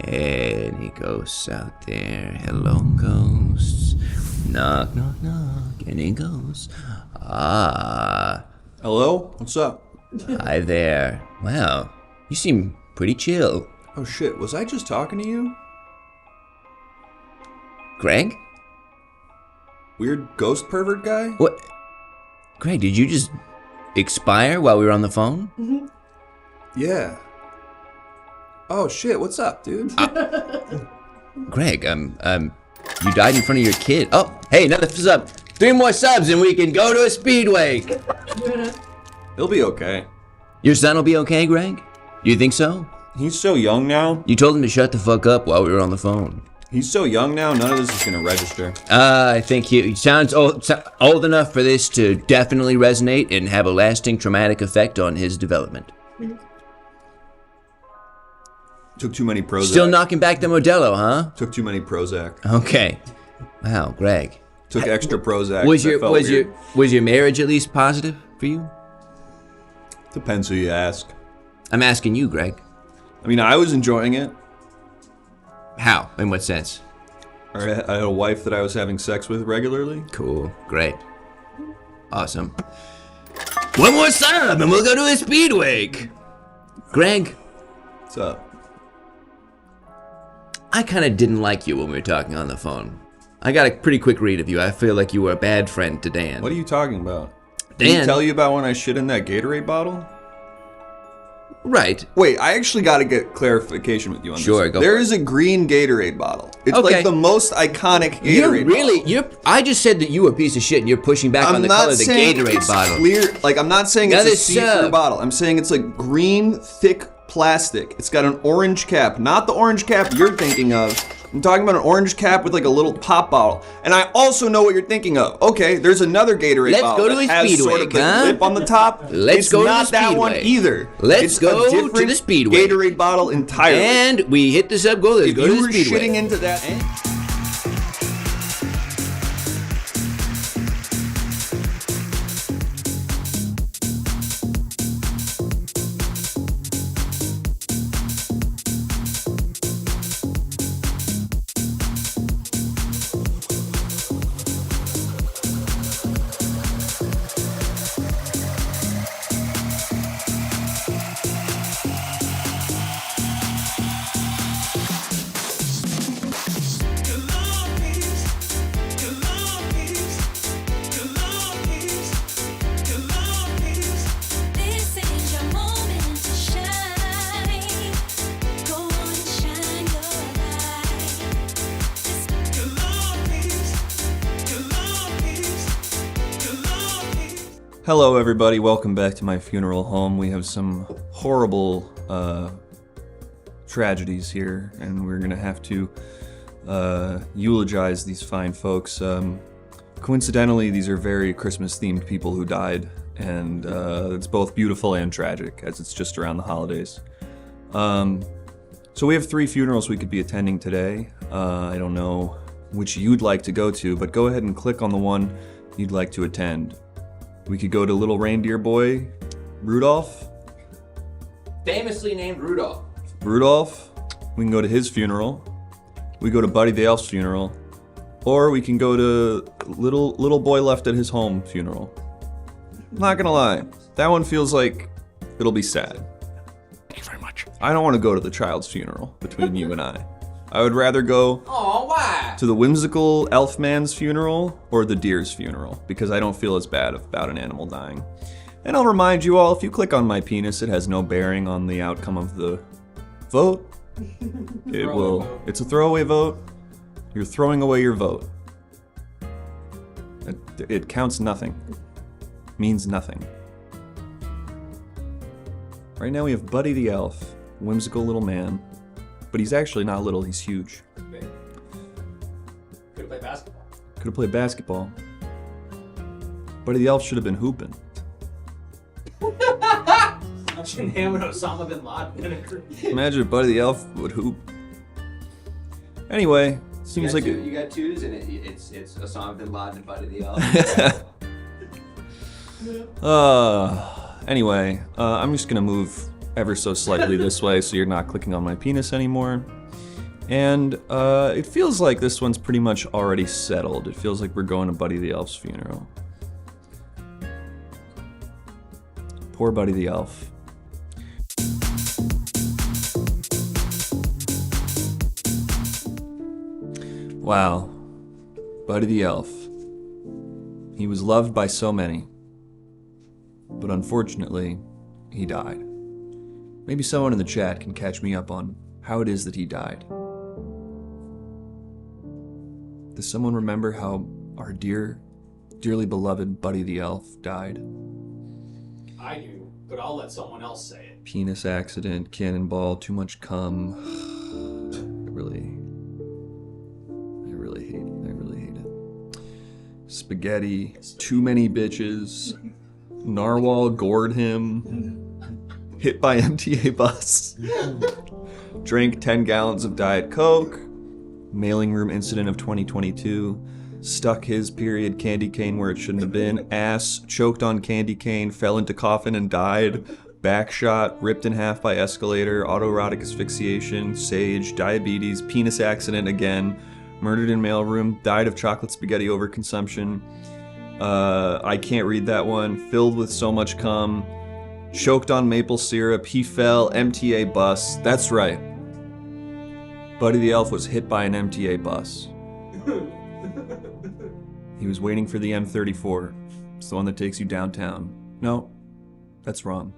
[SPEAKER 4] Any ghosts out there? Hello, ghosts. Knock, knock, knock. Any ghosts? Ah.
[SPEAKER 12] Hello? What's up?
[SPEAKER 4] Hi there. Wow. You seem pretty chill.
[SPEAKER 12] Oh shit, was I just talking to you?
[SPEAKER 4] Greg?
[SPEAKER 12] Weird ghost pervert guy?
[SPEAKER 4] What? Greg, did you just expire while we were on the phone?
[SPEAKER 12] Yeah. Oh shit, what's up, dude?
[SPEAKER 4] Greg, you died in front of your kid. Oh, hey, another sub. 3 more subs and we can go to a speed wake.
[SPEAKER 12] He'll be okay.
[SPEAKER 4] Your son will be okay, Greg? You think so?
[SPEAKER 12] He's so young now.
[SPEAKER 4] You told him to shut the fuck up while we were on the phone.
[SPEAKER 12] He's so young now, none of this is gonna register.
[SPEAKER 4] I think he sounds old enough for this to definitely resonate and have a lasting traumatic effect on his development.
[SPEAKER 12] Took too many Prozac.
[SPEAKER 4] Still knocking back the Modelo, huh?
[SPEAKER 12] Took too many Prozac.
[SPEAKER 4] Okay. Wow, Greg.
[SPEAKER 12] Took extra Prozac.
[SPEAKER 4] Was
[SPEAKER 12] that felt weird.
[SPEAKER 4] your marriage at least positive for you?
[SPEAKER 12] Depends who you ask.
[SPEAKER 4] I'm asking you, Greg.
[SPEAKER 12] I mean, I was enjoying it.
[SPEAKER 4] How? In what sense?
[SPEAKER 12] I had a wife that I was having sex with regularly.
[SPEAKER 4] Cool. Great. Awesome. 1 more sub and we'll go to a speed wake. Greg,
[SPEAKER 12] What's up?
[SPEAKER 4] I kind of didn't like you when we were talking on the phone. I got a pretty quick read of you. I feel like you were a bad friend to Dan.
[SPEAKER 12] What are you talking about?
[SPEAKER 4] Dan.
[SPEAKER 12] Did he tell you about when I shit in that Gatorade bottle?
[SPEAKER 4] Right.
[SPEAKER 12] Wait, I actually got to get clarification with you on this.
[SPEAKER 4] Sure, go
[SPEAKER 12] There
[SPEAKER 4] for
[SPEAKER 12] is a green Gatorade bottle. It's
[SPEAKER 4] Okay.
[SPEAKER 12] like the most iconic Gatorade bottle.
[SPEAKER 4] I just said that you were a piece of shit and you're pushing back on the color of the Gatorade
[SPEAKER 12] it's
[SPEAKER 4] bottle.
[SPEAKER 12] clear. Like, I'm not saying
[SPEAKER 4] That
[SPEAKER 12] it's a
[SPEAKER 4] is
[SPEAKER 12] see-through bottle. I'm saying it's like green, thick plastic. It's got an orange cap. Not the orange cap you're thinking of. I'm talking about an orange cap with like a little pop bottle. And I also know what you're thinking of. Okay, there's another Gatorade
[SPEAKER 4] Let's
[SPEAKER 12] bottle
[SPEAKER 4] go to
[SPEAKER 12] that
[SPEAKER 4] the
[SPEAKER 12] has
[SPEAKER 4] Speedway,
[SPEAKER 12] sort of the
[SPEAKER 4] huh?
[SPEAKER 12] lip on the top.
[SPEAKER 4] Let's
[SPEAKER 12] It's
[SPEAKER 4] go to
[SPEAKER 12] not
[SPEAKER 4] the
[SPEAKER 12] that one
[SPEAKER 4] Speedway.
[SPEAKER 12] either.
[SPEAKER 4] Let's
[SPEAKER 12] It's
[SPEAKER 4] go
[SPEAKER 12] a
[SPEAKER 4] to
[SPEAKER 12] different
[SPEAKER 4] the Speedway.
[SPEAKER 12] Gatorade bottle entirely.
[SPEAKER 4] And we hit this up goal. Let's
[SPEAKER 12] If
[SPEAKER 4] go to
[SPEAKER 12] you
[SPEAKER 4] the
[SPEAKER 12] were
[SPEAKER 4] Speedway.
[SPEAKER 12] shitting into that. Hello everybody, welcome back to my funeral home. We have some horrible tragedies here, and we're gonna have to eulogize these fine folks. Coincidentally, these are very Christmas-themed people who died, and it's both beautiful and tragic, as it's just around the holidays. So we have 3 funerals we could be attending today. I don't know which you'd like to go to, but go ahead and click on the one you'd like to attend. We could go to little reindeer boy, Rudolph.
[SPEAKER 4] Famously named Rudolph.
[SPEAKER 12] Rudolph. We can go to his funeral. We go to Buddy the Elf's funeral. Or we can go to little boy left at his home funeral. Not gonna lie, that one feels like it'll be sad.
[SPEAKER 1] Thank you very much.
[SPEAKER 12] I don't want to go to the child's funeral between you and I. I would rather go to the whimsical elf man's funeral or the deer's funeral, because I don't feel as bad about an animal dying. And I'll remind you all, if you click on my penis, it has no bearing on the outcome of the vote. It's a throwaway vote. You're throwing away your vote. It counts nothing. Means nothing. Right now we have Buddy the Elf, whimsical little man. But he's actually not little, he's huge.
[SPEAKER 3] Could play basketball.
[SPEAKER 12] Could have played basketball. Buddy the Elf should have been hooping.
[SPEAKER 5] Imagine him and Osama bin Laden.
[SPEAKER 12] Imagine if Buddy the Elf would hoop. Anyway, seems like
[SPEAKER 4] you got twos, and it's Osama bin Laden and Buddy the Elf.
[SPEAKER 12] Anyway, I'm just gonna move ever so slightly this way so you're not clicking on my penis anymore. And it feels like this one's pretty much already settled. It feels like we're going to Buddy the Elf's funeral. Poor Buddy the Elf. Wow. Buddy the Elf. He was loved by so many. But unfortunately, he died. Maybe someone in the chat can catch me up on how it is that he died. Does someone remember how our dearly beloved Buddy the Elf died?
[SPEAKER 5] I do, but I'll let someone else say it.
[SPEAKER 12] Penis accident, cannonball, too much cum. I really hate it. Spaghetti, too many bitches. Narwhal gored him. Hit by MTA bus. Drank 10 gallons of Diet Coke. Mailing room incident of 2022. Stuck his period candy cane where it shouldn't have been. Ass choked on candy cane, fell into coffin and died. Back shot, ripped in half by escalator. Autoerotic asphyxiation. Sage, diabetes, penis accident again. Murdered in mailroom, died of chocolate spaghetti overconsumption. I can't read that one. Filled with so much cum. Choked on maple syrup, he fell, MTA bus. That's right. Buddy the Elf was hit by an MTA bus. He was waiting for the M34. It's the one that takes you downtown. No, that's wrong.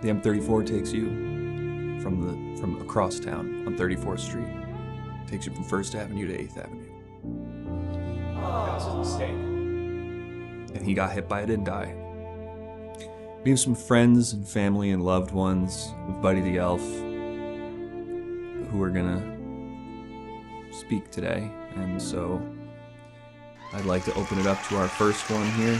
[SPEAKER 12] The M34 takes you from across town on 34th Street. Takes you from 1st Avenue to 8th Avenue.
[SPEAKER 3] That was a mistake.
[SPEAKER 12] And he got hit by it and died. We have some friends and family and loved ones with Buddy the Elf who are gonna speak today, and so I'd like to open it up to our first one here.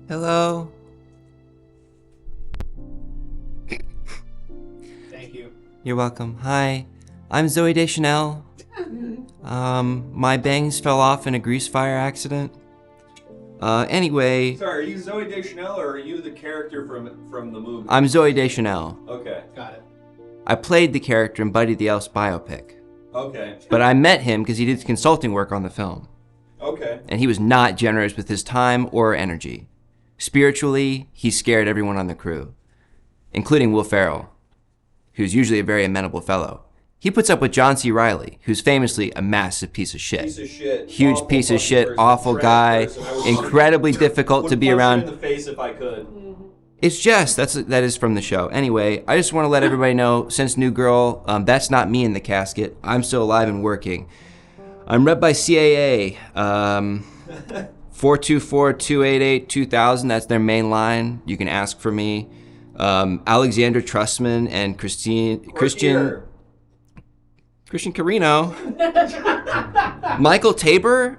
[SPEAKER 13] Hello.
[SPEAKER 3] Thank you.
[SPEAKER 13] You're welcome. Hi, I'm Zoe Deschanel. My bangs fell off in a grease fire accident. Anyway.
[SPEAKER 7] Sorry, are you Zoe Deschanel or are you the character from the movie?
[SPEAKER 13] I'm Zoe Deschanel.
[SPEAKER 7] Okay, got it.
[SPEAKER 13] I played the character in Buddy the Elf's biopic.
[SPEAKER 7] Okay.
[SPEAKER 13] But I met him because he did consulting work on the film.
[SPEAKER 7] Okay.
[SPEAKER 13] And he was not generous with his time or energy. Spiritually, he scared everyone on the crew, including Will Ferrell, who's usually a very amenable fellow. He puts up with John C. Reilly, who's famously a massive piece of shit.
[SPEAKER 7] Piece of shit.
[SPEAKER 13] Huge
[SPEAKER 7] Awful
[SPEAKER 13] piece of
[SPEAKER 7] fucking
[SPEAKER 13] shit,
[SPEAKER 7] person,
[SPEAKER 13] awful
[SPEAKER 7] trash
[SPEAKER 13] guy,
[SPEAKER 7] person. I would
[SPEAKER 13] incredibly difficult to be
[SPEAKER 7] punch
[SPEAKER 13] around.
[SPEAKER 7] him in the face if I could.
[SPEAKER 13] It's Jess. That is from the show. Anyway, I just want to let everybody know, since New Girl, that's not me in the casket. I'm still alive and working. I'm read by CAA. 424-288-2000. That's their main line. You can ask for me. Alexandra Trussman and Christian Carino. Michael Tabor.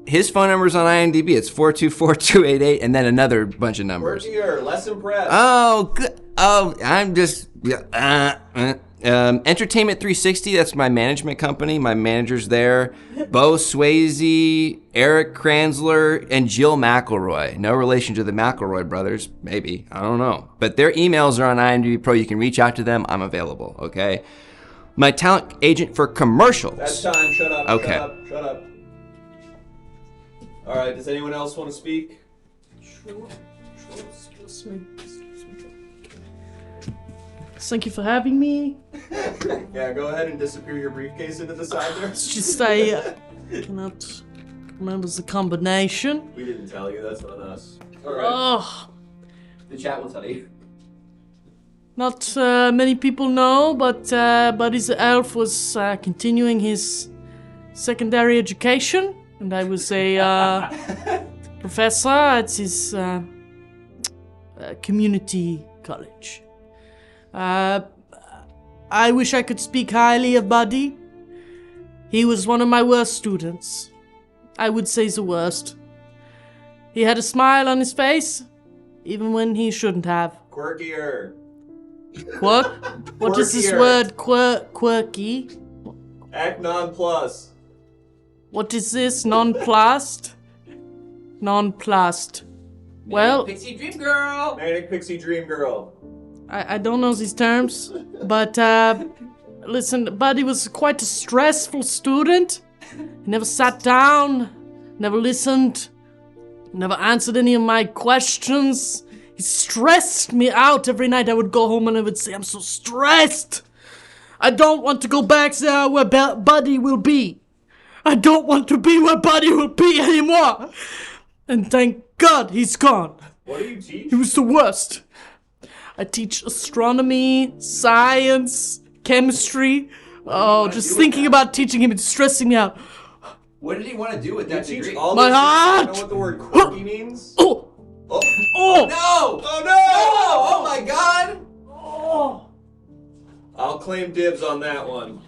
[SPEAKER 13] His phone number's on IMDb. It's 424-288, and then another bunch of numbers.
[SPEAKER 7] Quirkier, less impressed.
[SPEAKER 13] Oh, good. Oh, I'm just. Entertainment 360, that's my management company. My manager's there. Bo Swayze, Eric Kranzler, and Jill McElroy. No relation to the McElroy brothers, maybe. I don't know. But their emails are on IMDb Pro. You can reach out to them. I'm available, okay? My talent agent for commercials.
[SPEAKER 7] That's time. Shut up.
[SPEAKER 13] Okay.
[SPEAKER 7] Shut up. All right. Does anyone else want to speak?
[SPEAKER 6] Sure. Excuse me. Thank you for having me.
[SPEAKER 7] Yeah, go ahead and disappear your briefcase into the side there.
[SPEAKER 6] It's just I cannot remember the combination.
[SPEAKER 7] We didn't tell you. That's on us. All right.
[SPEAKER 6] Oh,
[SPEAKER 13] The chat will tell you.
[SPEAKER 6] not many people know, but Buddy the Elf was continuing his secondary education, and I was a professor at his community college. I wish I could speak highly of Buddy. He was one of my worst students. I would say the worst. He had a smile on his face, even when he shouldn't have.
[SPEAKER 7] Quirkier.
[SPEAKER 6] What? What is this word, quirky?
[SPEAKER 7] Act non-plus.
[SPEAKER 6] What is this, nonplussed? Nonplussed. Well,
[SPEAKER 13] Pixie Dream Girl.
[SPEAKER 7] Manic Pixie Dream Girl.
[SPEAKER 6] I don't know these terms, but listen, Buddy was quite a stressful student. He never sat down, never listened, never answered any of my questions. He stressed me out every night. I would go home and I would say, I'm so stressed. I don't want to go back there where Buddy will be. I don't want to be where Buddy will be anymore. And thank God he's gone.
[SPEAKER 7] What do you teach?
[SPEAKER 6] He was the worst. I teach astronomy, science, chemistry. Oh, just thinking about teaching him, it's stressing me out.
[SPEAKER 13] What did he want to do with that degree?
[SPEAKER 7] All
[SPEAKER 6] My
[SPEAKER 7] this
[SPEAKER 6] heart!
[SPEAKER 7] You know what the word quirky means?
[SPEAKER 6] Oh!
[SPEAKER 7] Oh!
[SPEAKER 6] Oh!
[SPEAKER 13] No!
[SPEAKER 7] Oh no!
[SPEAKER 13] Oh my God!
[SPEAKER 6] Oh!
[SPEAKER 7] I'll claim dibs on that one.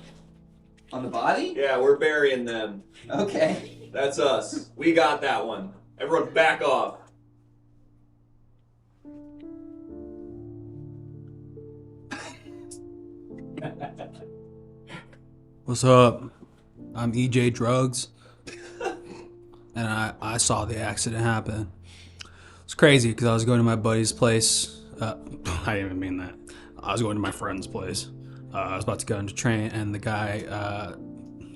[SPEAKER 13] On the body?
[SPEAKER 7] Yeah, we're burying them.
[SPEAKER 13] Okay.
[SPEAKER 7] That's us. We got that one. Everyone back off.
[SPEAKER 5] What's up? I'm EJ Drugs. And I saw the accident happen. It's crazy because I was going to my buddy's place. I didn't even mean that. I was going to my friend's place. I was about to go into train, and the guy,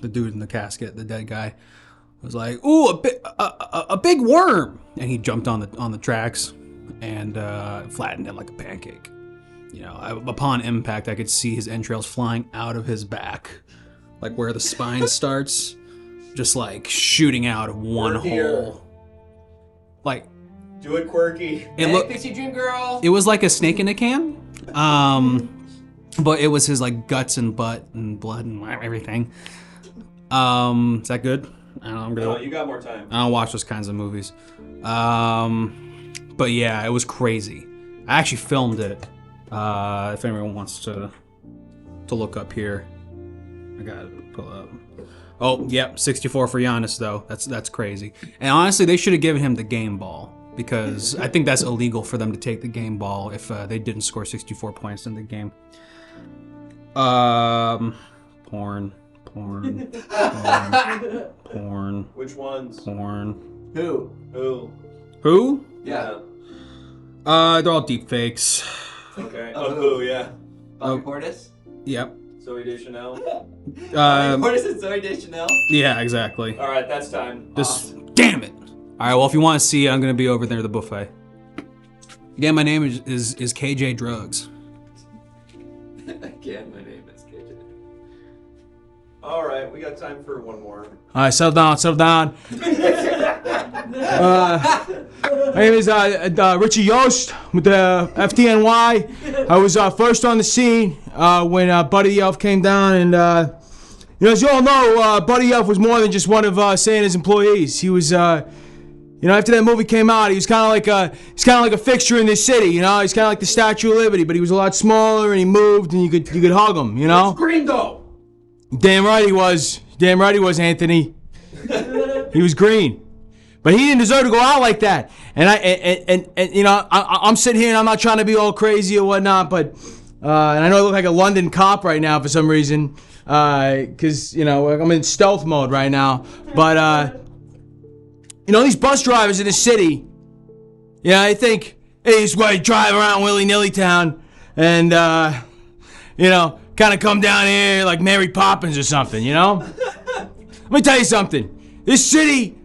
[SPEAKER 5] the dude in the casket, the dead guy, was like, "Ooh, a big worm!" And he jumped on the tracks and flattened it like a pancake. You know, upon impact, I could see his entrails flying out of his back, like where the spine starts. just like shooting out of one
[SPEAKER 3] Quirkier.
[SPEAKER 5] hole. Like,
[SPEAKER 3] Do it quirky.
[SPEAKER 13] Pixie Dream Girl.
[SPEAKER 5] it was like a snake in a can. But it was his like guts and butt and blood and everything. Is that good? I don't know, I'm gonna.
[SPEAKER 3] No, you got more time.
[SPEAKER 5] I don't watch those kinds of movies. But yeah, it was crazy. I actually filmed it. If anyone wants to look up here, I got it pull up. Oh, yep, 64 for Giannis though. That's crazy. And honestly, they should have given him the game ball because I think that's illegal for them to take the game ball if they didn't score 64 points in the game. Porn.
[SPEAKER 3] Which ones?
[SPEAKER 5] Porn.
[SPEAKER 3] Who?
[SPEAKER 13] Yeah.
[SPEAKER 5] They're all deep fakes.
[SPEAKER 3] Okay. Of who? Yeah.
[SPEAKER 13] Bobby Portis.
[SPEAKER 5] Yep.
[SPEAKER 3] Zoe Deschanel.
[SPEAKER 13] Bobby Portis and Zoe Deschanel.
[SPEAKER 5] Yeah, exactly.
[SPEAKER 3] All right, that's time.
[SPEAKER 5] Damn it! All right, well, if you want to see, I'm gonna be over there at the buffet. Again, my name is KJ Drugs.
[SPEAKER 13] Again, my name is KJ.
[SPEAKER 3] All right, we got time for one more.
[SPEAKER 11] All right, settle down. My name is Richie Yost with the FTNY. I was first on the scene when Buddy the Elf came down, and as you all know, Buddy Elf was more than just one of Santa's employees. He was, after that movie came out, he was kind of like a fixture in this city. He's kind of like the Statue of Liberty, but he was a lot smaller and he moved, and you could hug him.
[SPEAKER 3] Gringo.
[SPEAKER 11] Damn right he was. Anthony. He was green. But he didn't deserve to go out like that. And I'm sitting here and I'm not trying to be all crazy or whatnot, but and I know I look like a London cop right now for some reason, because I'm in stealth mode right now. But these bus drivers in the city, I think, hey, this way drive around willy-nilly town, and kind of come down here like Mary Poppins or something, Let me tell you something. This city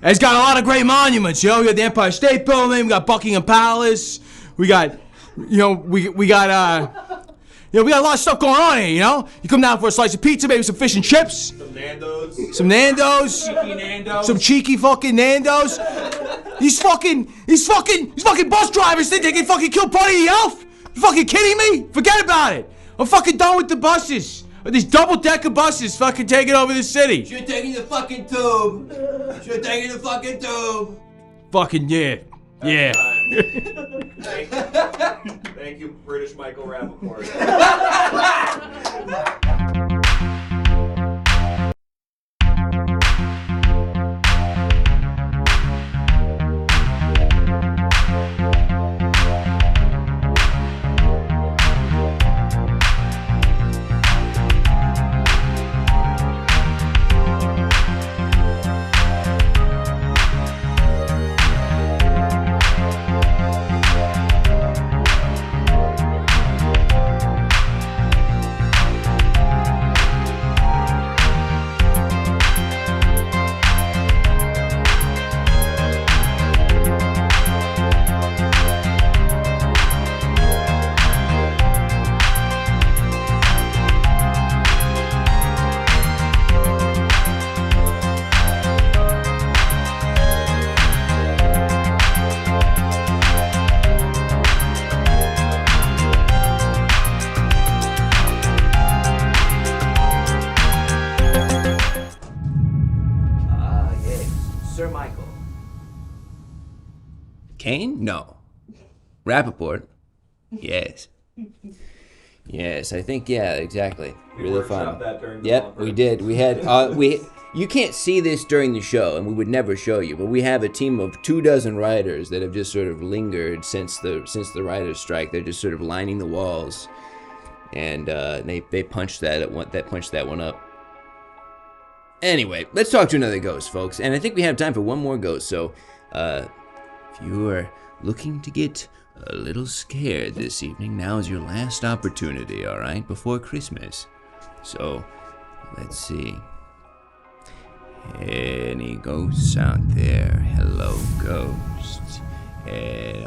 [SPEAKER 11] has got a lot of great monuments, We got the Empire State Building, we got Buckingham Palace, we got, we got a lot of stuff going on here, You come down for a slice of pizza, maybe some fish and chips. Some Nando's. Some cheeky fucking Nando's. These fucking bus drivers think they can fucking kill Buddy the Elf? You fucking kidding me? Forget about it. I'm fucking done with the buses. These double-decker buses fucking taking over the city.
[SPEAKER 13] Should've taken the fucking tube.
[SPEAKER 11] Fucking yeah. Yeah.
[SPEAKER 3] Thank you, British Michael Rappaport.
[SPEAKER 4] Kane? No. Rappaport? Yes. Yes, I think, yeah, exactly.
[SPEAKER 3] We
[SPEAKER 4] Really
[SPEAKER 3] workshopped
[SPEAKER 4] fun.
[SPEAKER 3] that during the
[SPEAKER 4] Yep,
[SPEAKER 3] Whopper.
[SPEAKER 4] we did. We had, you can't see this during the show, and we would never show you, but we have a team of 24 writers that have just sort of lingered since the writers' strike. They're just sort of lining the walls, and they punched that one up. Anyway, let's talk to another ghost, folks, and I think we have time for one more ghost. So, if you are looking to get a little scared this evening, now is your last opportunity, all right, before Christmas. So, let's see. Any ghosts out there? Hello, ghosts.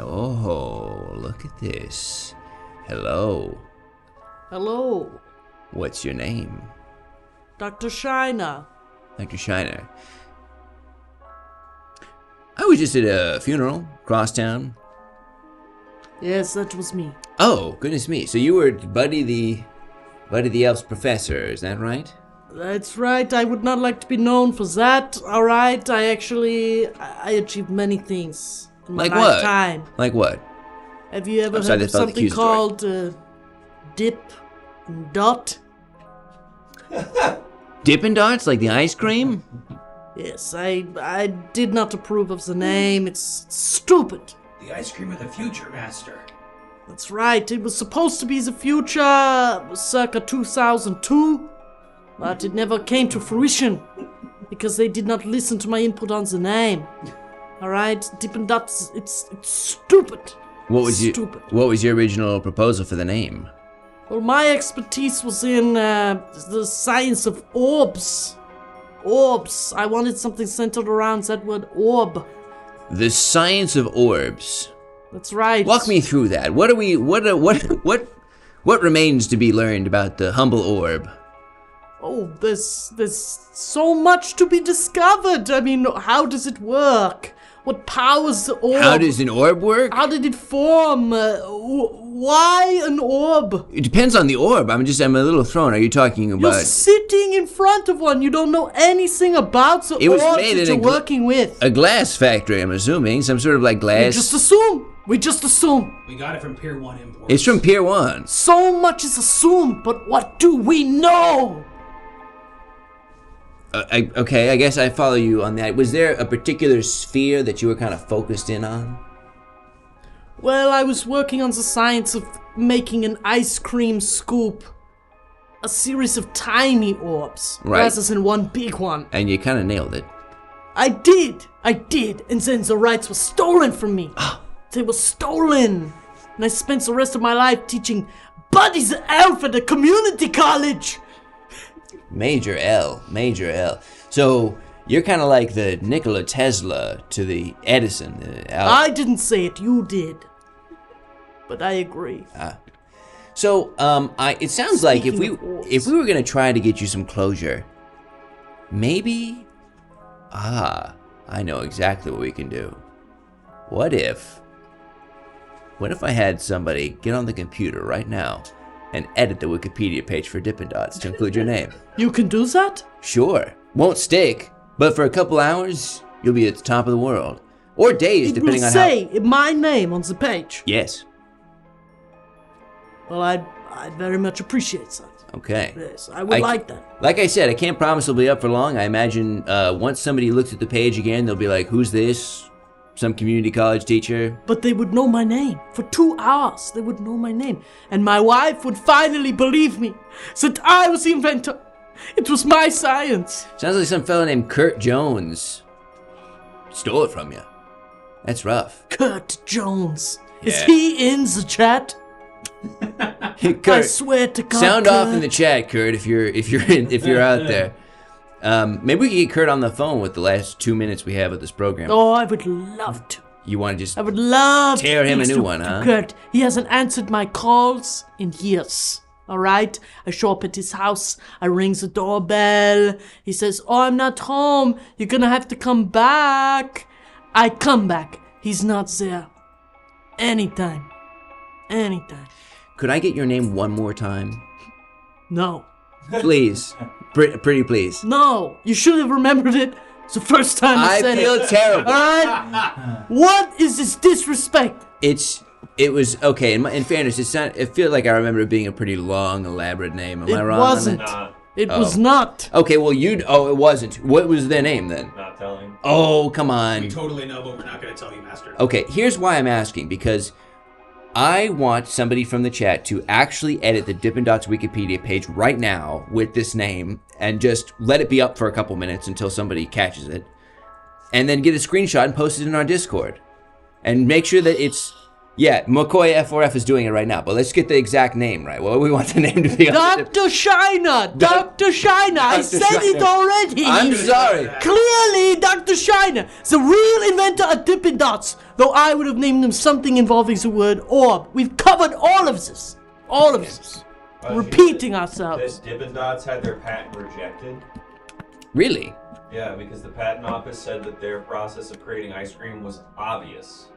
[SPEAKER 4] Oh, look at this. Hello.
[SPEAKER 6] Hello,
[SPEAKER 4] What's your name?
[SPEAKER 6] Dr. Shiner.
[SPEAKER 4] Dr. Shiner. I was just at a funeral, crosstown.
[SPEAKER 6] Yes, that was me.
[SPEAKER 4] Oh, goodness me. So you were Buddy the Elf's professor, is that right?
[SPEAKER 6] That's right. I would not like to be known for that. All right. I achieved many things in my
[SPEAKER 4] Like what?
[SPEAKER 6] lifetime.
[SPEAKER 4] Like what?
[SPEAKER 6] Have you ever
[SPEAKER 4] I'm sorry,
[SPEAKER 6] heard of
[SPEAKER 4] that's not the
[SPEAKER 6] something
[SPEAKER 4] Q story.
[SPEAKER 6] called dip and dot?
[SPEAKER 4] Dippin' Dots, like the ice cream?
[SPEAKER 6] Yes, I did not approve of the name. It's stupid.
[SPEAKER 5] The ice cream of the future, Master.
[SPEAKER 6] That's right. It was supposed to be the future circa 2002, but it never came to fruition because they did not listen to my input on the name. All right, Dippin' Dots. It's stupid.
[SPEAKER 4] What was
[SPEAKER 6] Stupid.
[SPEAKER 4] What was your original proposal for the name?
[SPEAKER 6] Well, my expertise was in the science of orbs. Orbs. I wanted something centered around that word orb.
[SPEAKER 4] The science of orbs.
[SPEAKER 6] That's right.
[SPEAKER 4] Walk me through that. What remains to be learned about the humble orb?
[SPEAKER 6] Oh, there's so much to be discovered. I mean, how does it work? What powers the orb?
[SPEAKER 4] How does an orb work?
[SPEAKER 6] How did it form? Why an orb?
[SPEAKER 4] It depends on the orb. I'm a little thrown. Are you talking about?
[SPEAKER 6] You're sitting in front of one. You don't know anything about the
[SPEAKER 4] It was
[SPEAKER 6] orb
[SPEAKER 4] made
[SPEAKER 6] that
[SPEAKER 4] in
[SPEAKER 6] you're working with.
[SPEAKER 4] a glass factory, I'm assuming. Some sort of like glass.
[SPEAKER 6] We just assume.
[SPEAKER 5] We got it from Pier 1 Imports.
[SPEAKER 4] It's from Pier 1.
[SPEAKER 6] So much is assumed, but what do we know?
[SPEAKER 4] Okay, I guess I follow you on that. Was there a particular sphere that you were kind of focused in on?
[SPEAKER 6] Well, I was working on the science of making an ice cream scoop. A series of tiny orbs,
[SPEAKER 4] Right.
[SPEAKER 6] rather than one big one.
[SPEAKER 4] And you kind of nailed it.
[SPEAKER 6] I did, and then the rights were stolen from me. They were stolen. And I spent the rest of my life teaching Buddy the Elf at a community college.
[SPEAKER 4] Major L. So you're kind of like the Nikola Tesla to the Edison.
[SPEAKER 6] I didn't say it, you did. But I agree.
[SPEAKER 4] So it sounds like if we
[SPEAKER 6] Speaking of orbs.
[SPEAKER 4] if we were gonna try to get you some closure, maybe. I know exactly what we can do. What if I had somebody get on the computer right now and edit the Wikipedia page for Dippin' Dots to include your name?
[SPEAKER 6] You can do that?
[SPEAKER 4] Sure. Won't stick, but for a couple hours, you'll be at the top of the world. Or days,
[SPEAKER 6] It
[SPEAKER 4] depending
[SPEAKER 6] will
[SPEAKER 4] on
[SPEAKER 6] say my name on the page.
[SPEAKER 4] Yes.
[SPEAKER 6] Well, I'd very much appreciate that.
[SPEAKER 4] Okay.
[SPEAKER 6] Yes, I would like that.
[SPEAKER 4] Like I said, I can't promise it'll be up for long. I imagine once somebody looks at the page again, they'll be like, who's this? Some community college teacher?
[SPEAKER 6] But they would know my name. For 2 hours, they would know my name. And my wife would finally believe me that I was the inventor. It was my science.
[SPEAKER 4] Sounds like some fellow named Kurt Jones stole it from you. That's rough.
[SPEAKER 6] Kurt Jones. Is
[SPEAKER 4] Yeah.
[SPEAKER 6] he in the chat?
[SPEAKER 4] Kurt,
[SPEAKER 6] I swear to God.
[SPEAKER 4] sound off in
[SPEAKER 6] Kurt.
[SPEAKER 4] the chat, Kurt, if you're out there. Maybe we can get Kurt on the phone with the last 2 minutes we have of this program.
[SPEAKER 6] Oh, I would love to.
[SPEAKER 4] You want to just
[SPEAKER 6] I would love
[SPEAKER 4] tear him a
[SPEAKER 6] to
[SPEAKER 4] new
[SPEAKER 6] speak
[SPEAKER 4] one,
[SPEAKER 6] to
[SPEAKER 4] huh?
[SPEAKER 6] Kurt. He hasn't answered my calls in years. All right? I show up at his house. I ring the doorbell. He says, "Oh, I'm not home. You're gonna have to come back." I come back. He's not there. Anytime.
[SPEAKER 4] Could I get your name one more time?
[SPEAKER 6] No.
[SPEAKER 4] Please. Pretty please.
[SPEAKER 6] No. You should have remembered it the first time I said it.
[SPEAKER 4] I feel terrible.
[SPEAKER 6] All right? What is this disrespect?
[SPEAKER 4] It was okay. In fairness, it feels like I remember it being a pretty long, elaborate name. Am I
[SPEAKER 6] It
[SPEAKER 4] wrong?
[SPEAKER 6] wasn't.
[SPEAKER 4] On that?
[SPEAKER 6] It was not.
[SPEAKER 4] Okay, well it wasn't. What was their name then?
[SPEAKER 3] Not telling.
[SPEAKER 4] Oh, come on.
[SPEAKER 5] We totally know, but we're not going to tell you, Master.
[SPEAKER 4] Okay, here's why I'm asking, because I want somebody from the chat to actually edit the Dippin' Dots Wikipedia page right now with this name and just let it be up for a couple minutes until somebody catches it, and then get a screenshot and post it in our Discord. And make sure that it's... Yeah, McCoy F4F is doing it right now, but let's get the exact name right. What do we want the name to be?
[SPEAKER 6] Dr. Shiner! Dr. Shiner! I said it already!
[SPEAKER 4] I'm sorry.
[SPEAKER 6] Clearly, Dr. Shiner! The real inventor of Dippin' Dots! Though I would have named him something involving the word orb. We've covered all of this. All of this. Repeating ourselves.
[SPEAKER 3] This Dippin' Dots had their patent rejected.
[SPEAKER 4] Really?
[SPEAKER 3] Yeah, because the patent office said that their process of creating ice cream was obvious.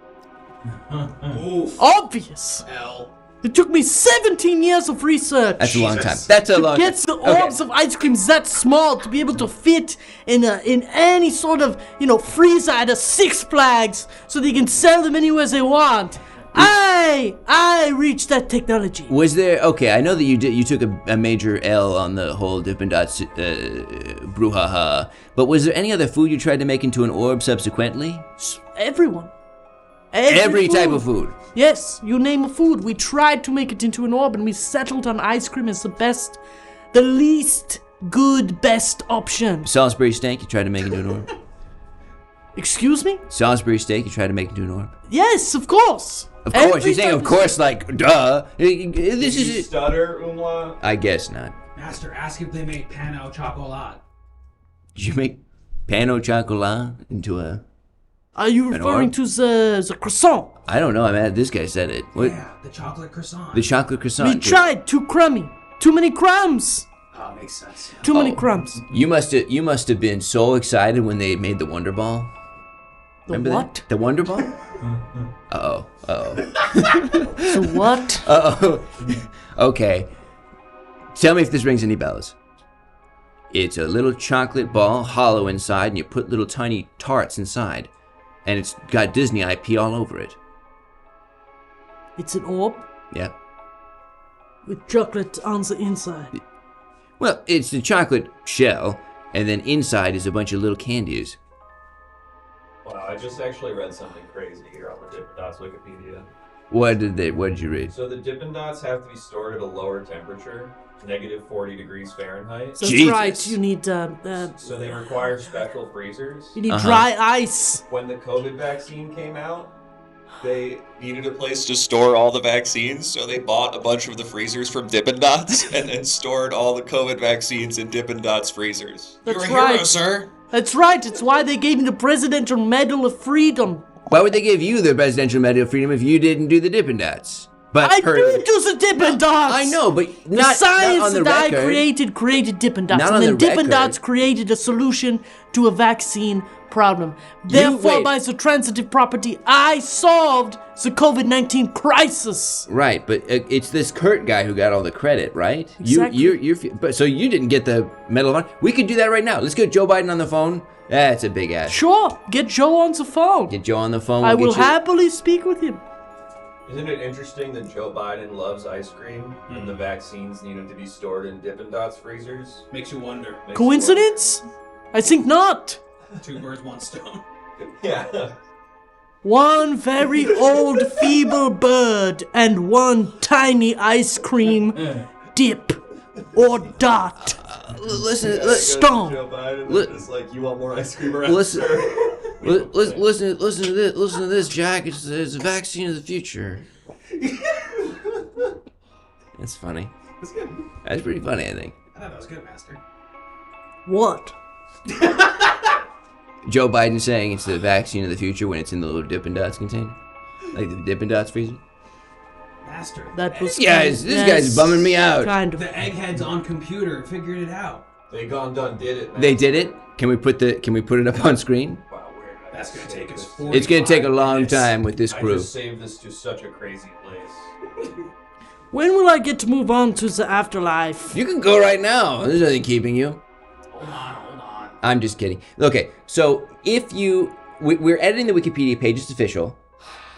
[SPEAKER 6] Obvious.
[SPEAKER 8] Hell.
[SPEAKER 6] It took me 17 years of research.
[SPEAKER 4] That's a long time. That's a long
[SPEAKER 6] to
[SPEAKER 4] time.
[SPEAKER 6] get the orbs of ice creams that small to be able to fit in any sort of freezer at a Six Flags, so they can sell them anywhere they want. I reached that technology.
[SPEAKER 4] Was there? Okay, I know that you took a major L on the whole Dippin' Dots brouhaha, but was there any other food you tried to make into an orb subsequently?
[SPEAKER 6] Everyone.
[SPEAKER 4] Every type of food.
[SPEAKER 6] Yes, you name a food. We tried to make it into an orb, and we settled on ice cream as the least good, best option.
[SPEAKER 4] Salisbury steak, you tried to make into an orb?
[SPEAKER 6] Excuse me?
[SPEAKER 4] Salisbury steak, you tried to make into an orb?
[SPEAKER 6] Yes, of course.
[SPEAKER 4] Of course, you're saying of course like, duh. This
[SPEAKER 3] Did you
[SPEAKER 4] is...
[SPEAKER 3] stutter, Umla?
[SPEAKER 4] I guess not.
[SPEAKER 10] Master, ask if they make pan au chocolat.
[SPEAKER 4] Did you make pan au chocolat into a...
[SPEAKER 6] Are you referring to the croissant?
[SPEAKER 4] I don't know. I mean, this guy said it. What?
[SPEAKER 10] Yeah, the chocolate croissant.
[SPEAKER 4] The chocolate croissant.
[SPEAKER 6] We tried. Too crummy. Too many crumbs.
[SPEAKER 10] Oh, makes sense.
[SPEAKER 6] Too many crumbs.
[SPEAKER 4] You must have been so excited when they made the Wonder Ball. Remember
[SPEAKER 6] what?
[SPEAKER 4] That? The Wonder Ball? Uh-oh.
[SPEAKER 6] So what?
[SPEAKER 4] Uh-oh. Okay. Tell me if this rings any bells. It's a little chocolate ball, hollow inside, and you put little tiny tarts inside. And it's got Disney IP all over it.
[SPEAKER 6] It's an orb?
[SPEAKER 4] Yep.
[SPEAKER 6] With chocolate on the inside.
[SPEAKER 4] Well, it's the chocolate shell, and then inside is a bunch of little candies.
[SPEAKER 3] Wow, I just actually read something crazy here on the Dippin' Dots Wikipedia.
[SPEAKER 4] What did you read?
[SPEAKER 3] So the Dippin' Dots have to be stored at a lower temperature, negative 40 degrees Fahrenheit.
[SPEAKER 6] That's right. You need
[SPEAKER 3] so they require special freezers.
[SPEAKER 6] You need dry ice.
[SPEAKER 3] When the COVID vaccine came out,
[SPEAKER 7] They needed a place to store all the vaccines, so they bought a bunch of the freezers from Dippin' Dots and then stored all the COVID vaccines in Dippin' Dots freezers.
[SPEAKER 6] That's
[SPEAKER 7] You're a
[SPEAKER 6] right.
[SPEAKER 7] hero, sir.
[SPEAKER 6] That's right. It's why they gave me the Presidential Medal of Freedom.
[SPEAKER 4] Why would they give you the Presidential Medal of Freedom if you didn't do the Dippin' Dots? But
[SPEAKER 6] I did do the Dippin' Dots.
[SPEAKER 4] I know, but
[SPEAKER 6] the
[SPEAKER 4] not
[SPEAKER 6] science
[SPEAKER 4] on the
[SPEAKER 6] that
[SPEAKER 4] record.
[SPEAKER 6] I created Dippin' Dots,
[SPEAKER 4] Not
[SPEAKER 6] and
[SPEAKER 4] on
[SPEAKER 6] then
[SPEAKER 4] the
[SPEAKER 6] Dippin'
[SPEAKER 4] record.
[SPEAKER 6] Dots created a solution to a vaccine problem. Therefore,
[SPEAKER 4] wait.
[SPEAKER 6] by the transitive property, I solved the COVID-19 crisis.
[SPEAKER 4] Right, but it's this Kurt guy who got all the credit, right?
[SPEAKER 6] Exactly.
[SPEAKER 4] But so you didn't get the Medal of Honor. We could do that right now. Let's get Joe Biden on the phone. That's a big ass.
[SPEAKER 6] Sure, get Joe on the phone.
[SPEAKER 4] Get Joe on the phone.
[SPEAKER 6] I
[SPEAKER 4] we'll
[SPEAKER 6] will
[SPEAKER 4] get you-
[SPEAKER 6] happily speak with him.
[SPEAKER 3] Isn't it interesting that Joe Biden loves ice cream and the vaccines needed to be stored in Dippin' Dots freezers?
[SPEAKER 8] Makes you wonder.
[SPEAKER 6] Coincidence? I think not.
[SPEAKER 8] Two birds, one stone.
[SPEAKER 3] Yeah.
[SPEAKER 6] One very old, feeble bird and one tiny ice cream dip or dot.
[SPEAKER 4] Listen,
[SPEAKER 6] Stone.
[SPEAKER 3] Joe Biden
[SPEAKER 4] Look-
[SPEAKER 3] is like, you want more ice cream around?
[SPEAKER 4] Listen, listen to this, Jack. It's a vaccine of the future. That's funny.
[SPEAKER 8] That's good.
[SPEAKER 4] That's pretty funny, I think.
[SPEAKER 8] I thought that was good, Master.
[SPEAKER 6] What?
[SPEAKER 4] Joe Biden saying it's the vaccine of the future when it's in the little Dippin' Dots container, like the Dippin' Dots freezer.
[SPEAKER 8] Master.
[SPEAKER 6] That was
[SPEAKER 4] This guy's bumming me out.
[SPEAKER 6] Kind of.
[SPEAKER 8] The eggheads on computer figured it out.
[SPEAKER 3] They gone done did it, man.
[SPEAKER 4] They did it. Can we put it up on screen?
[SPEAKER 3] Wow, where did I
[SPEAKER 8] That's gonna
[SPEAKER 3] save
[SPEAKER 8] take us
[SPEAKER 3] this?
[SPEAKER 8] 45
[SPEAKER 4] It's gonna take a long
[SPEAKER 8] minutes.
[SPEAKER 4] time with this
[SPEAKER 3] I
[SPEAKER 4] crew.
[SPEAKER 3] just saved this to such a crazy place.
[SPEAKER 6] When will I get to move on to the afterlife?
[SPEAKER 4] You can go right now. There's nothing keeping you.
[SPEAKER 8] Hold on.
[SPEAKER 4] I'm just kidding. Okay, so if we're editing the Wikipedia page. It's official.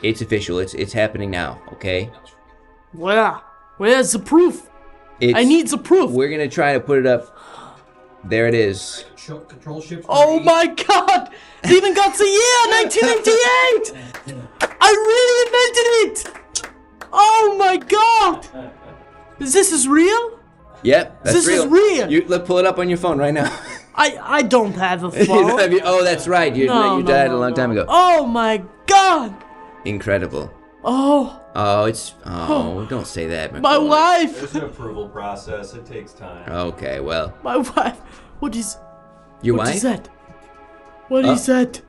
[SPEAKER 4] It's official. It's happening now. Okay.
[SPEAKER 6] Where's the proof? I need the proof.
[SPEAKER 4] We're gonna try to put it up. There it is.
[SPEAKER 8] Control shift.
[SPEAKER 6] Oh my god! They even got the year 1998! I really invented it! Oh my god! This is real?
[SPEAKER 4] Yep, that's
[SPEAKER 6] This
[SPEAKER 4] real.
[SPEAKER 6] is real.
[SPEAKER 4] Let's pull it up on your phone right now.
[SPEAKER 6] I don't have a
[SPEAKER 4] You
[SPEAKER 6] phone.
[SPEAKER 4] don't have oh, that's right. You died a long time ago.
[SPEAKER 6] Oh my god!
[SPEAKER 4] Incredible.
[SPEAKER 6] Oh,
[SPEAKER 4] Don't say that.
[SPEAKER 6] my
[SPEAKER 4] McCoy.
[SPEAKER 6] wife!
[SPEAKER 3] There's an approval process. It takes time.
[SPEAKER 4] Okay, well,
[SPEAKER 6] My wife! What is
[SPEAKER 4] your
[SPEAKER 6] what
[SPEAKER 4] wife.
[SPEAKER 6] is that? What is that?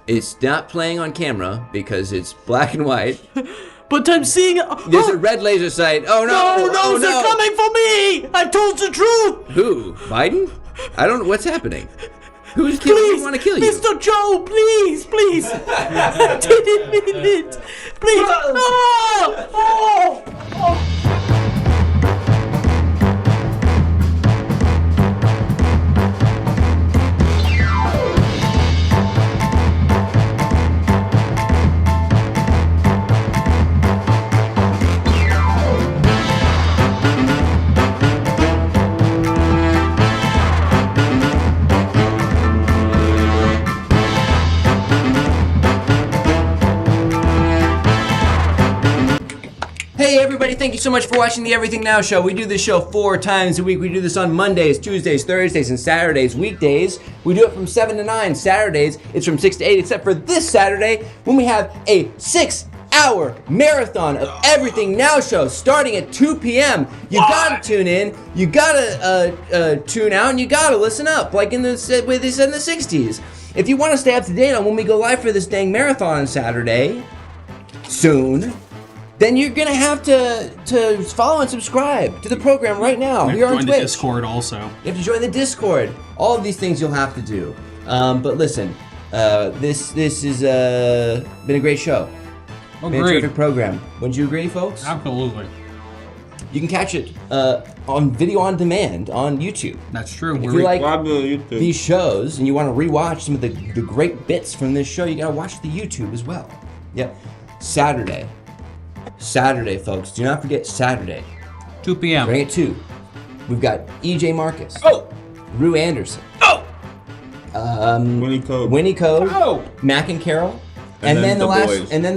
[SPEAKER 4] It's not playing on camera because it's black and white.
[SPEAKER 6] But I'm seeing
[SPEAKER 4] There's a red laser sight. Oh no!
[SPEAKER 6] No,
[SPEAKER 4] oh,
[SPEAKER 6] they're coming for me! I told the truth!
[SPEAKER 4] Who? Biden? I don't know what's happening. Who's want to kill you?
[SPEAKER 6] Mr. Joe, please. I didn't mean it. Please. Oh.
[SPEAKER 4] Hey everybody, thank you so much for watching the Everything Now Show. We do this show 4 times a week. We do this on Mondays, Tuesdays, Thursdays, and Saturdays. Weekdays, we do it from 7 to 9. Saturdays, it's from 6 to 8, except for this Saturday when we have a 6-hour marathon of Everything Now Show starting at 2 p.m. You gotta tune in, you gotta tune out, and you gotta listen up, like in the way they said in the 60s. If you want to stay up to date on when we go live for this dang marathon on Saturday, soon, then you're gonna have to follow and subscribe to the program right now. You're on Twitch.
[SPEAKER 5] Join the Discord also.
[SPEAKER 4] You have to join the Discord. All of these things you'll have to do. But listen, this has been a great show. Been a terrific program. Wouldn't you agree, folks?
[SPEAKER 5] Absolutely.
[SPEAKER 4] You can catch it on video on demand on YouTube.
[SPEAKER 5] That's true.
[SPEAKER 4] If you like these shows and you want to rewatch some of the great bits from this show, you gotta watch the YouTube as well. Yep. Saturday, folks. Do not forget Saturday.
[SPEAKER 5] 2 p.m.
[SPEAKER 4] Starting at 2. We've got EJ Marcus. Rue Anderson. Winnie Code. Mac and Carol. And then the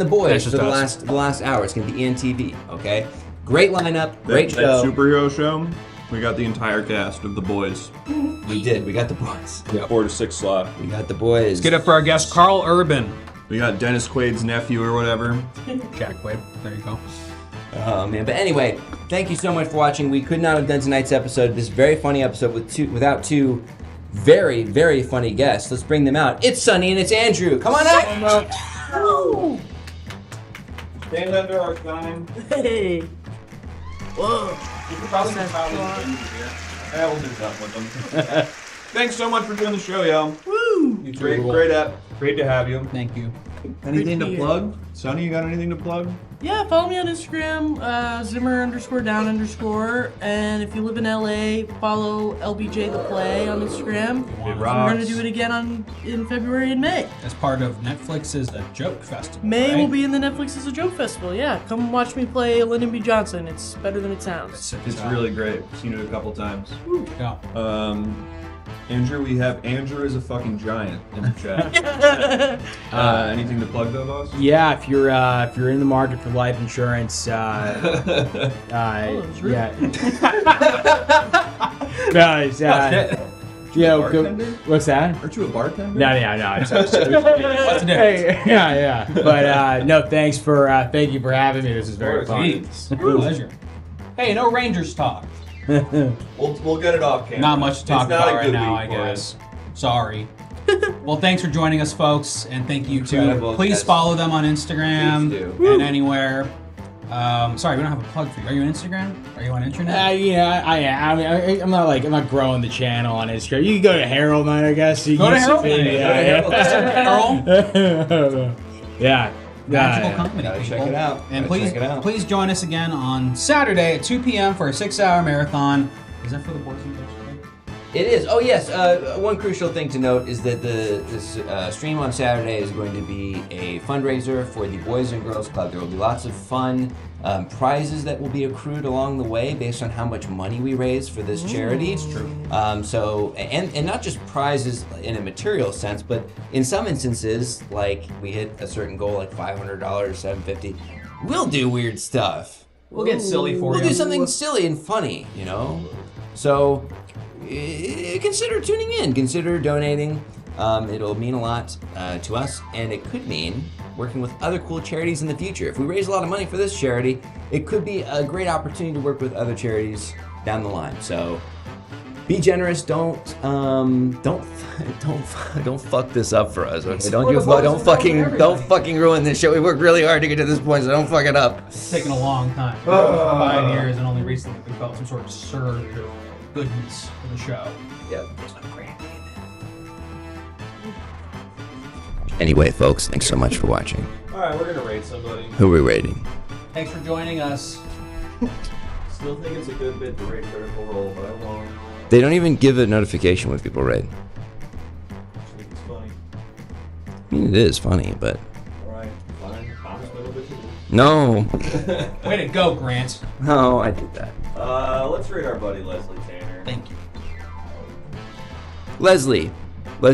[SPEAKER 4] boys for the last hour. It's gonna be ENTV. Okay. Great lineup. Great show.
[SPEAKER 12] That superhero show. We got the entire cast of the boys.
[SPEAKER 4] We did. We got the boys.
[SPEAKER 12] Yeah. 4 to 6 slot.
[SPEAKER 4] We got the boys.
[SPEAKER 5] Let's get up for our guest Carl Urban.
[SPEAKER 12] We got Dennis Quaid's nephew or whatever.
[SPEAKER 5] Jack Quaid. There you go.
[SPEAKER 4] Oh man, but anyway, thank you so much for watching. We could not have done tonight's episode, this very funny episode, without 2 very, very funny guests. Let's bring them out. It's Sunny and it's Andrew. Come on out.
[SPEAKER 12] Stand under our sign.
[SPEAKER 6] Hey. Whoa.
[SPEAKER 12] You could probably here. Yeah, we'll do something with them. Thanks so much for doing the show, yo.
[SPEAKER 6] Woo!
[SPEAKER 12] Great to have you.
[SPEAKER 5] Thank you.
[SPEAKER 12] Anything to plug? Sonny, you got anything to plug?
[SPEAKER 6] Yeah, follow me on Instagram, Zimmer_down_. And if you live in LA, follow LBJ the Play on Instagram. We're gonna do it again in February and May.
[SPEAKER 5] As part of Netflix's A Joke Festival.
[SPEAKER 6] May will be in the Netflix's A Joke Festival. Yeah, come watch me play Lyndon B. Johnson. It's better than it sounds.
[SPEAKER 12] It's really great. Seen it a couple times.
[SPEAKER 5] Yeah.
[SPEAKER 12] Andrew, we have Andrew is a fucking giant in the chat. Anything to plug though, boss?
[SPEAKER 11] Yeah, if you're in the market for life insurance,
[SPEAKER 6] That's rude.
[SPEAKER 11] What's that?
[SPEAKER 12] Aren't you a bartender?
[SPEAKER 11] No.
[SPEAKER 5] What's the difference?
[SPEAKER 11] But no, thank you for having me. This is very fun.
[SPEAKER 5] Pleasure. Hey, no Rangers talk.
[SPEAKER 3] We'll get it off camera.
[SPEAKER 5] Not much to talk
[SPEAKER 3] It's not
[SPEAKER 5] about
[SPEAKER 3] a
[SPEAKER 5] right
[SPEAKER 3] good
[SPEAKER 5] now,
[SPEAKER 3] week
[SPEAKER 5] I
[SPEAKER 3] for
[SPEAKER 5] guess. Sorry. Well, thanks for joining us, folks, and thank you to.
[SPEAKER 3] Incredible.
[SPEAKER 5] Please follow them on Instagram
[SPEAKER 3] Please do.
[SPEAKER 5] and anywhere. Sorry, we don't have a plug for you. Are you on Instagram? Are you on internet?
[SPEAKER 11] Yeah, I am. I mean, I'm not growing the channel on Instagram. You can go to Harold Night, I guess.
[SPEAKER 5] Go to Harold Night.
[SPEAKER 11] Harold. Yeah.
[SPEAKER 5] Magical company,
[SPEAKER 3] Gotta
[SPEAKER 5] people.
[SPEAKER 3] check it out.
[SPEAKER 5] And
[SPEAKER 3] Gotta check it out.
[SPEAKER 5] please join us again on Saturday at 2 p.m. for a 6-hour marathon. Is that for the boys and girls?
[SPEAKER 4] It is. Oh yes. One crucial thing to note is that this stream on Saturday is going to be a fundraiser for the Boys and Girls Club. There will be lots of fun prizes that will be accrued along the way based on how much money we raise for this charity. It's true. And not just prizes in a material sense, but in some instances, like we hit a certain goal, like $500, $750. We'll do weird stuff.
[SPEAKER 5] We'll get silly for you.
[SPEAKER 4] We'll do something silly and funny, you know. So consider tuning in. Consider donating. It'll mean a lot to us, and it could mean working with other cool charities in the future. If we raise a lot of money for this charity, it could be a great opportunity to work with other charities down the line. So be generous. Don't fuck this up for us. Okay? Don't fucking ruin this show. We worked really hard to get to this point, so don't fuck it up.
[SPEAKER 5] It's taken a long time. 5 years, and only recently we felt some sort of surge of goodness for the show.
[SPEAKER 3] Yep.
[SPEAKER 4] Anyway, folks, thanks so much for watching.
[SPEAKER 3] Alright, we're gonna rate somebody.
[SPEAKER 4] Who are we rating?
[SPEAKER 5] Thanks for joining us.
[SPEAKER 3] Still think it's a good bit to rate Critical Role, but I won't.
[SPEAKER 4] They don't even give a notification when people raid.
[SPEAKER 3] I think it's funny.
[SPEAKER 4] I mean, it is funny, but
[SPEAKER 3] Alright, fine. Honest middle bit too.
[SPEAKER 4] no.
[SPEAKER 5] Way to go, Grant.
[SPEAKER 4] No, I did that.
[SPEAKER 3] Let's rate our buddy Leslie Tanner.
[SPEAKER 5] Thank you.
[SPEAKER 4] Leslie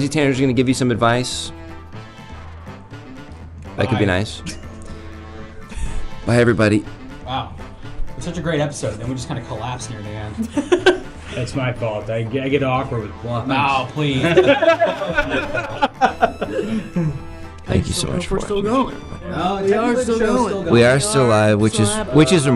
[SPEAKER 4] Tanner's gonna give you some advice. That could be
[SPEAKER 5] Bye.
[SPEAKER 4] nice. Bye, everybody.
[SPEAKER 5] Wow. It's such a great episode. Then we just kind of collapsed near the end.
[SPEAKER 11] That's my fault. I get awkward with bluff.
[SPEAKER 5] No, please.
[SPEAKER 4] Thank you so much for
[SPEAKER 6] We're still going.
[SPEAKER 5] No,
[SPEAKER 6] We are still going.
[SPEAKER 4] We are still live, which is remarkable.